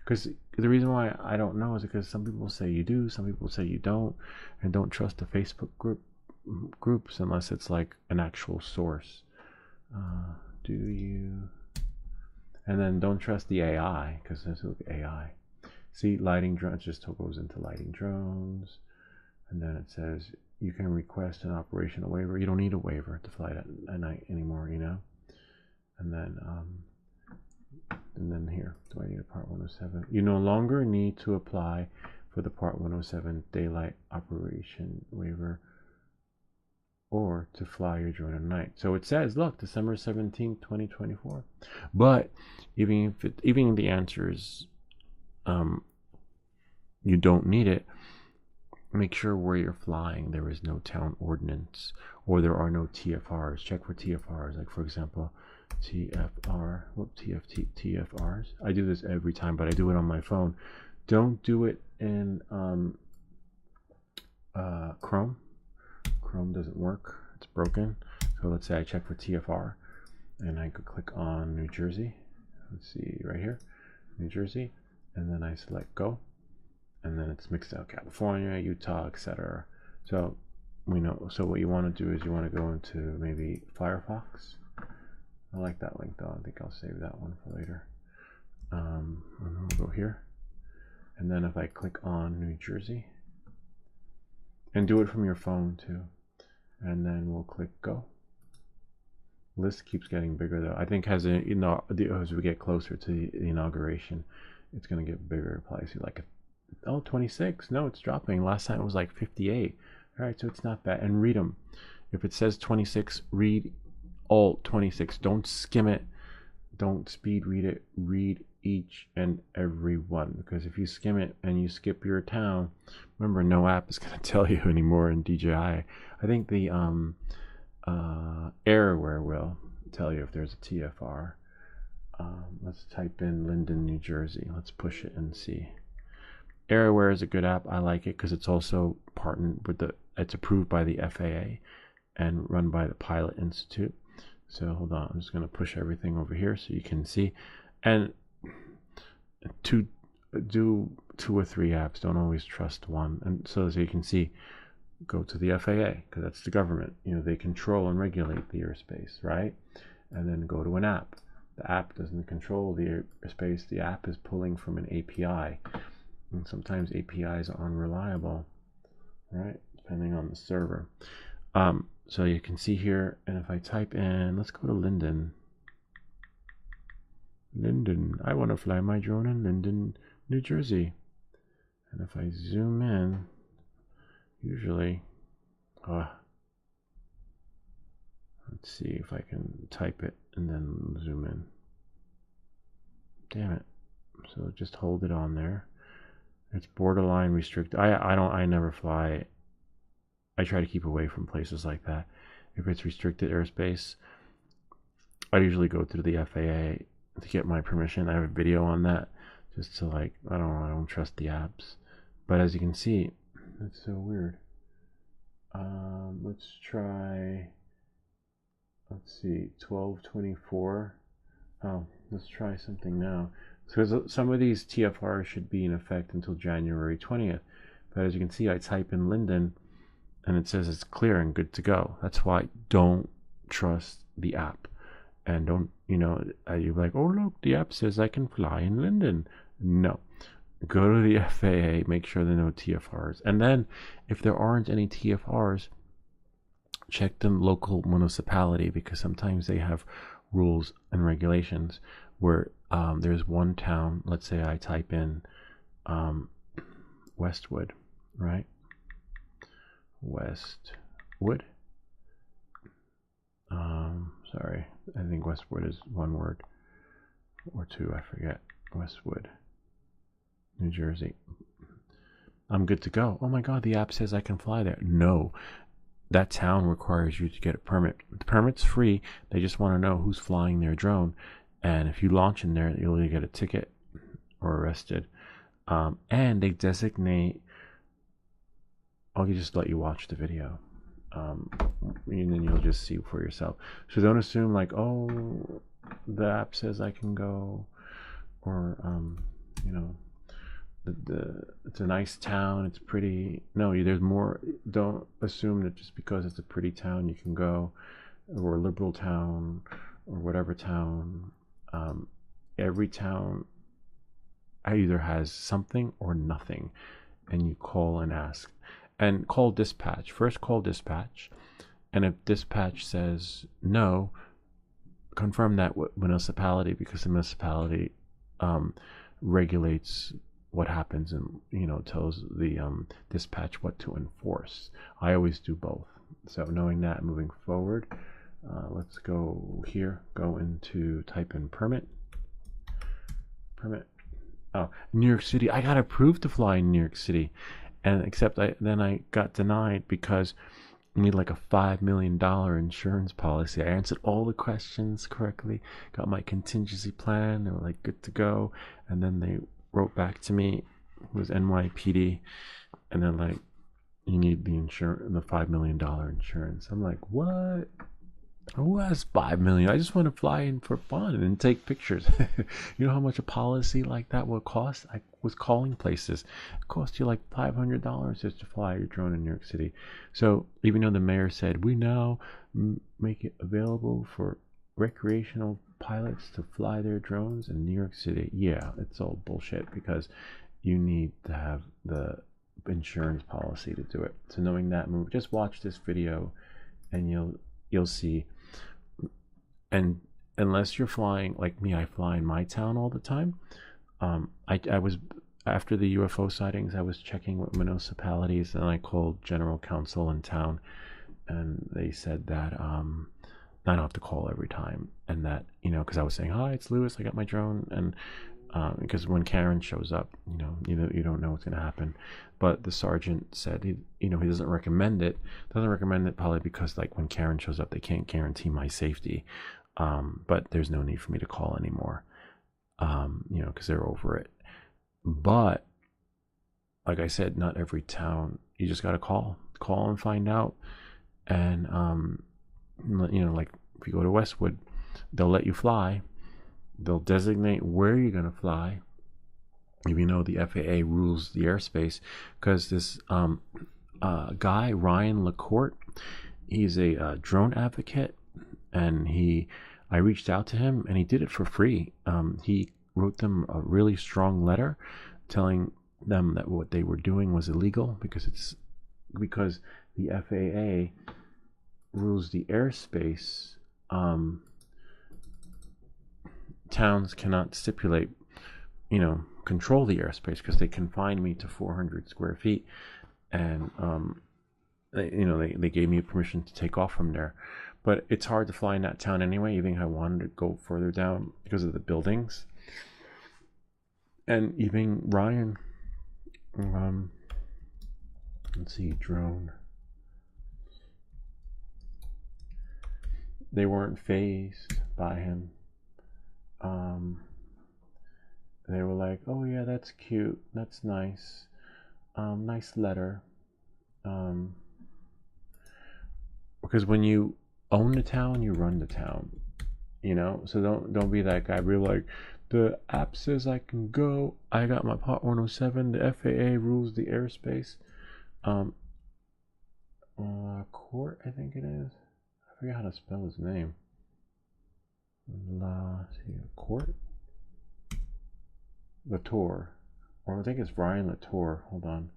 Because the reason why I don't know is because some people say you do, some people say you don't, and don't trust the Facebook groups unless it's like an actual source. Do you? And then don't trust the AI, because let's look at AI. See, lighting drones, just goes into lighting drones, and then it says you can request an operational waiver. You don't need a waiver to fly at night anymore, And then here, do I need a Part 107? You no longer need to apply for the Part 107 daylight operation waiver or to fly your drone at night. So it says, look, December 17th, 2024. But even if the answer is you don't need it, make sure where you're flying there is no town ordinance, or there are no TFRs. Check for TFRs, like for example, TFRs. I do this every time, but I do it on my phone. Don't do it in Chrome. Chrome doesn't work, it's broken. So let's say I check for TFR, and I could click on New Jersey. Let's see, right here, New Jersey, and then I select go, and then it's mixed out California, Utah, etc. So we know. So what you want to do is you want to go into maybe Firefox. I like that link though. I think I'll save that one for later. And then we'll go here, and then if I click on New Jersey, and do it from your phone too, and then we'll click go. List keeps getting bigger though. I think as we get closer to the inauguration, it's going to get bigger. Probably see like 26. No, it's dropping. Last time it was like 58. All right, so it's not bad. And read them. If it says 26, read all 26. Don't skim it. Don't speed read it. Read each and every one, because if you skim it and you skip your town, remember, no app is going to tell you anymore in DJI. I think the Airware will tell you if there's a TFR. Let's type in Linden, New Jersey. Let's push it and see. Airware is a good app. I like it because it's also partnered with it's approved by the FAA and run by the Pilot Institute. So hold on, I'm just going to push everything over here so you can see. And do 2 or 3 apps. Don't always trust one. And so as you can see, go to the FAA, because that's the government. They control and regulate the airspace, right? And then go to an app. The app doesn't control the airspace. The app is pulling from an API, and sometimes APIs are unreliable, right? Depending on the server. So you can see here, and if I type in, let's go to Linden. I want to fly my drone in Linden, New Jersey. And if I zoom in, usually, let's see if I can type it and then zoom in. Damn it. So just hold it on there. It's borderline restricted. I never fly. I try to keep away from places like that. If it's restricted airspace, I usually go through the FAA to get my permission. I have a video on that, just to I don't trust the apps. But as you can see, that's so weird. Let's try, let's see, 1224. Let's try something now. So some of these TFRs should be in effect until January 20th. But as you can see, I type in Linden, and it says it's clear and good to go. That's why don't trust the app. And don't, you're like, oh, look, the app says I can fly in Linden. No. Go to the FAA, make sure there are no TFRs. And then if there aren't any TFRs, check the local municipality, because sometimes they have rules and regulations where there's one town, let's say I type in Westwood, right? Westwood. Sorry, I think Westwood is one word or two, I forget. Westwood, New Jersey. I'm good to go. Oh my God, the app says I can fly there. No, that town requires you to get a permit. The permit's free. They just want to know who's flying their drone. And if you launch in there, you'll either get a ticket or arrested. And they designate, I'll just let you watch the video. And then you'll just see for yourself. So don't assume like, oh, the app says I can go, or it's a nice town, it's pretty. No, there's more. Don't assume that just because it's a pretty town you can go, or a liberal town, or whatever town. Every town either has something or nothing, and you call and ask. And call dispatch. First call dispatch, and if dispatch says no, confirm that with municipality, because the municipality regulates what happens and tells the dispatch what to enforce. I always do both. So knowing that, moving forward, let's go here. Go into type in permit. Oh, New York City. I got approved to fly in New York City. And except then I got denied because you need like a $5 million insurance policy. I answered all the questions correctly, got my contingency plan. They were like good to go. And then they wrote back to me, it was NYPD, and then like, you need the $5 million insurance. I'm like, what? Who has 5 million? I just want to fly in for fun and take pictures. You know how much a policy like that will cost? I was calling places. It cost you like $500 just to fly your drone in New York City. So even though the mayor said we now make it available for recreational pilots to fly their drones in New York City, yeah, it's all bullshit, because you need to have the insurance policy to do it. So knowing that, just watch this video and you'll see. And unless you're flying like me, I fly in my town all the time. I was, after the UFO sightings, I was checking with municipalities, and I called general counsel in town, and they said that I don't have to call every time, and that because I was saying, hi, it's Lewis, I got my drone, and because when Karen shows up, you don't know what's going to happen. But the sergeant said he doesn't recommend it. Doesn't recommend it probably because like when Karen shows up, they can't guarantee my safety. But there's no need for me to call anymore, because they're over it. But like I said, not every town. You just got to call and find out. And like if you go to Westwood, they'll let you fly. They'll designate where you're going to fly. even though the FAA rules the airspace, because this guy, Ryan LaCourte, he's a drone advocate, and I reached out to him, and he did it for free. He wrote them a really strong letter telling them that what they were doing was illegal because the FAA rules the airspace. Towns cannot stipulate, control the airspace because they confine me to 400 square feet, and they gave me permission to take off from there. But it's hard to fly in that town anyway, even if I wanted to go further down because of the buildings. And even Ryan, let's see, drone. They weren't phased by him. They were like, oh yeah, that's cute, that's nice, nice letter. Because when you own the town, you run the town, so don't be that guy. Be like, the app says I can go, I got my Part 107, the FAA rules the airspace. Court, I think it is. I forget how to spell his name. Court? Latour. Or I think it's Ryan Latour. Hold on.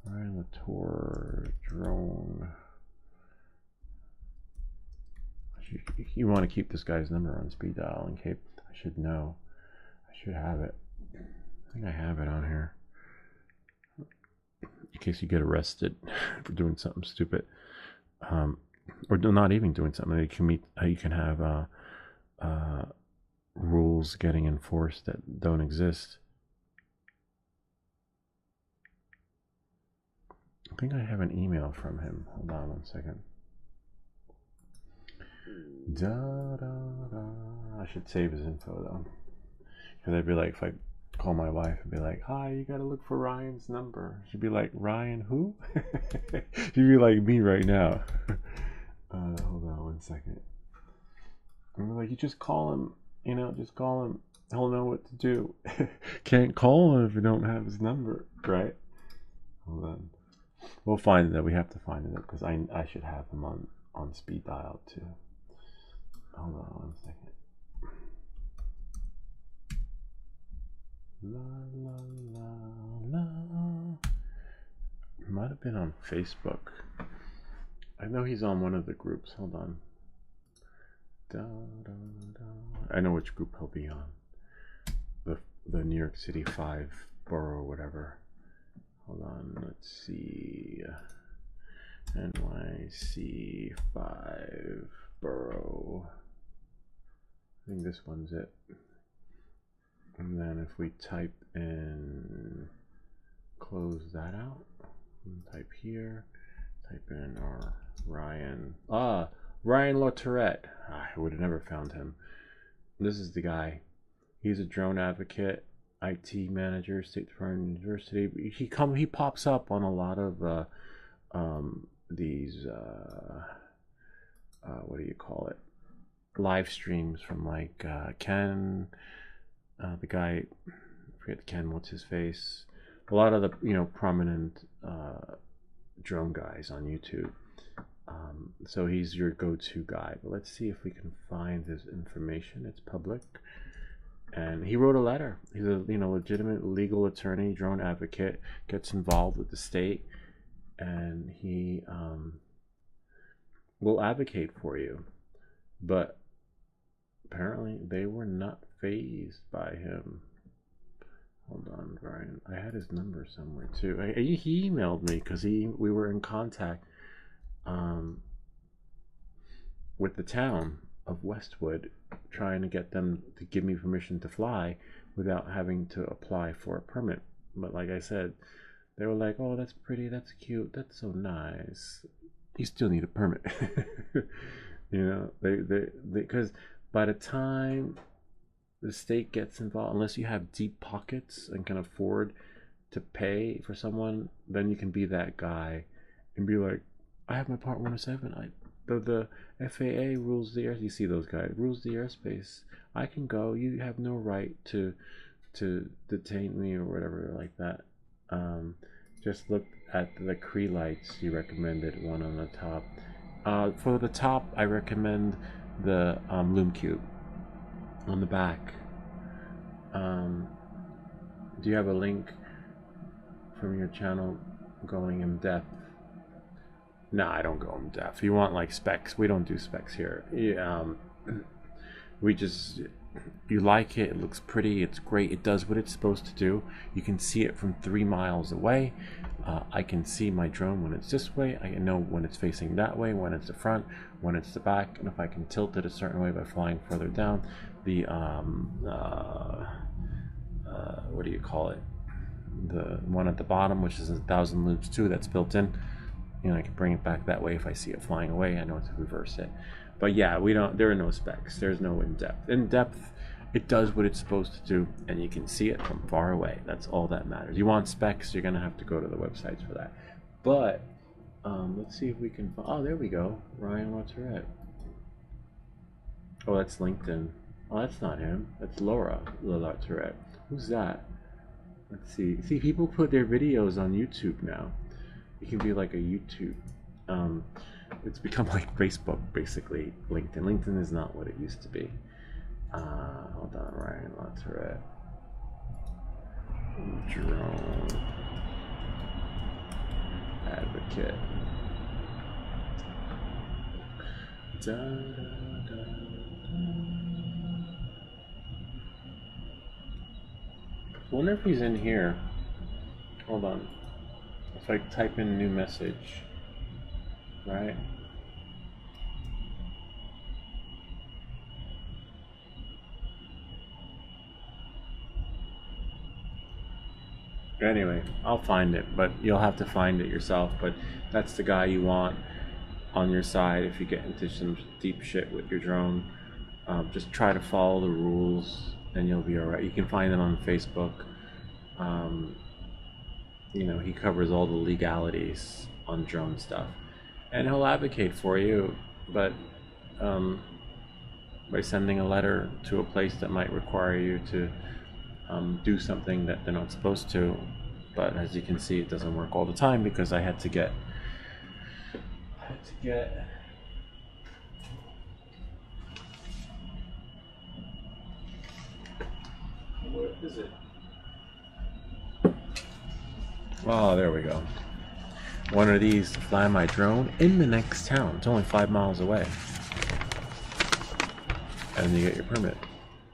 Ryan Latour drone. You want to keep this guy's number on speed dial in case I should know. I should have it. I think I have it on here. In case you get arrested for doing something stupid. Or not even doing something. You can have rules getting enforced that don't exist. I think I have an email from him. Hold on one second. I should save his info though, because I'd be like, if I call my wife and be like, hi, you gotta look for Ryan's number, she'd be like, Ryan who? She'd be like me right now. Hold on one second. I'm like, you just call him, just call him, he'll know what to do. Can't call him if you don't have his number, right? Hold on, we'll find it. We have to find it because I should have him on speed dial too. Hold on one second. La la la la. It might have been on Facebook. I know he's on one of the groups. Hold on. Da, da, da. I know which group he'll be on. The New York City 5 borough, whatever. Hold on. Let's see. NYC 5 borough. I think this one's it. And then if we type in, close that out, and type here, type in our Ryan LaTourette. I would have never found him. This is the guy. He's a drone advocate, IT manager, State Department University. He pops up on a lot of these what do you call it? Live streams from like Ken, the guy, I forget Ken, what's his face? A lot of the prominent drone guys on YouTube. So he's your go-to guy. But let's see if we can find his information. It's public, and he wrote a letter. He's a legitimate legal attorney, drone advocate, gets involved with the state, and he will advocate for you. But apparently they were not fazed by him. Hold on, Brian. I had his number somewhere too. He emailed me because we were in contact with the town of Westwood, trying to get them to give me permission to fly without having to apply for a permit. But like I said, they were like, oh, that's pretty, that's cute, that's so nice. You still need a permit. Because by the time the state gets involved, unless you have deep pockets and can afford to pay for someone, then you can be that guy and be like, I have my Part 107. The FAA rules the air. You see those guys rules the airspace. I can go. You have no right to to detain me or whatever like that. Just look at the Cree lights. You recommended one on the top. For the top, I recommend the Lume Cube. On the back, do you have a link from your channel going in depth? No, I don't go in depth. You want like specs? We don't do specs here. We just, you like it, it looks pretty, it's great, it does what it's supposed to do. You can see it from 3 miles away. I can see my drone when it's this way. I know when it's facing that way, when it's the front, when it's the back, and if I can tilt it a certain way by flying further down. The what do you call it? The one at the bottom, which is 1,000 loops too, that's built in. You know, I can bring it back that way if I see it flying away. I know to reverse it. But yeah, we don't. There are no specs. There's no in depth. In depth, it does what it's supposed to do, and you can see it from far away. That's all that matters. You want specs, you're gonna have to go to the websites for that. But let's see if we can. Oh, there we go. Ryan Latourette. Oh, that's LinkedIn. Oh, that's not him. That's Laura Latourette. Who's that? Let's see. See, people put their videos on YouTube now. It can be like a YouTube. It's become like Facebook, basically. LinkedIn is not what it used to be. Hold on, Ryan Latourette. Drone advocate. Da, da, da, da. I wonder if he's in here. Hold on. If I type in a new message, right? Anyway, I'll find it, but you'll have to find it yourself. But that's the guy you want on your side if you get into some deep shit with your drone. Just try to follow the rules and you'll be alright. You can find him on Facebook. You know, he covers all the legalities on drone stuff, and he'll advocate for you, but by sending a letter to a place that might require you to do something that they're not supposed to. But as you can see, it doesn't work all the time because I had to get what is it? Oh, there we go. One of these to fly my drone in the next town. It's only 5 miles away. And you get your permit.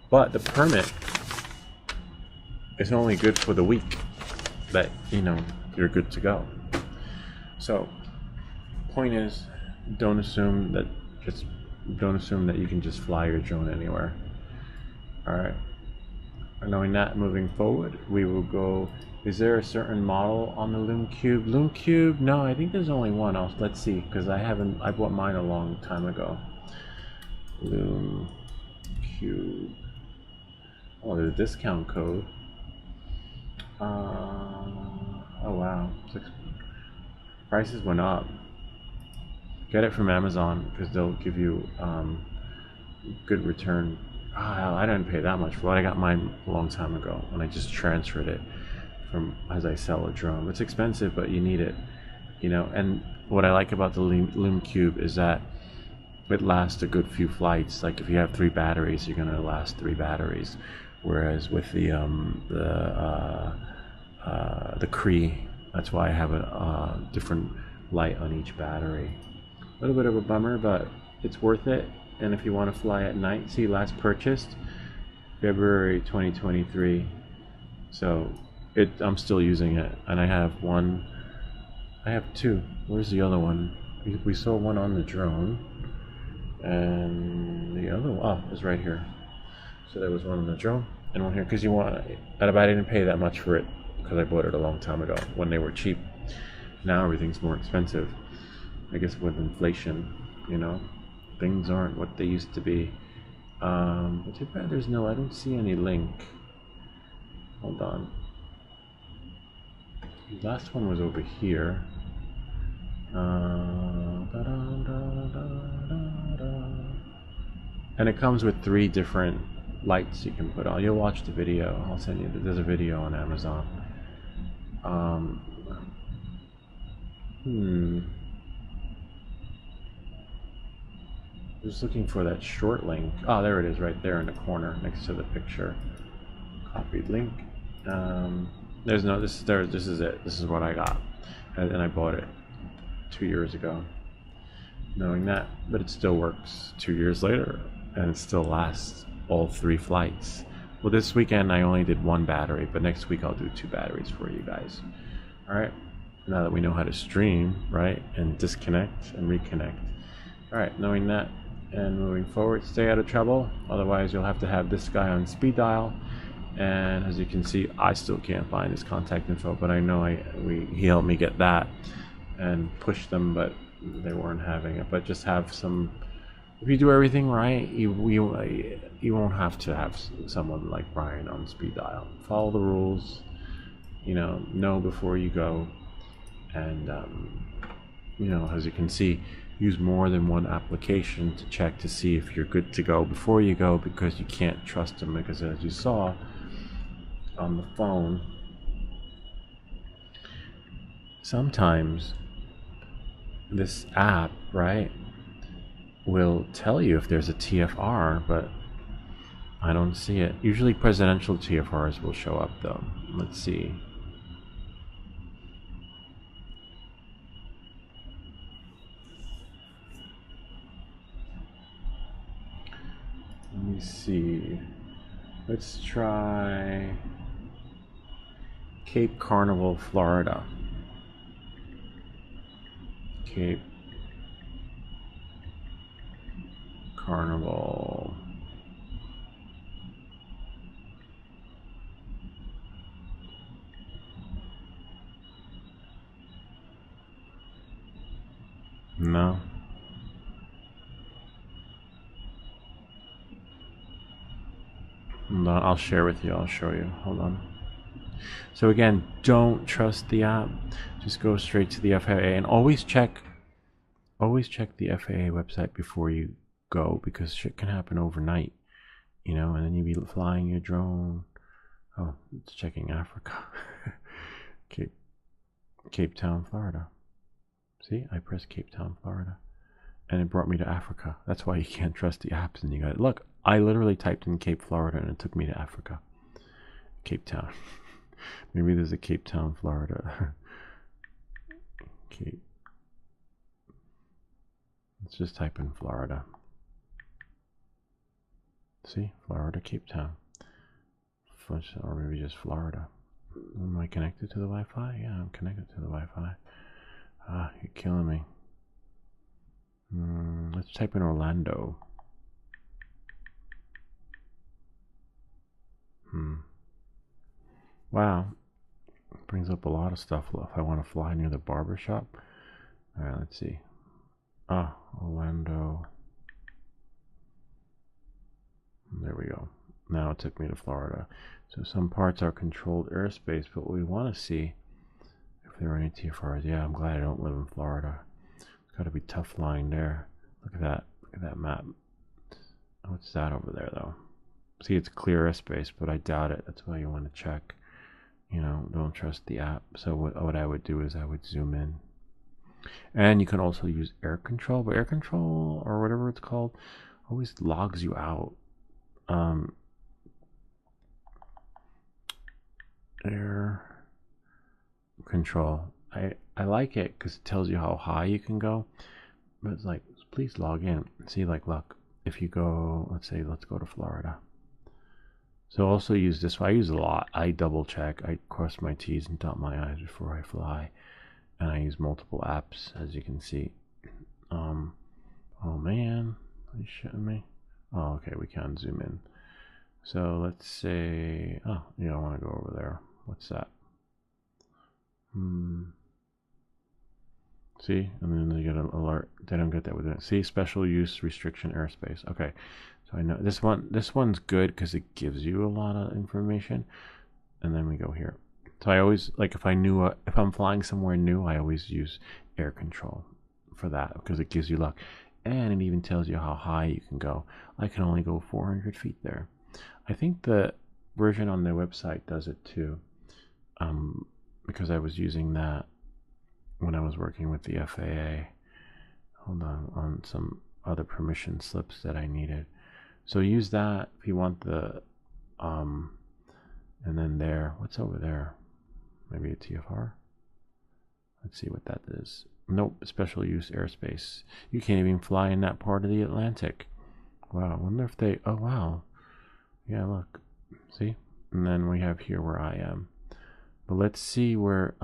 But the permit is only good for the week that, you know, you're good to go. So, point is, don't assume that you can just fly your drone anywhere. Alright. Knowing that, moving forward, we will go. Is there a certain model on the Lume Cube? Lume Cube? No, I think there's only one. Let's see, because I bought mine a long time ago. Lume Cube. Oh, there's a discount code. Oh wow, prices went up. Get it from Amazon because they'll give you good return. I didn't pay that much for it. I got mine a long time ago and I just transferred it from as I sell a drone. It's expensive, but you need it, you know. And what I like about the Lume Cube is that it lasts a good few flights. Like if you have 3 batteries, you're gonna last 3 batteries. Whereas with the Cree, that's why I have a different light on each battery. A little bit of a bummer, but it's worth it. And if you want to fly at night, see, last purchased February 2023. So I'm still using it, and I have 2. Where's the other one? We saw one on the drone, and the other one, is right here. So there was one on the drone and one here, because I didn't pay that much for it because I bought it a long time ago when they were cheap. Now everything's more expensive. I guess with inflation, you know, things aren't what they used to be. But too bad I don't see any link. Hold on. The last one was over here. And it comes with 3 different lights you can put on. You'll watch the video. I'll send you. There's a video on Amazon. Just looking for that short link. Oh, there it is, right there in the corner next to the picture. Copied link. There's no. This is it. This is what I got, and I bought it 2 years ago, knowing that. But it still works 2 years later, and it still lasts all 3 flights. Well, this weekend I only did 1 battery, but next week I'll do 2 batteries for you guys. All right. Now that we know how to stream, right, and disconnect and reconnect. All right, knowing that and moving forward, stay out of trouble. Otherwise, you'll have to have this guy on speed dial. And as you can see, I still can't find his contact info, but I know he helped me get that and push them, but they weren't having it. But just have some. If you do everything right, you won't have to have someone like Brian on speed dial. Follow the rules. Know before you go. And as you can see, use more than one application to check to see if you're good to go before you go, because you can't trust them, because as you saw on the phone, sometimes this app, right, will tell you if there's a TFR, but I don't see it. Usually presidential TFRs will show up though. Let's see. Let me see. Let's try Cape Carnival, Florida. Cape Carnival. No. Hold on, I'll share with you. I'll show you. Hold on. So again, don't trust the app. Just go straight to the FAA and always check the FAA website before you go, because shit can happen overnight, and then you be flying your drone. Oh, it's checking Africa. Cape Town, Florida. See, I pressed Cape Town, Florida, and it brought me to Africa. That's why you can't trust the apps. And you got, look, I literally typed in Cape Florida and it took me to Africa. Cape Town. Maybe there's a Cape Town, Florida. Cape. Let's just type in Florida. See, Florida, Cape Town. Or maybe just Florida. Am I connected to the Wi-Fi? Yeah, I'm connected to the Wi-Fi. Ah, you're killing me. Let's type in Orlando. Wow. Brings up a lot of stuff if I want to fly near the barber shop. Alright, let's see. Ah, Orlando. There we go. Now it took me to Florida. So some parts are controlled airspace, but we want to see if there are any TFRs. Yeah, I'm glad I don't live in Florida. It's got to be tough flying there. Look at that. Look at that map. What's that over there, though? See, it's clear airspace, but I doubt it. That's why you want to check. Don't trust the app. So what I would do is I would zoom in. And you can also use air control, but air control, or whatever it's called, always logs you out. Air control. I like it because it tells you how high you can go. But it's like, please log in. See, like, look, if you go, let's go to Florida. So also use this. I use a lot. I double check. I cross my T's and dot my I's before I fly. And I use multiple apps, as you can see. Oh man, are you shitting me? Oh, okay, we can zoom in. So let's say, oh, you don't want to go over there. What's that? See, and then they get an alert. They don't get that with it. See, special use restriction airspace. Okay, so I know this one. This one's good because it gives you a lot of information. And then we go here. So I always, like, if I'm flying somewhere new, I always use air control for that because it gives you luck, and it even tells you how high you can go. I can only go 400 feet there. I think the version on their website does it too, because I was using that when I was working with the FAA. Hold on some other permission slips that I needed. So use that if you want the, and then there, what's over there? Maybe a TFR? Let's see what that is. Nope, special use airspace. You can't even fly in that part of the Atlantic. Wow, I wonder if they, oh wow. Yeah, look, see? And then we have here where I am. But let's see where,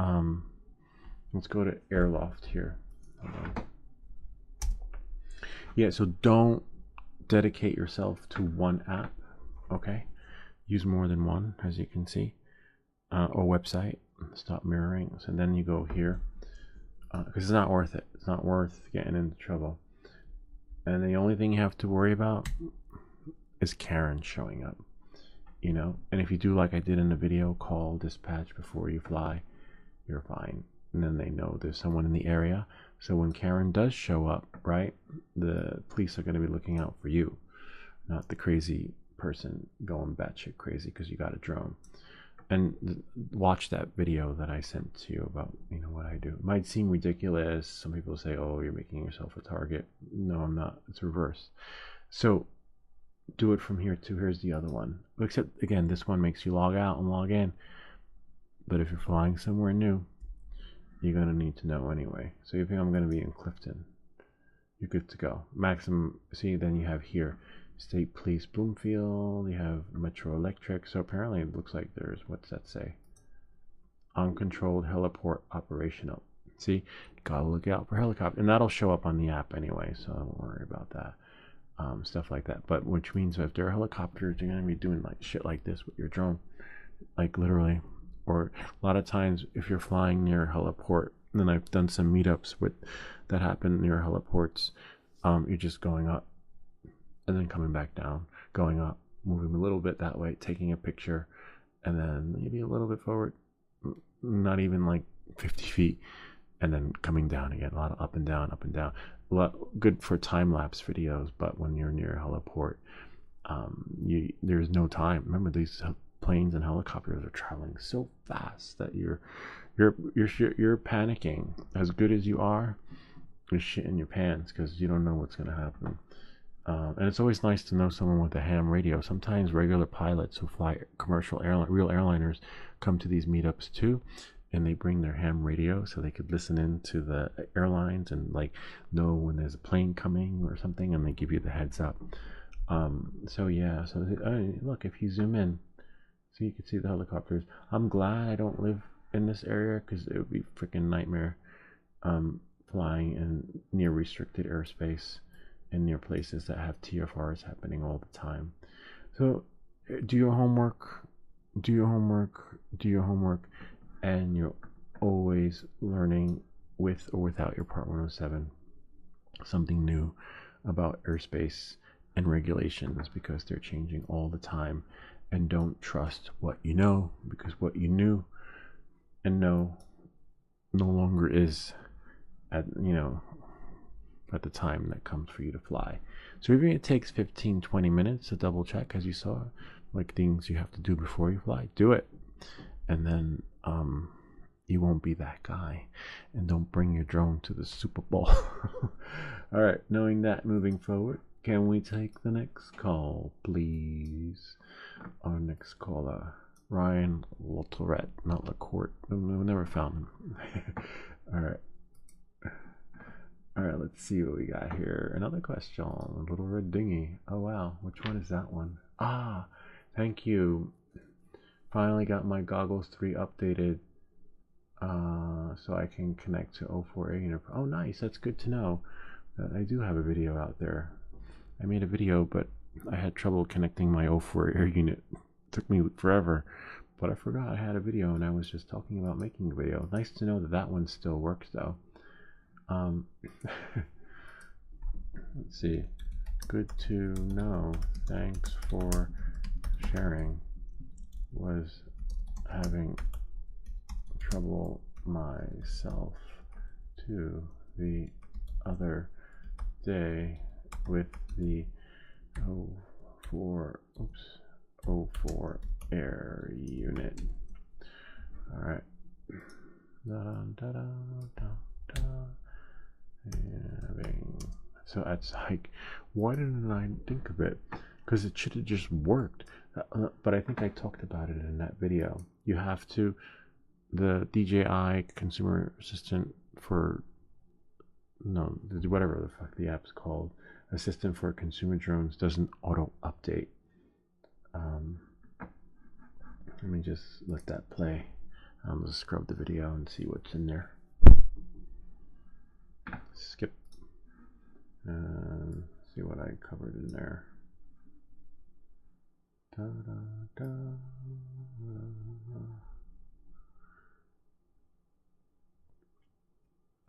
let's go to Airloft here. Yeah, so don't dedicate yourself to one app, okay? Use more than one, as you can see, or website. Stop mirroring. So then you go here, because it's not worth it. It's not worth getting into trouble. And the only thing you have to worry about is Karen showing up, you know? And if you do like I did in the video, call dispatch before you fly, you're fine. And then they know there's someone in the area. So when Karen does show up, right, the police are going to be looking out for you, not the crazy person going batshit crazy because you got a drone. And watch that video that I sent to you about, you know, what I do. It might seem ridiculous. Some people say, oh, you're making yourself a target. No, I'm not. It's reverse. So do it from here too. Here's the other one. Except, again, this one makes you log out and log in. But if you're flying somewhere new, you're going to need to know anyway. So you think I'm going to be in Clifton, you're good to go. Maximum, see, then you have here, State Police Bloomfield, you have Metro Electric. So apparently it looks like there's, what's that say? Uncontrolled heliport operational. See, gotta look out for helicopter. And that'll show up on the app anyway, so don't worry about that. Stuff like that. But which means if there are helicopters, you're going to be doing like shit like this with your drone. Like literally. Or a lot of times if you're flying near a heliport, and then I've done some meetups with that happen near heliports, you're just going up and then coming back down, going up, moving a little bit that way, taking a picture, and then maybe a little bit forward, not even like 50 feet, and then coming down again. A lot of up and down, up and down. A lot good for time-lapse videos, but when you're near a heliport, there's no time. Remember, these planes and helicopters are traveling so fast that you're panicking. As good as you are, you're shitting your pants because you don't know what's going to happen. And it's always nice to know someone with a ham radio. Sometimes regular pilots who fly commercial real airliners come to these meetups too, and they bring their ham radio so they could listen in to the airlines and like know when there's a plane coming or something, and they give you the heads up. So yeah, so look, if you zoom in, so you can see the helicopters. I'm glad I don't live in this area because it would be a freaking nightmare flying in near restricted airspace and near places that have TFRs happening all the time. So do your homework, and you're always learning with or without your Part 107 something new about airspace and regulations, because they're changing all the time. And don't trust what you know, because what you knew and know no longer is at the time that comes for you to fly. So even if it takes 15-20 minutes to double check, as you saw, like things you have to do before you fly, do it. And then you won't be that guy. And don't bring your drone to the Super Bowl. All right, knowing that, moving forward, can we take the next call, please? Our next caller, Ryan Latorette, not Lacourt. We never found him. All right, let's see what we got here. Another question, a little red dinghy. Oh wow, which one is that one? Ah, thank you. Finally got my Goggles 3 updated, so I can connect to 04A unit. Oh nice, that's good to know. I do have a video out there. I made a video, but I had trouble connecting my 04 air unit. It took me forever, but I forgot I had a video and I was just talking about making a video. Nice to know that that one still works though. Let's see. Good to know. Thanks for sharing. Was having trouble myself too the other day with the 04 air unit. All right. So that's like, why didn't I think of it? Because it should have just worked. But I think I talked about it in that video. You have to, the DJI consumer assistant for, no, whatever the fuck the app's called, assistant for consumer drones doesn't auto update. Let me just let that play. I'm gonna scrub the video and see what's in there. Skip. See what I covered in there. Da, da, da,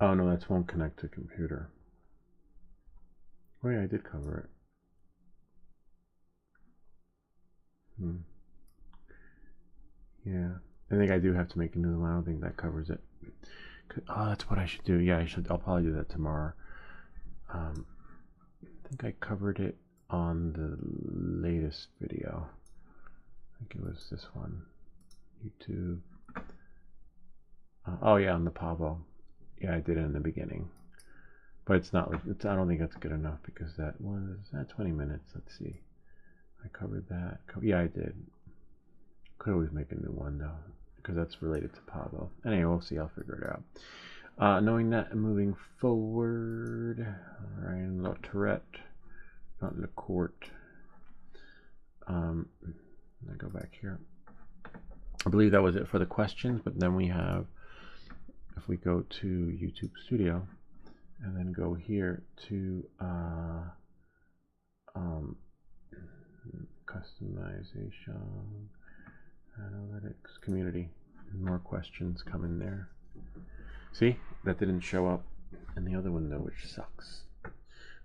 oh no, that's won't connect to computer. Oh yeah, I did cover it. Yeah, I think I do have to make a new one. I don't think that covers it. Oh, that's what I should do. Yeah, I should. I'll probably do that tomorrow. I think I covered it on the latest video. I think it was this one. YouTube. Oh yeah, on the Pavo. Yeah, I did it in the beginning. But it's not, I don't think that's good enough because that was 20 minutes. Let's see. I covered that. Yeah, I did. Could always make a new one though, because that's related to Pavo. Anyway, we'll see. I'll figure it out. Knowing that, moving forward. All right, La Tourette, not Le Court. I go back here. I believe that was it for the questions, but then we have, if we go to YouTube Studio and then go here to customization, analytics, community, more questions come in there. See, that didn't show up in the other window, which sucks.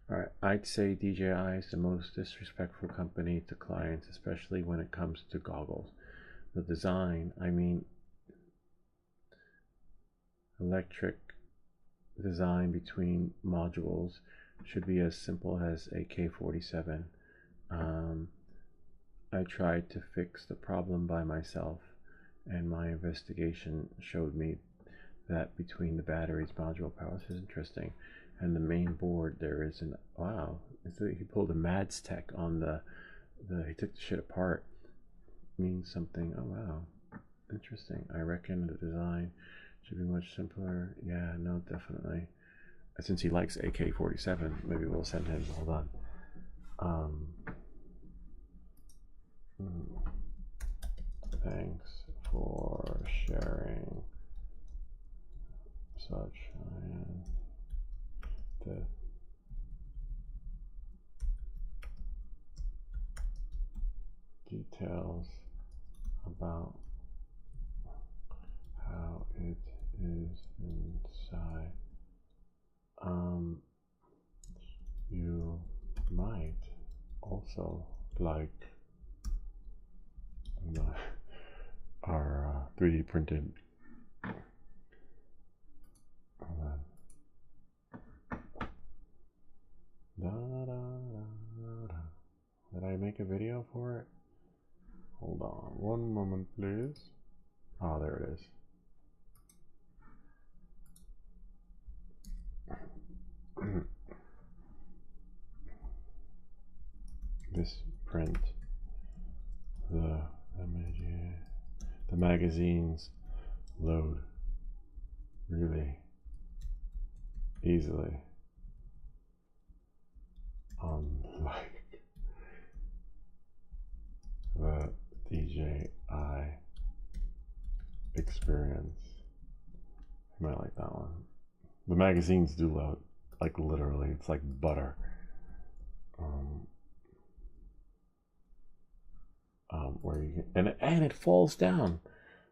All right, I'd say DJI is the most disrespectful company to clients, especially when it comes to goggles. The design, I mean, electric design between modules should be as simple as a K47. I tried to fix the problem by myself, and my investigation showed me that between the batteries, module power, this is interesting, and the main board there is an, wow, he pulled a Mads Tech on the he took the shit apart, means something. Oh wow, interesting. I reckon the design should be much simpler. Yeah, no, definitely. Since he likes AK-47, maybe we'll send him. Hold on. Thanks for sharing such the details about how it is inside. You might also like our 3D printed. Did I make a video for it? Hold on one moment, please. Oh, there it is. This print, the magazines load really easily on like the DJI experience. You might like that one. The magazines do load, like literally, it's like butter. Where you can, and it falls down.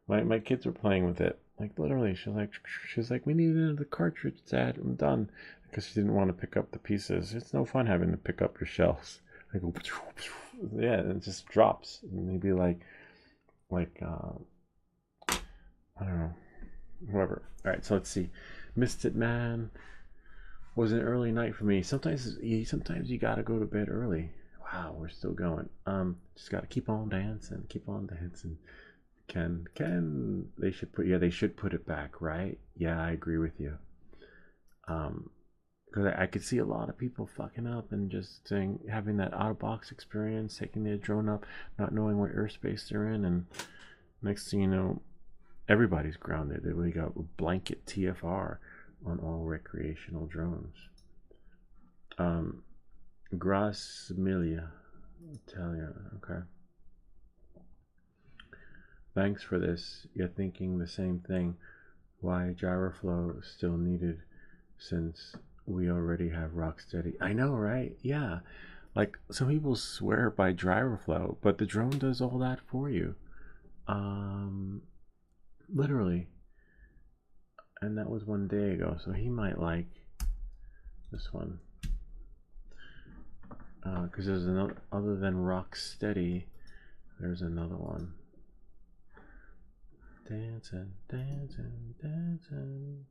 My kids were playing with it, like literally. She's like, we need another cartridge, Dad. I'm done, because she didn't want to pick up the pieces. It's no fun having to pick up your shells. I go, yeah, and it just drops, and they'd be like I don't know, whoever. All right, so let's see. Missed it, man. Was an early night for me. Sometimes you gotta go to bed early. Wow, we're still going. Just gotta keep on dancing, keep on dancing. Can they should put, yeah, they should put it back, right? Yeah, I agree with you. Because I could see a lot of people fucking up and just saying, having that out of box experience, taking their drone up, not knowing what airspace they're in, and next thing you know, everybody's grounded. We got blanket TFR on all recreational drones. Grassimilia, Italia, okay. Thanks for this. You're thinking the same thing. Why gyroflow is still needed since we already have Rocksteady. I know, right? Yeah. Like, some people swear by gyroflow, but the drone does all that for you. Literally. And that was 1 day ago, so he might like this one. Because there's another, other than Rocksteady, there's another one. Dancing, dancing, dancing.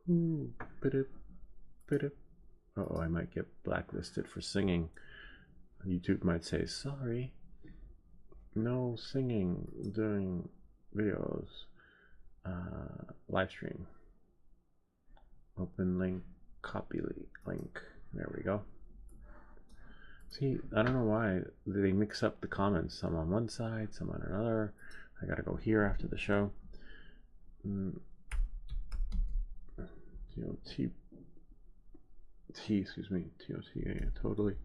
Ooh, bidip, bidip. Uh-oh, I might get blacklisted for singing. YouTube might say, sorry, no singing during videos. Live stream. Open link, copy link. There we go. See, I don't know why they mix up the comments. Some on one side, some on another. I gotta go here after the show. Excuse me, TOT, yeah, totally.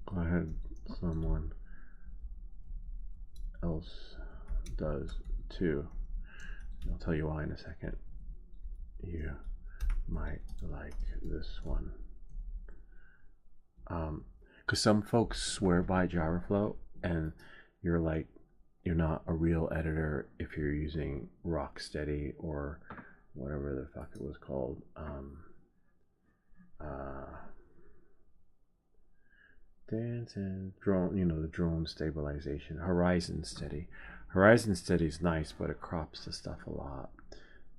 Go ahead, someone else does too. I'll tell you why in a second. You might like this one. Because some folks swear by gyroflow, and you're like, you're not a real editor if you're using Rocksteady or whatever the fuck it was called. Dancing drone, you know, the drone stabilization. Horizon Steady. Horizon Steady is nice, but it crops the stuff a lot.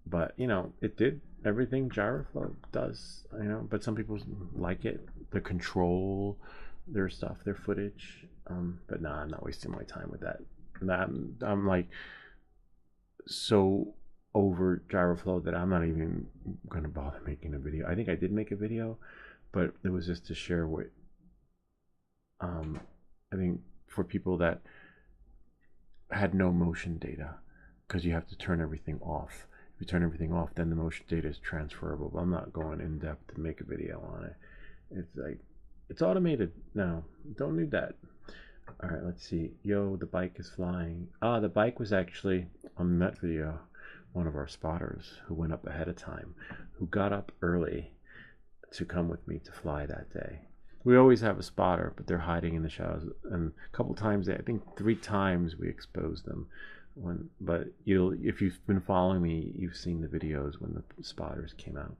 But you know, it did everything gyroflow does, you know, but some people like it, the control, their stuff, their footage. But nah, I'm not wasting my time with that. I'm like so over gyroflow that I'm not even gonna bother making a video. I think I did make a video, but it was just to share what I think for people that had no motion data, because you have to turn everything off. If you turn everything off, then the motion data is transferable. But I'm not going in depth to make a video on it. It's like, it's automated now. Don't need that. All right, let's see. Yo, the bike is flying. The bike was actually on that video, one of our spotters who went up ahead of time, who got up early to come with me to fly that day. We always have a spotter, but they're hiding in the shadows. And a couple times, I think 3 times we exposed them. But if you've been following me, you've seen the videos when the spotters came out.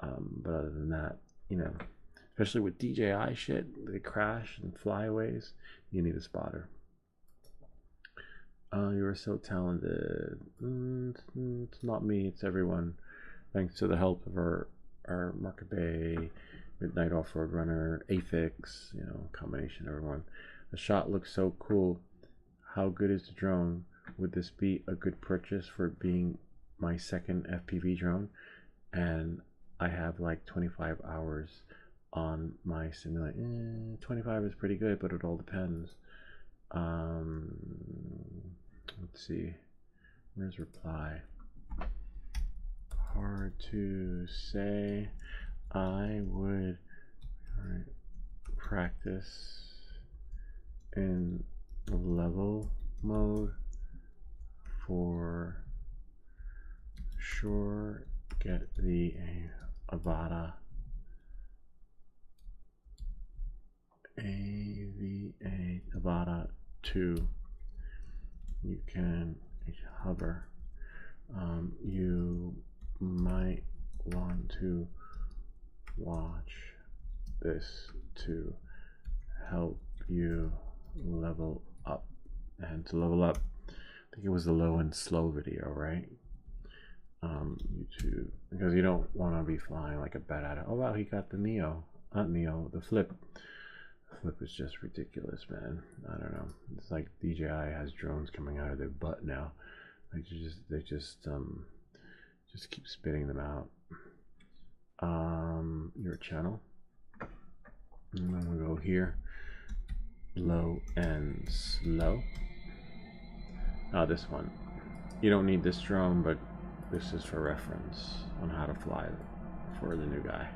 But other than that, you know, especially with DJI shit, they crash and flyaways. You need a spotter. You are so talented. It's not me, it's everyone. Thanks to the help of our Market Bay, Midnight Off-Road Runner, Afix, you know, combination of everyone. The shot looks so cool. How good is the drone? Would this be a good purchase for being my second FPV drone? And I have like 25 hours on my simulator. 25 is pretty good, but it all depends. Let's see. Where's reply? Hard to say. I would practice in level mode for sure. Get the Avata Avata 2. You can hover. You might want to watch this to help you level up. And to level up, I think it was the low and slow video, right? YouTube, because you don't want to be flying like a bat out of. Oh wow, he got the Neo, not Neo, the Flip. The Flip is just ridiculous, man. I don't know. It's like DJI has drones coming out of their butt now. Like they just keep spitting them out. Your channel. And then we'll go here, low and slow. Oh, this one. You don't need this drone, but this is for reference on how to fly for the new guy.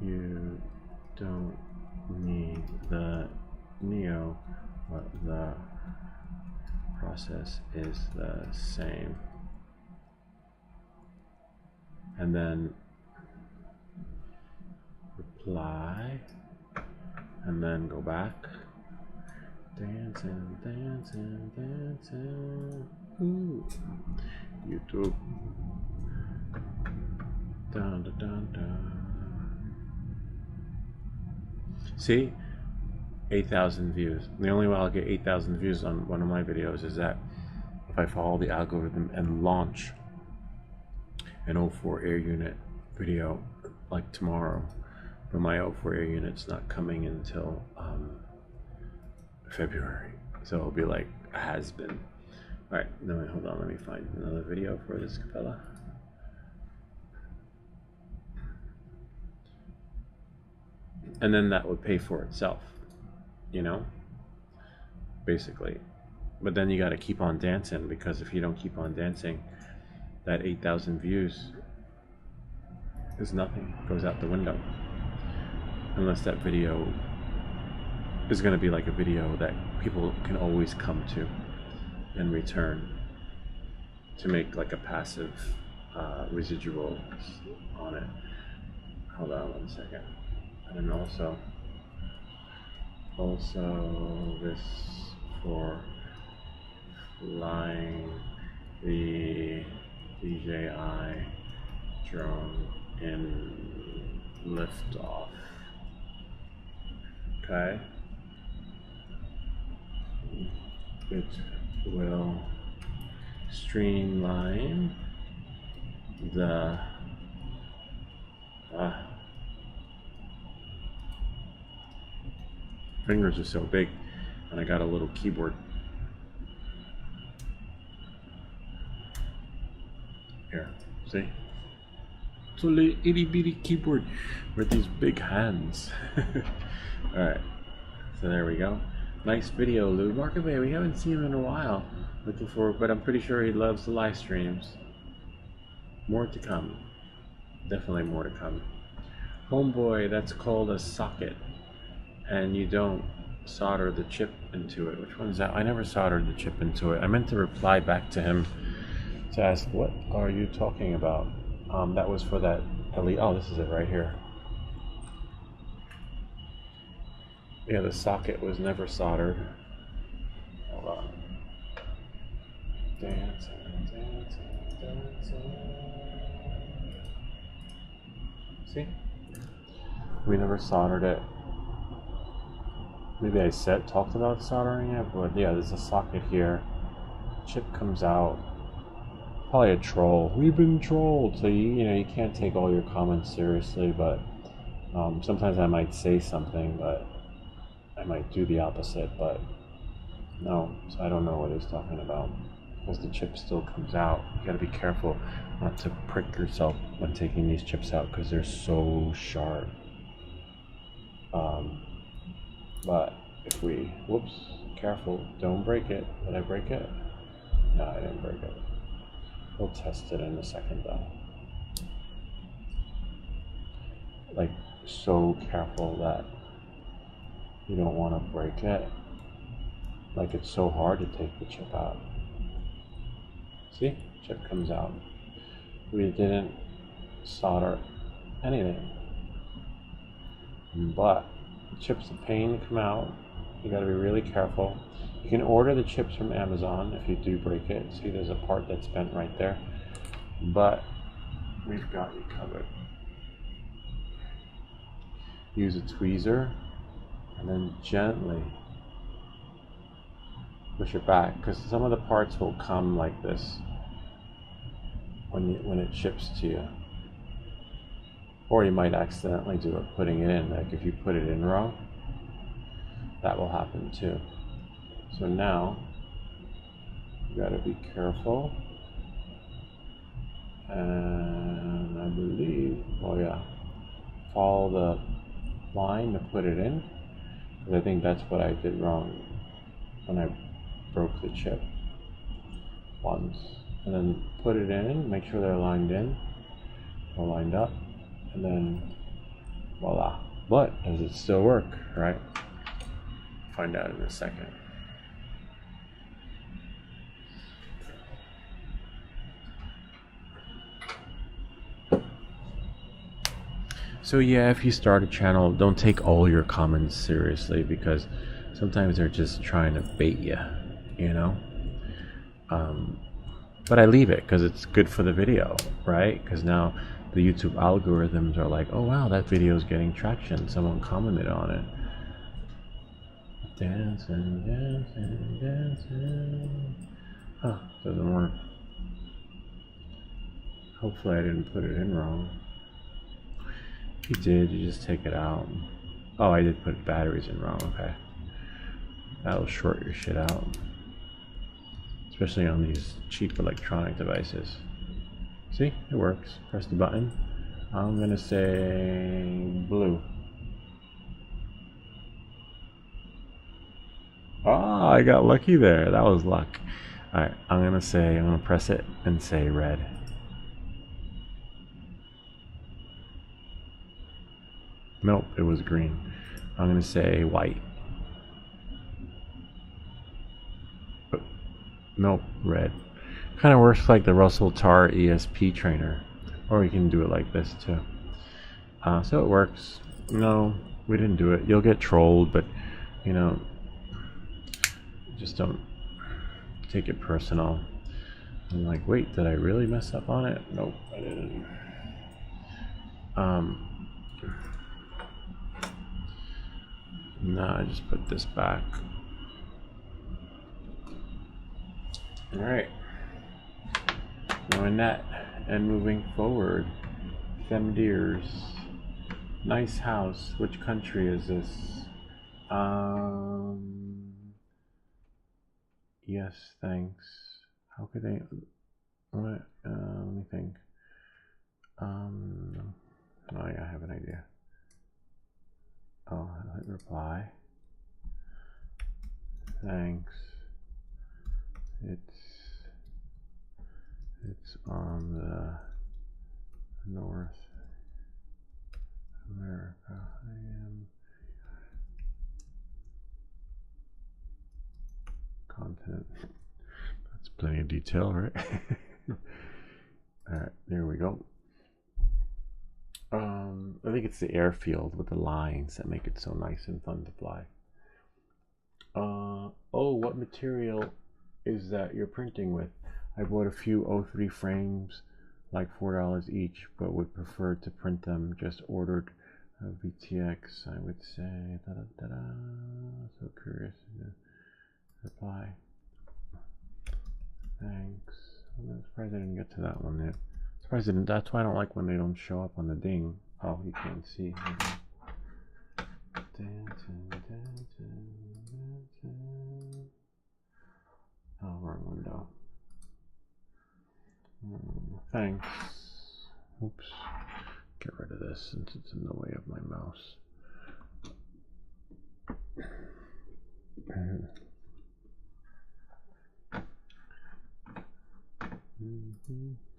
You don't need the Neo, but the process is the same. And then reply, and then go back. Dancing, dancing, dancing. Ooh. YouTube. Dun, dun, dun, dun. See? 8,000 views. The only way I'll get 8,000 views on one of my videos is that if I follow the algorithm and launch an 04 air unit video like tomorrow. But my 04 air unit's not coming until February, so it'll be like a has been. All right, no, wait, hold on, let me find another video for this fella. And then that would pay for itself, you know, basically. But then you got to keep on dancing, because if you don't keep on dancing, that 8,000 views is nothing, goes out the window, unless that video is going to be like a video that people can always come to and return to make like a passive residual on it. Hold on 1 second. And also this for flying the DJI drone in liftoff. Okay. It will streamline the fingers are so big, and I got a little keyboard. Here, see? It's a little itty bitty keyboard with these big hands. Alright, so there we go. Nice video, Lou. Mark away, we haven't seen him in a while. Looking forward, but I'm pretty sure he loves the live streams. More to come. Definitely more to come. Homeboy, that's called a socket. And you don't solder the chip into it. Which one's that? I never soldered the chip into it. I meant to reply back to him to ask, what are you talking about? That was for that LED. Oh, this is it right here. Yeah, the socket was never soldered. Hold on. Dancing, dancing, dancing. See? We never soldered it. Maybe I talked about soldering it, but yeah, there's a socket here. Chip comes out. Probably a troll. We've been trolled. So you can't take all your comments seriously, but sometimes I might say something, but I might do the opposite, but no, so I don't know what he's talking about, because the chip still comes out. You gotta be careful not to prick yourself when taking these chips out, because they're so sharp. But if we, whoops, careful, don't break it. Did I break it? No, I didn't break it. We'll test it in a second though. Like, so careful that you don't want to break it. Like, it's so hard to take the chip out. See? Chip comes out. We didn't solder anything. But the chip's a pain to come out. You got to be really careful. You can order the chips from Amazon if you do break it. See, there's a part that's bent right there. But we've got you covered. Use a tweezer and then gently push it back, because some of the parts will come like this when it ships to you, or you might accidentally do it putting it in. Like if you put it in wrong, that will happen too. So now you got to be careful, and I believe, oh yeah, follow the line to put it in, because I think that's what I did wrong when I broke the chip once. And then put it in, make sure they're lined in or lined up, and then voila. But does it still work, right? Find out in a second. So yeah, if you start a channel, don't take all your comments seriously, because sometimes they're just trying to bait you, you know? But I leave it because it's good for the video, right? Because now the YouTube algorithms are like, oh wow, that video is getting traction. Someone commented on it. Dancing, dancing, dancing. Huh, doesn't work. Hopefully I didn't put it in wrong. If you did, you just take it out. Oh, I did put batteries in wrong, okay. That'll short your shit out. Especially on these cheap electronic devices. See, it works. Press the button. I'm gonna say blue. Oh, I got lucky there. That was luck. Alright, I'm gonna press it and say red. Nope, it was green. I'm gonna say white. Nope, red. Kind of works like the Russell Tar ESP trainer. Or you can do it like this too. So it works. No, we didn't do it. You'll get trolled, but you know, just don't take it personal. I'm like, wait, did I really mess up on it? Nope, I didn't. No, I just put this back. Alright. Knowing that and moving forward. Femdeers. Nice house. Which country is this? Yes, thanks. How could they? What? Let me think. Oh yeah, I have an idea. Oh, hit reply. Thanks. It's on the North America. I am continent. That's plenty of detail, right? All right, there we go. I think it's the airfield with the lines that make it so nice and fun to fly. Oh, what material is that you're printing with? I bought a few 03 frames, like $4 each, but would prefer to print them. Just ordered a VTX, I would say. So curious to reply. Thanks. I'm surprised I didn't get to that one yet. Surprised I didn't. That's why I don't like when they don't show up on the ding. Oh, you can't see. Dancing, dancing, dancing. Oh, wrong window. Thanks. Oops. Get rid of this since it's in the way of my mouse.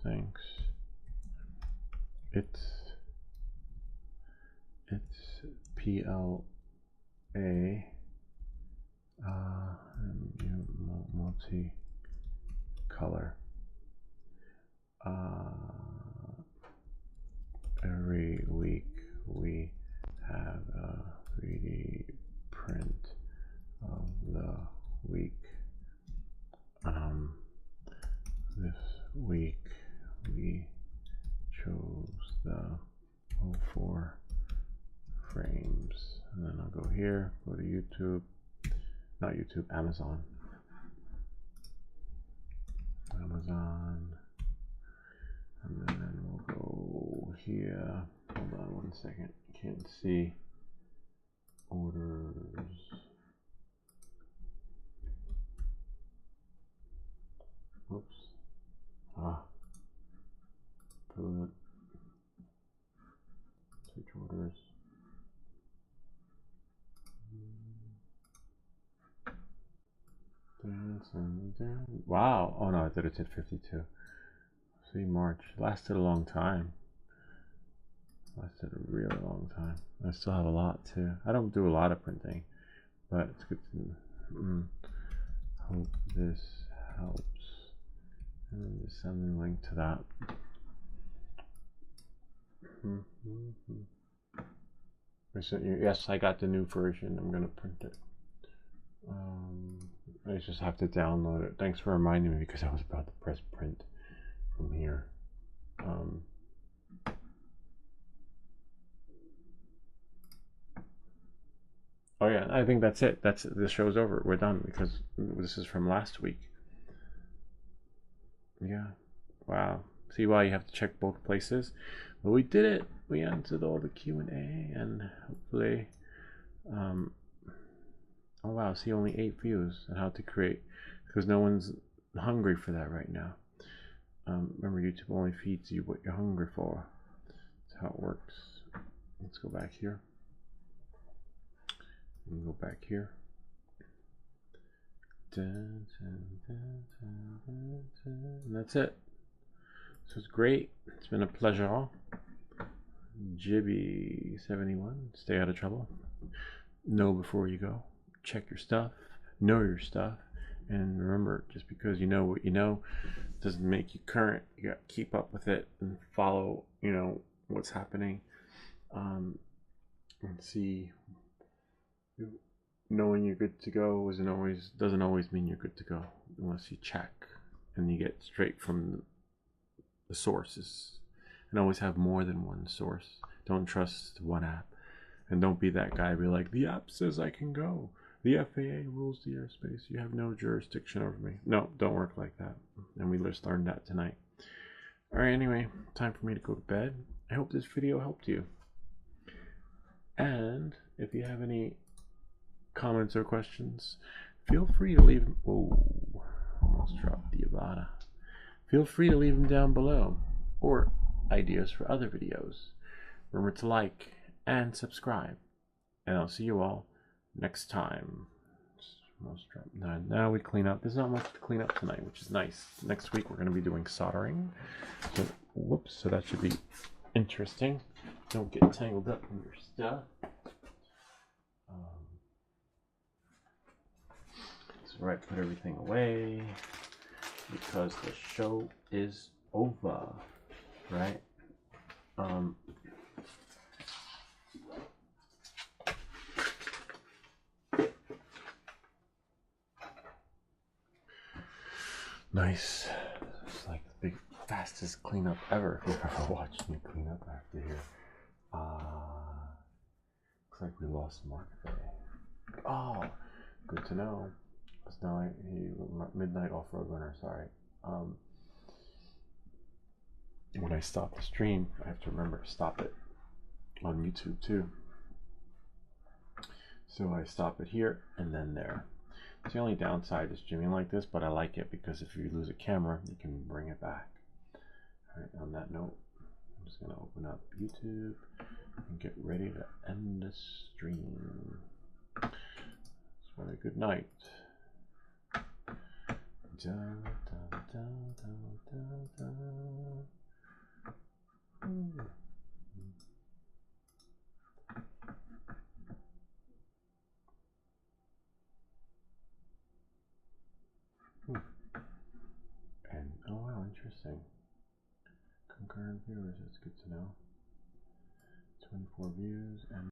Thanks. It's PLA multi-color. Every week we have a 3D print of the week. This week we chose the 04 frames, and then I'll go here, go to YouTube, not YouTube, Amazon. Amazon. And then we'll go here. Hold on 1 second. Can't see. Orders. Oops. Put switch orders. Wow. Oh no, I thought it said 52. See, March. Lasted a long time. Lasted a really long time. I still have a lot too. I don't do a lot of printing, but it's good to hope this helps. And then just send a link to that. I sent you. Yes, I got the new version. I'm gonna print it. I just have to download it. Thanks for reminding me because I was about to press print from here. Oh yeah, I think that's it. The show's over. We're done because this is from last week. Yeah. Wow. See why you have to check both places? But we did it. We answered all the Q&A and hopefully oh wow, see only 8 views on how to create because no one's hungry for that right now. Remember, YouTube only feeds you what you're hungry for. That's how it works. Let's go back here. And go back here. And that's it. So it's great. It's been a pleasure. Jibby71, stay out of trouble. Know before you go. Check your stuff. Know your stuff. And remember, just because you know what you know doesn't make you current. You got to keep up with it and follow, what's happening. And see, knowing you're good to go doesn't always mean you're good to go unless you check and you get straight from the sources. And always have more than one source. Don't trust one app. And don't be that guy. Be like, the app says I can go. The FAA rules the airspace. You have no jurisdiction over me. No, don't work like that. And we just learned that tonight. Alright, anyway, time for me to go to bed. I hope this video helped you. And if you have any comments or questions, feel free to leave them. Oh, almost dropped the Avada. Feel free to leave them down below. Or ideas for other videos. Remember to like and subscribe. And I'll see you all next time. Now we clean up. There's not much to clean up tonight, which is nice. Next week we're going to be doing soldering. So, whoops. So that should be interesting. Don't get tangled up in your stuff. So right, put everything away because the show is over. Right? Like it's like the big fastest cleanup ever. If you've ever watched me clean up after here. Looks like we lost Mark today. Oh, good to know. Because now Midnight Off-Road Runner, sorry. When I stop the stream, I have to remember to stop it on YouTube too. So I stop it here and then there. It's the only downside is streaming like this, but I like it because if you lose a camera, you can bring it back. Alright, on that note, I'm just going to open up YouTube and get ready to end the stream. So have a good night. And oh wow, interesting. Concurrent viewers, that's good to know. 24 views and